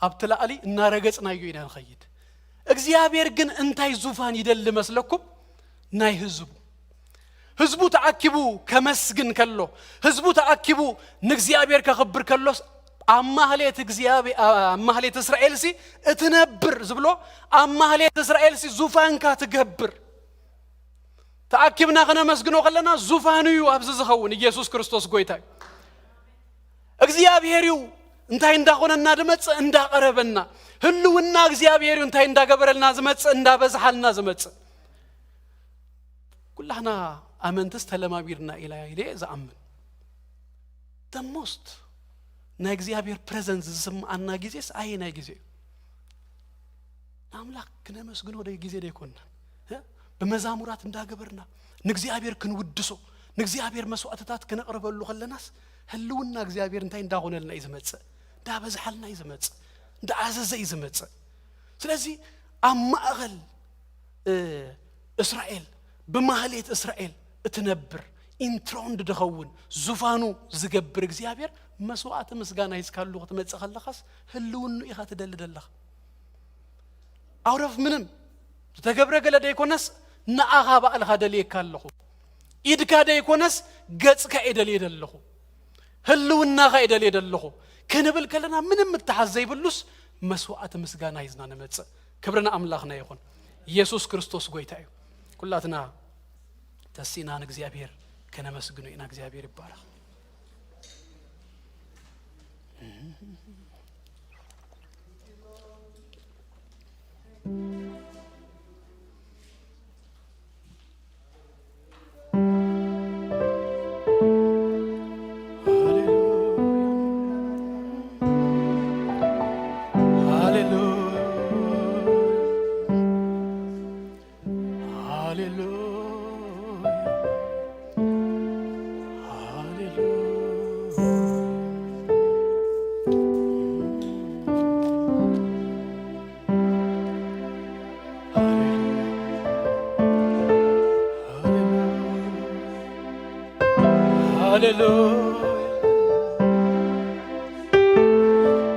አብተላሊ እናረገጽናዩ ኢና ንኸይድ እግዚአብሔር ግን እንታይ ዙፋን ይደል መስለኩም ናይ ህዝቡ ተአኪቡ ከመስግን ከሎ ህዝቡ ተአኪቡ ንእግዚአብሔር ከኽብር ከሎስ አማህሌት እስራኤል ሲ እትነብር ዝብሎ አማህሌት እስራኤል ሲ ዙፋንካ ትገብር ተአኪብና ከነመስግኖ ከለና ዙፋኑ እዩ ኣብዝ ዝኸውን ኢየሱስ ክርስቶስ ጎይታይ እግዚአብሔር እዩ እንታይ እንዳኾነና ድመጽእ እንዳቀረበና ህልውና እግዚአብሔር እንታይ እንዳገበረልና ዝመጽእ እንዳበዝሐልና ዝመጽእ ኩላህና አመንትስ ተለማቢርና ኢላይሌ ዘአምን the most ናይ እግዚአብሔር ፕሬዘንስ ዝስማዓና ጊዜስ አይናይ ጊዜ አምላክ ከነመስግኖ ወደ ጊዜ ደይኮና በመዛሙራት እንዳገበርና ንእግዚአብሔር ክንውድሶ ንእግዚአብሔር መስዋዕትታት ከነቀርበሉ ከለናስ ህልውና እግዚአብሔር እንታይ እንዳሆነልና ይዝመጽእ እንዳበዝሐልና ይዝመጽእ እንዳአዘዘ ይዝመጽእ ስለዚህ አማእኸል እስራኤል በማህሌት እስራኤል እትነብር ኢንትሮንድ ደኸውን ዙፋኑ ዝገብር እግዚአብሔር መስዋዕት ምስጋና ይስካሉ ከተመጽእ ከለኻስ ህልውኑ ኢኻ ትደልደለኻ አውረፍ ምንም ተገብረ ገለ ደይኮነስ ናአኻ ባዕልኻ ደልየካ ኣለኹ ኢድካ ደይኮነስ ገጽካ ይደልየ ደለኹ ህልውናኻ ይደልየ ደለኹ ክንብል ከለና ምንም እተሓዘይ ብሉስ መስዋዕት ምስጋና ይዝና ነመጽእ ክብርና አምላኽና ይኹን ኢየሱስ ክርስቶስ ጎይታ እዩ ኩላትና ተሲና ንእግዚአብሔር ከነመስግኖ ኢና እግዚአብሔር ይባረክ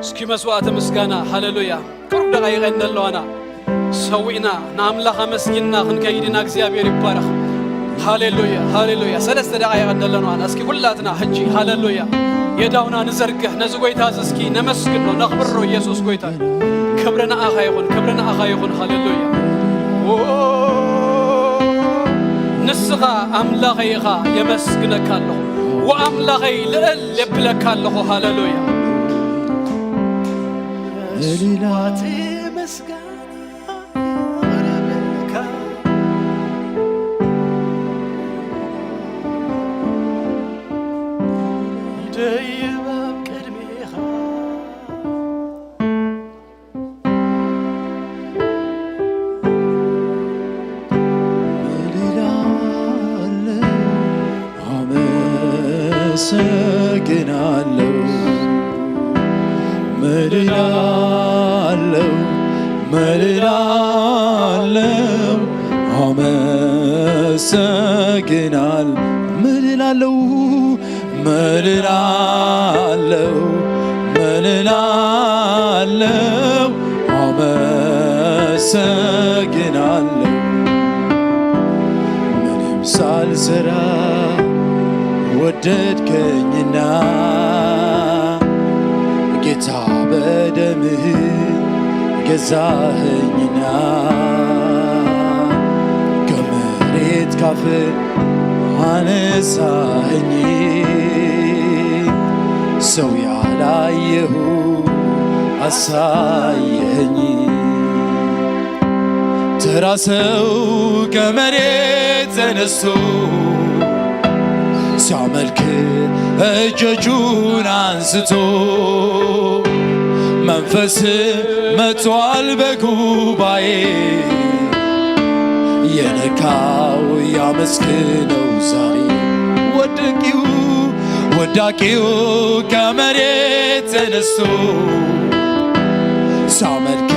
እስኪ መስዋዕት ምስጋና ሃሌሉያ ቅርብ ደቂቃ እንደለዋና ሰዊና ናምላኽ መስጊና ክንከይድና እግዚአብሔር ይባረክ ሃሌሉያ ሃሌሉያ ሰለስተ ደቂቃ እንደለዋና እስኪ ሁላትና ሕጂ ሃሌሉያ የዳውና ንዘርግህ ነዚ ጎይታ እስኪ ነመስግኖ ነኽብሮ ኢየሱስ ጎይታ ክብርና አኻ ይኹን ሃሌሉያ ንስኻ አምላኸ ኢኻ የመስግነካ ኣለኹ ወአምላኸይ ልዕል የብለካ ኣለኹ ሃሌሉያ መስዋዕት ምስጋና ይቀርበልካ ይደይብ ኣብ ቅድሜኻ አመሰግናለሁ ምልላለው አመሰግናል ምልላለው ምልላለው ምልላለው አመሰግናለው ምንም ሳልሰራ ወደድከኝና ጌታ በደምህ ገዛኸኝና ከመሬት ካፈር አነሳኸኝ ሰው ያላየሁ አሳየኸኝ ተራ ሰው ከመሬት ተነስቶ ሲያመልክ እጆቹን አንስቶ መንፈስ መጥቷል በጉባኤ የነካው ያመስግነው ዛሬ ወዳቂው ከመሬት ተነስቶ ሲያመልክ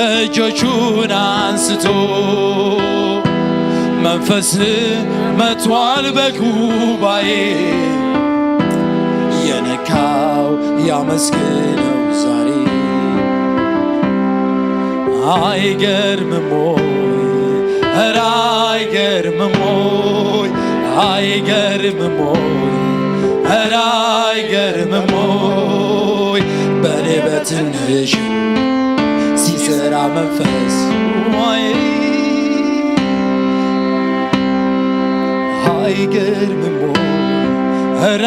እጆቹን አንስቶ መንፈስ መጥቷል በጉባኤ የነካው ያመስግነው ዛሬ አይገርምም ወይ ኧረ አይገርምም ወይ አይገርምም ወይ ኧረ አይገርምም ወይ በኔ በትንሹ ሲሰራ መንፈስ ወይ አይገርምም ወይ ኧረ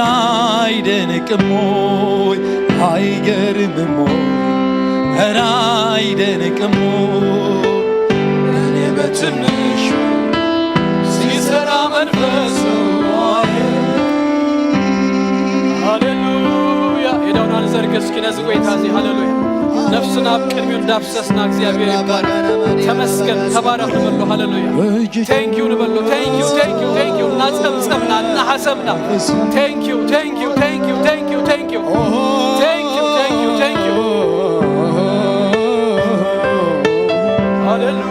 አይደንቅም ወይ አይገርምም ወይ ኧረ አይደንቅም ወይ በኔ በትንሹ ሲሰራ መንፈስ ሃሌሉያ የዳውን አንዘርግ እስኪ ነዚህ ቆይታ እዚህ ሃሌሉያ ነፍስና ቅድሚው እንዳፍሰስና እግዚአብሔር ይባረክ ተመስገን ተባረክ ንበሎ ሃሌሉያ ቴንኪው ንበሎ ቴንኪው ቴንኪው ቴንኪው እናጸምጸምና እናሐሰብና ቴንኪው ቴንኪው ቴንኪው ቴንኪው ቴንኪው ቴንኪው ቴንኪው ቴንኪው ሃሌሉያ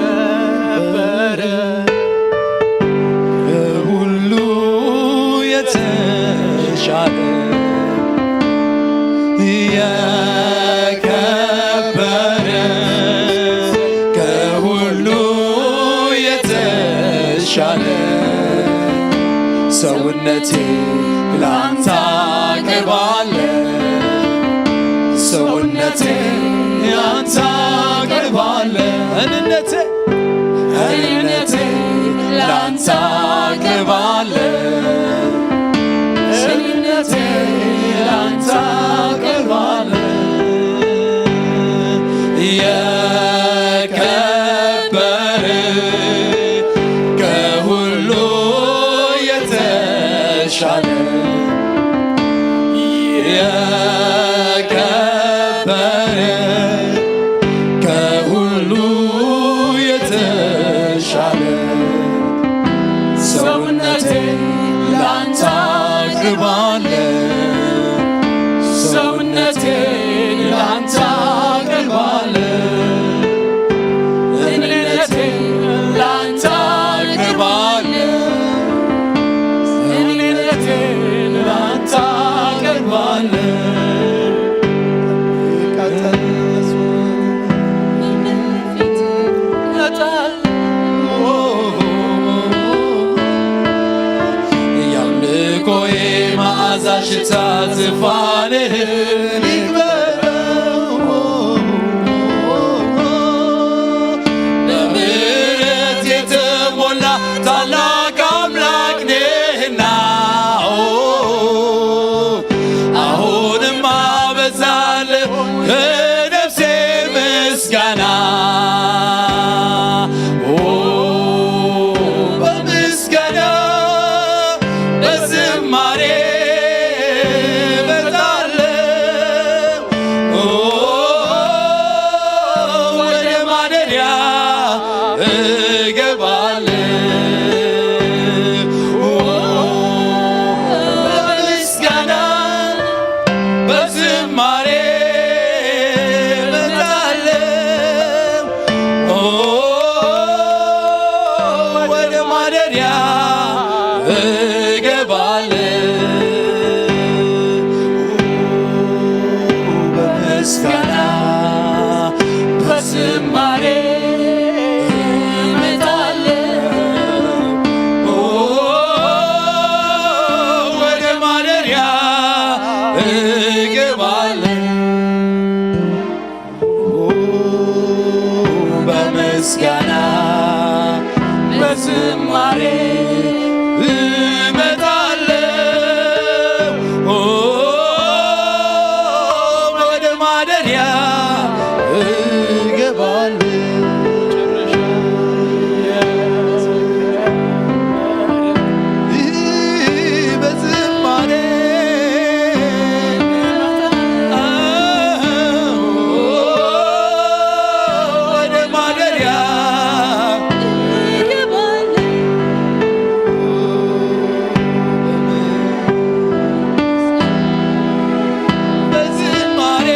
የከበረ ሁሉ የተሻለ የከበረ ከሁሉ የተሻለ ሰውነቴ ላንተ አቀርባለሁ ሰውነቴ ላንተ አቀርባለሁ እኔነቴ ላንተ አቀርባለሁ እኔነቴ ላንተ አቀርባለሁ የከበረ ከሁሉ የተሻለ የከበረ ከሁሉ የተሻለ ሰውነቴ ላንተ አቀርባለሁ ሰውነቴ ላንተ አቀርባለሁ እኔነቴ ላንተ አቀርባለሁ እኔነቴ ላንተ አቀርባለሁ ያምልኮዬ መዓዛ ሽታ ዝፋንህን ይግበረው በምሕረት የተሞላ ታላቅ አምላክ ነህና አሁንም አበዛለሁ ከነፍሴ ምስጋና በምስጋና በዝማሬ እመጣለሁ በምስጋና በዝማሬ ምስጋና በዝማሬ እመጣለሁ ወደ ማደሪያ እገባለሁ በዝማሬ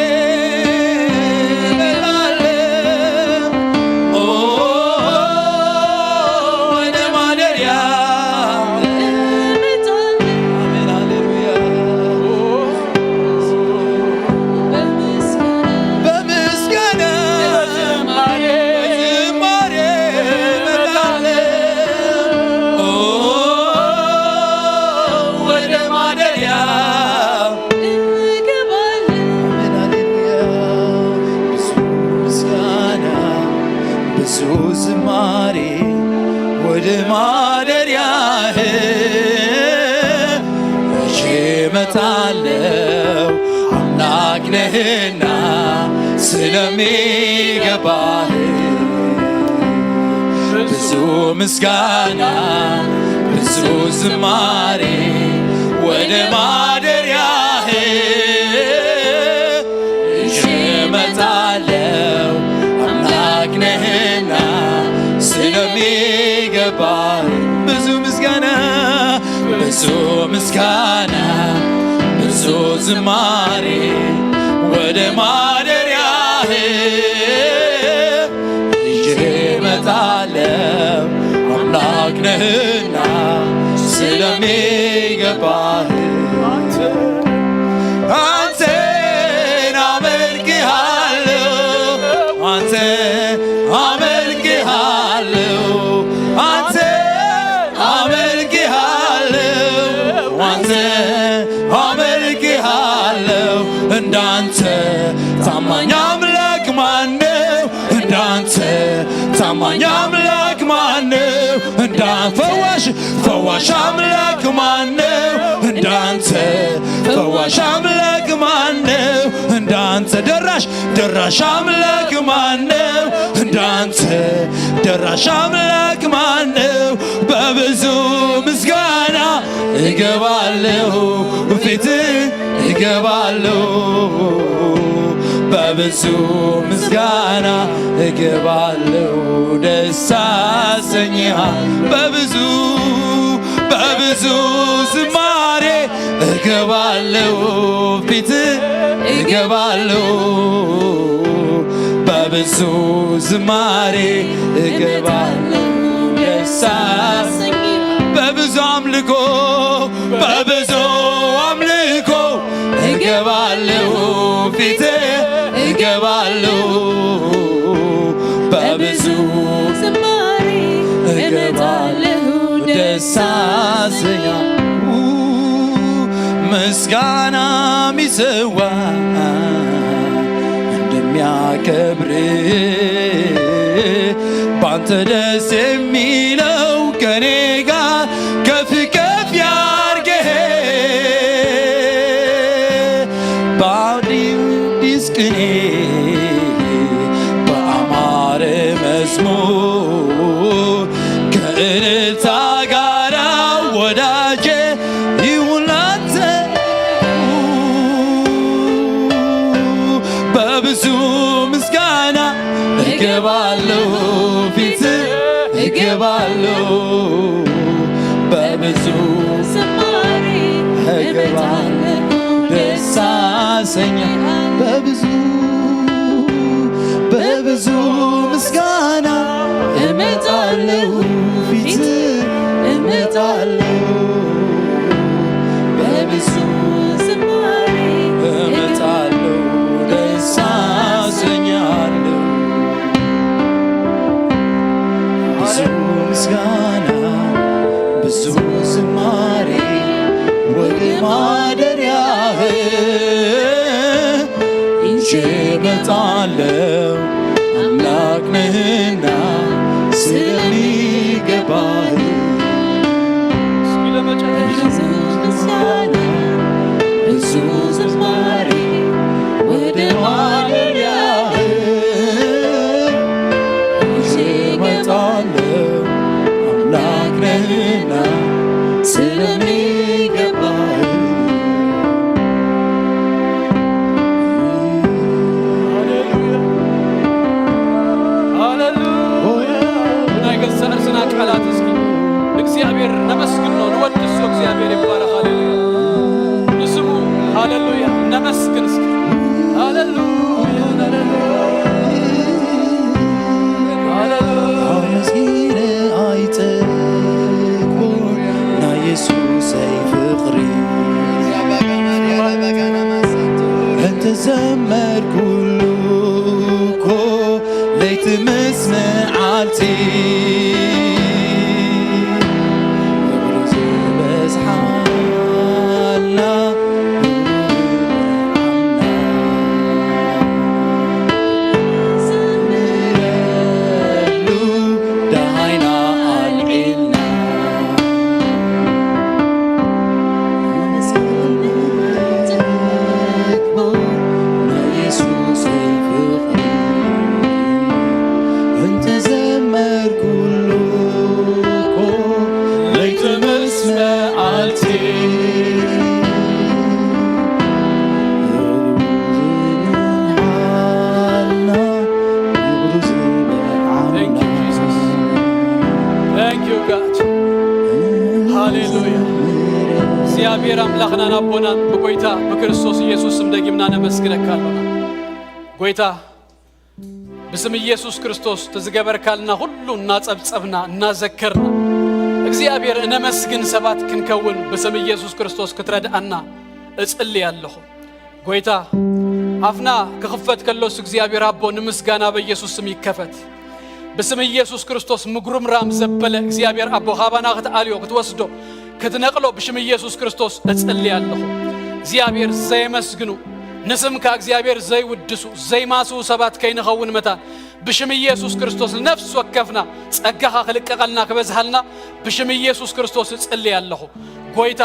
ዝማሬ ወደ ማደሪያህ መቼ እመጣለሁ አምላክ ነህና ስለሚገባህ ብዙ ምስጋና ብዙ ዝማሬ ወደ ማደሪያህ መቼ እመጣለሁ አምላክ ነህና ስለሚገባህ ብዙ ምስጋና ብዙ ምስጋና ብዙ ዝማሬ ወደ ማደሪያህ ይዤ እመጣለሁ አምላክ ነህና ስለሚገባህ አንተን አመልክሃለሁ አንተን አመልክሃለሁ አንተን አመልክሃለሁ አንተን አመልክሃለሁ እንዳንተ ታማኝ አምላክ ማነው እንዳንተ ታማኝ አምላክ ማነው እንዳንተ ፈዋሽ አምላክ ማነው እንዳንተ ፈዋሽ አምላክ ማነው እንዳንተ ደራሽ አምላክ ማነው እንዳንተ ደራሽ አምላክ ማነው በብዙ ምስጋና እገባለሁ ፊትህ እገባለሁ በብዙ ምስጋና እገባለሁ ደስ አሰኝሃል በብዙ ዝማሬ እገባለሁ ፊትህ እገባለሁ በብዙ ዝማሬ እገባለሁ ደስ በብዙ አምልኮ እገባለሁ ፊትህ እገባለሁ በብዙ ዝማሬ እገባለሁ ደስ አሰኛለሁ ምስጋና ሚሰዋ እንደሚያከብር ባንተ ደስ የሚለው ከኔ ጋር ከፍ ከፍ ያርገህ በአዲስ ቅኔ በአማረ መዝሙር ከእልልታ ጋር ወዳጄ ይሁን ላንተ በብዙ ምስጋና እገባለሁ ፊትህ እገባለሁ በብዙ ዝማሬ እገባለሁ ደስ አሰኛለሁ በብዙ ምስጋና እመጣለሁ ፊትህ እመጣለሁ በብዙ ዝማሬ እመጣለሁ ደስ እመጣለሁ አምላክ ነህና ስለሚገባህ ብዙ ዝማሬ ወደ ማደሪያህ እመጣለሁ አምላክ ነህና ስለሚገባህ ቃላት እስኪ እግዚአብሔር ነመስግን ነው ንወድስ እግዚአብሔር ይባረክ ሃሌሉያ ንስሙ ሃሌሉያ ነመስግን እስኪ ሃሌሉያ ሃሌሉያ መስጊነ አይጠግቦ ና ኢየሱስ ፍቅሪ እንተ ዘመር ኩሉኮ ለይት መስመዓልቲ እግዚአብሔር አምላክና ናቦና በቆይታ በክርስቶስ ኢየሱስም ደግምና ነመስግነካለና ጎይታ በስም ኢየሱስ ክርስቶስ ተዝገበርካልና ሁሉ እናጸብጸብና እናዘከርና እግዚአብሔር ነመስግን ሰባት ክንከውን በስም ኢየሱስ ክርስቶስ ክትረዳና እጽልያለሁ ጎይታ አፍና ከخفت ከሎስ እግዚአብሔር አቦ ንምስጋና በኢየሱስ ስም ይከፈት በስም ኢየሱስ ክርስቶስ ምጉርምራም ዘበለ እግዚአብሔር አቦ ኻባና ከተአልዮ ከተወስዶ ከተነቅሎ በስም ኢየሱስ ክርስቶስ እጽልያለሁ እግዚአብሔር ዘይመስግኑ ንስምካ እግዚአብሔር ዘይውድሱ ዘይማሱ ሰባት ከይንኸውን መታ በስም ኢየሱስ ክርስቶስ ነፍስ ወከፍና ጸጋኻ خلቀቀልና ከበዝሃልና በስም ኢየሱስ ክርስቶስ እጽልያለሁ ጎይታ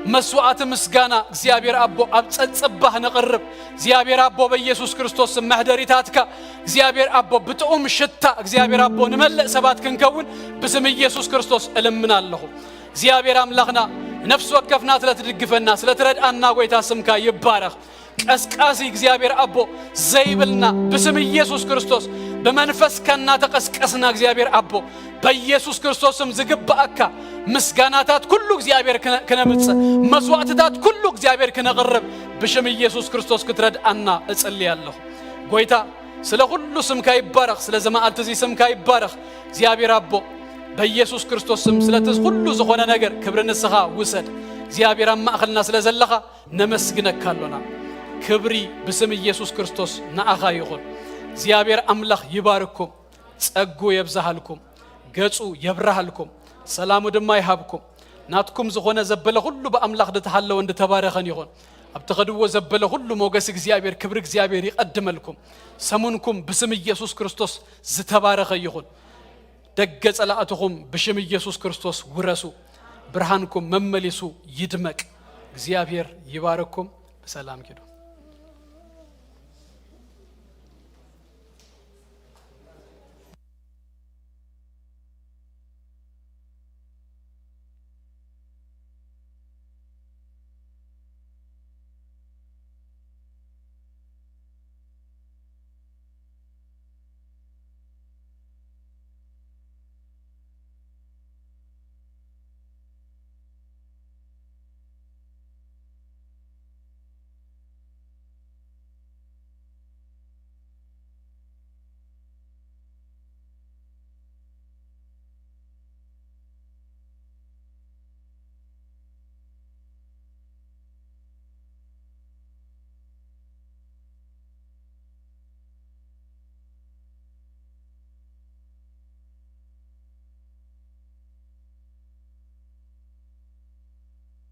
መስዋዕት ምስጋና እግዚአብሔር አቦ አብጸጽባህ ነቅርብ እግዚአብሔር አቦ በኢየሱስ ክርስቶስ ማህደሪታትካ እግዚአብሔር አቦ ብጥኡም ሽታ እግዚአብሔር አቦ ንመለእ ሰባት ክንከውን በስም ኢየሱስ ክርስቶስ እለምናለሁ እግዚአብሔር አምላክና ነፍስ ወከፍና ስለትድግፈና ስለትረዳና ጎይታ ስምካ ይባረክ ቀስቃሲ እግዚአብሔር አቦ ዘይብልና በስም ኢየሱስ ክርስቶስ በመንፈስ ከና ተቀስቀስና እግዚአብሔር አቦ በኢየሱስ ክርስቶስም ዝግባአካ ምስጋናታት ሁሉ እግዚአብሔር ከነምጽ መስዋዕትታት ሁሉ እግዚአብሔር ከነቀርብ በስም ኢየሱስ ክርስቶስ ክትረዳና እጽልያለሁ ጎይታ ስለ ሁሉ ስምካ ይባረክ ስለ ዘማአልት ዚ ስምካ ይባረክ እግዚአብሔር አቦ በኢየሱስ ክርስቶስ ስም ስለተዝ ሁሉ ዘሆነ ነገር ክብርንስኻ ውሰድ እግዚአብሔር አማእኸልና ስለዘለኻ ነመስግነካለና ክብሪ በስም ኢየሱስ ክርስቶስ ናአኻ ይኹን እግዚአብሔር አምላክ ይባርኩም ጸጉ ይብዛሃልኩም ገጹ ይብራሃልኩም ሰላሙ ድማ ይሃብኩም ናትኩም ዘሆነ ዘበለ ሁሉ በአምላክ ደተሐለው እንደተባረከን ይሁን አብተኸድዎ ዘበለ ሁሉ ሞገስ እግዚአብሔር ክብር እግዚአብሔር ይቀድመልኩም ሰሙንኩም በስም ኢየሱስ ክርስቶስ ዝተባረከ ይሁን ደገ ጸላእትኩም በስም ኢየሱስ ክርስቶስ ውረሱ ብርሃንኩም መመሊሱ ይድመቅ እግዚአብሔር ይባርኩም በሰላም ኪዱ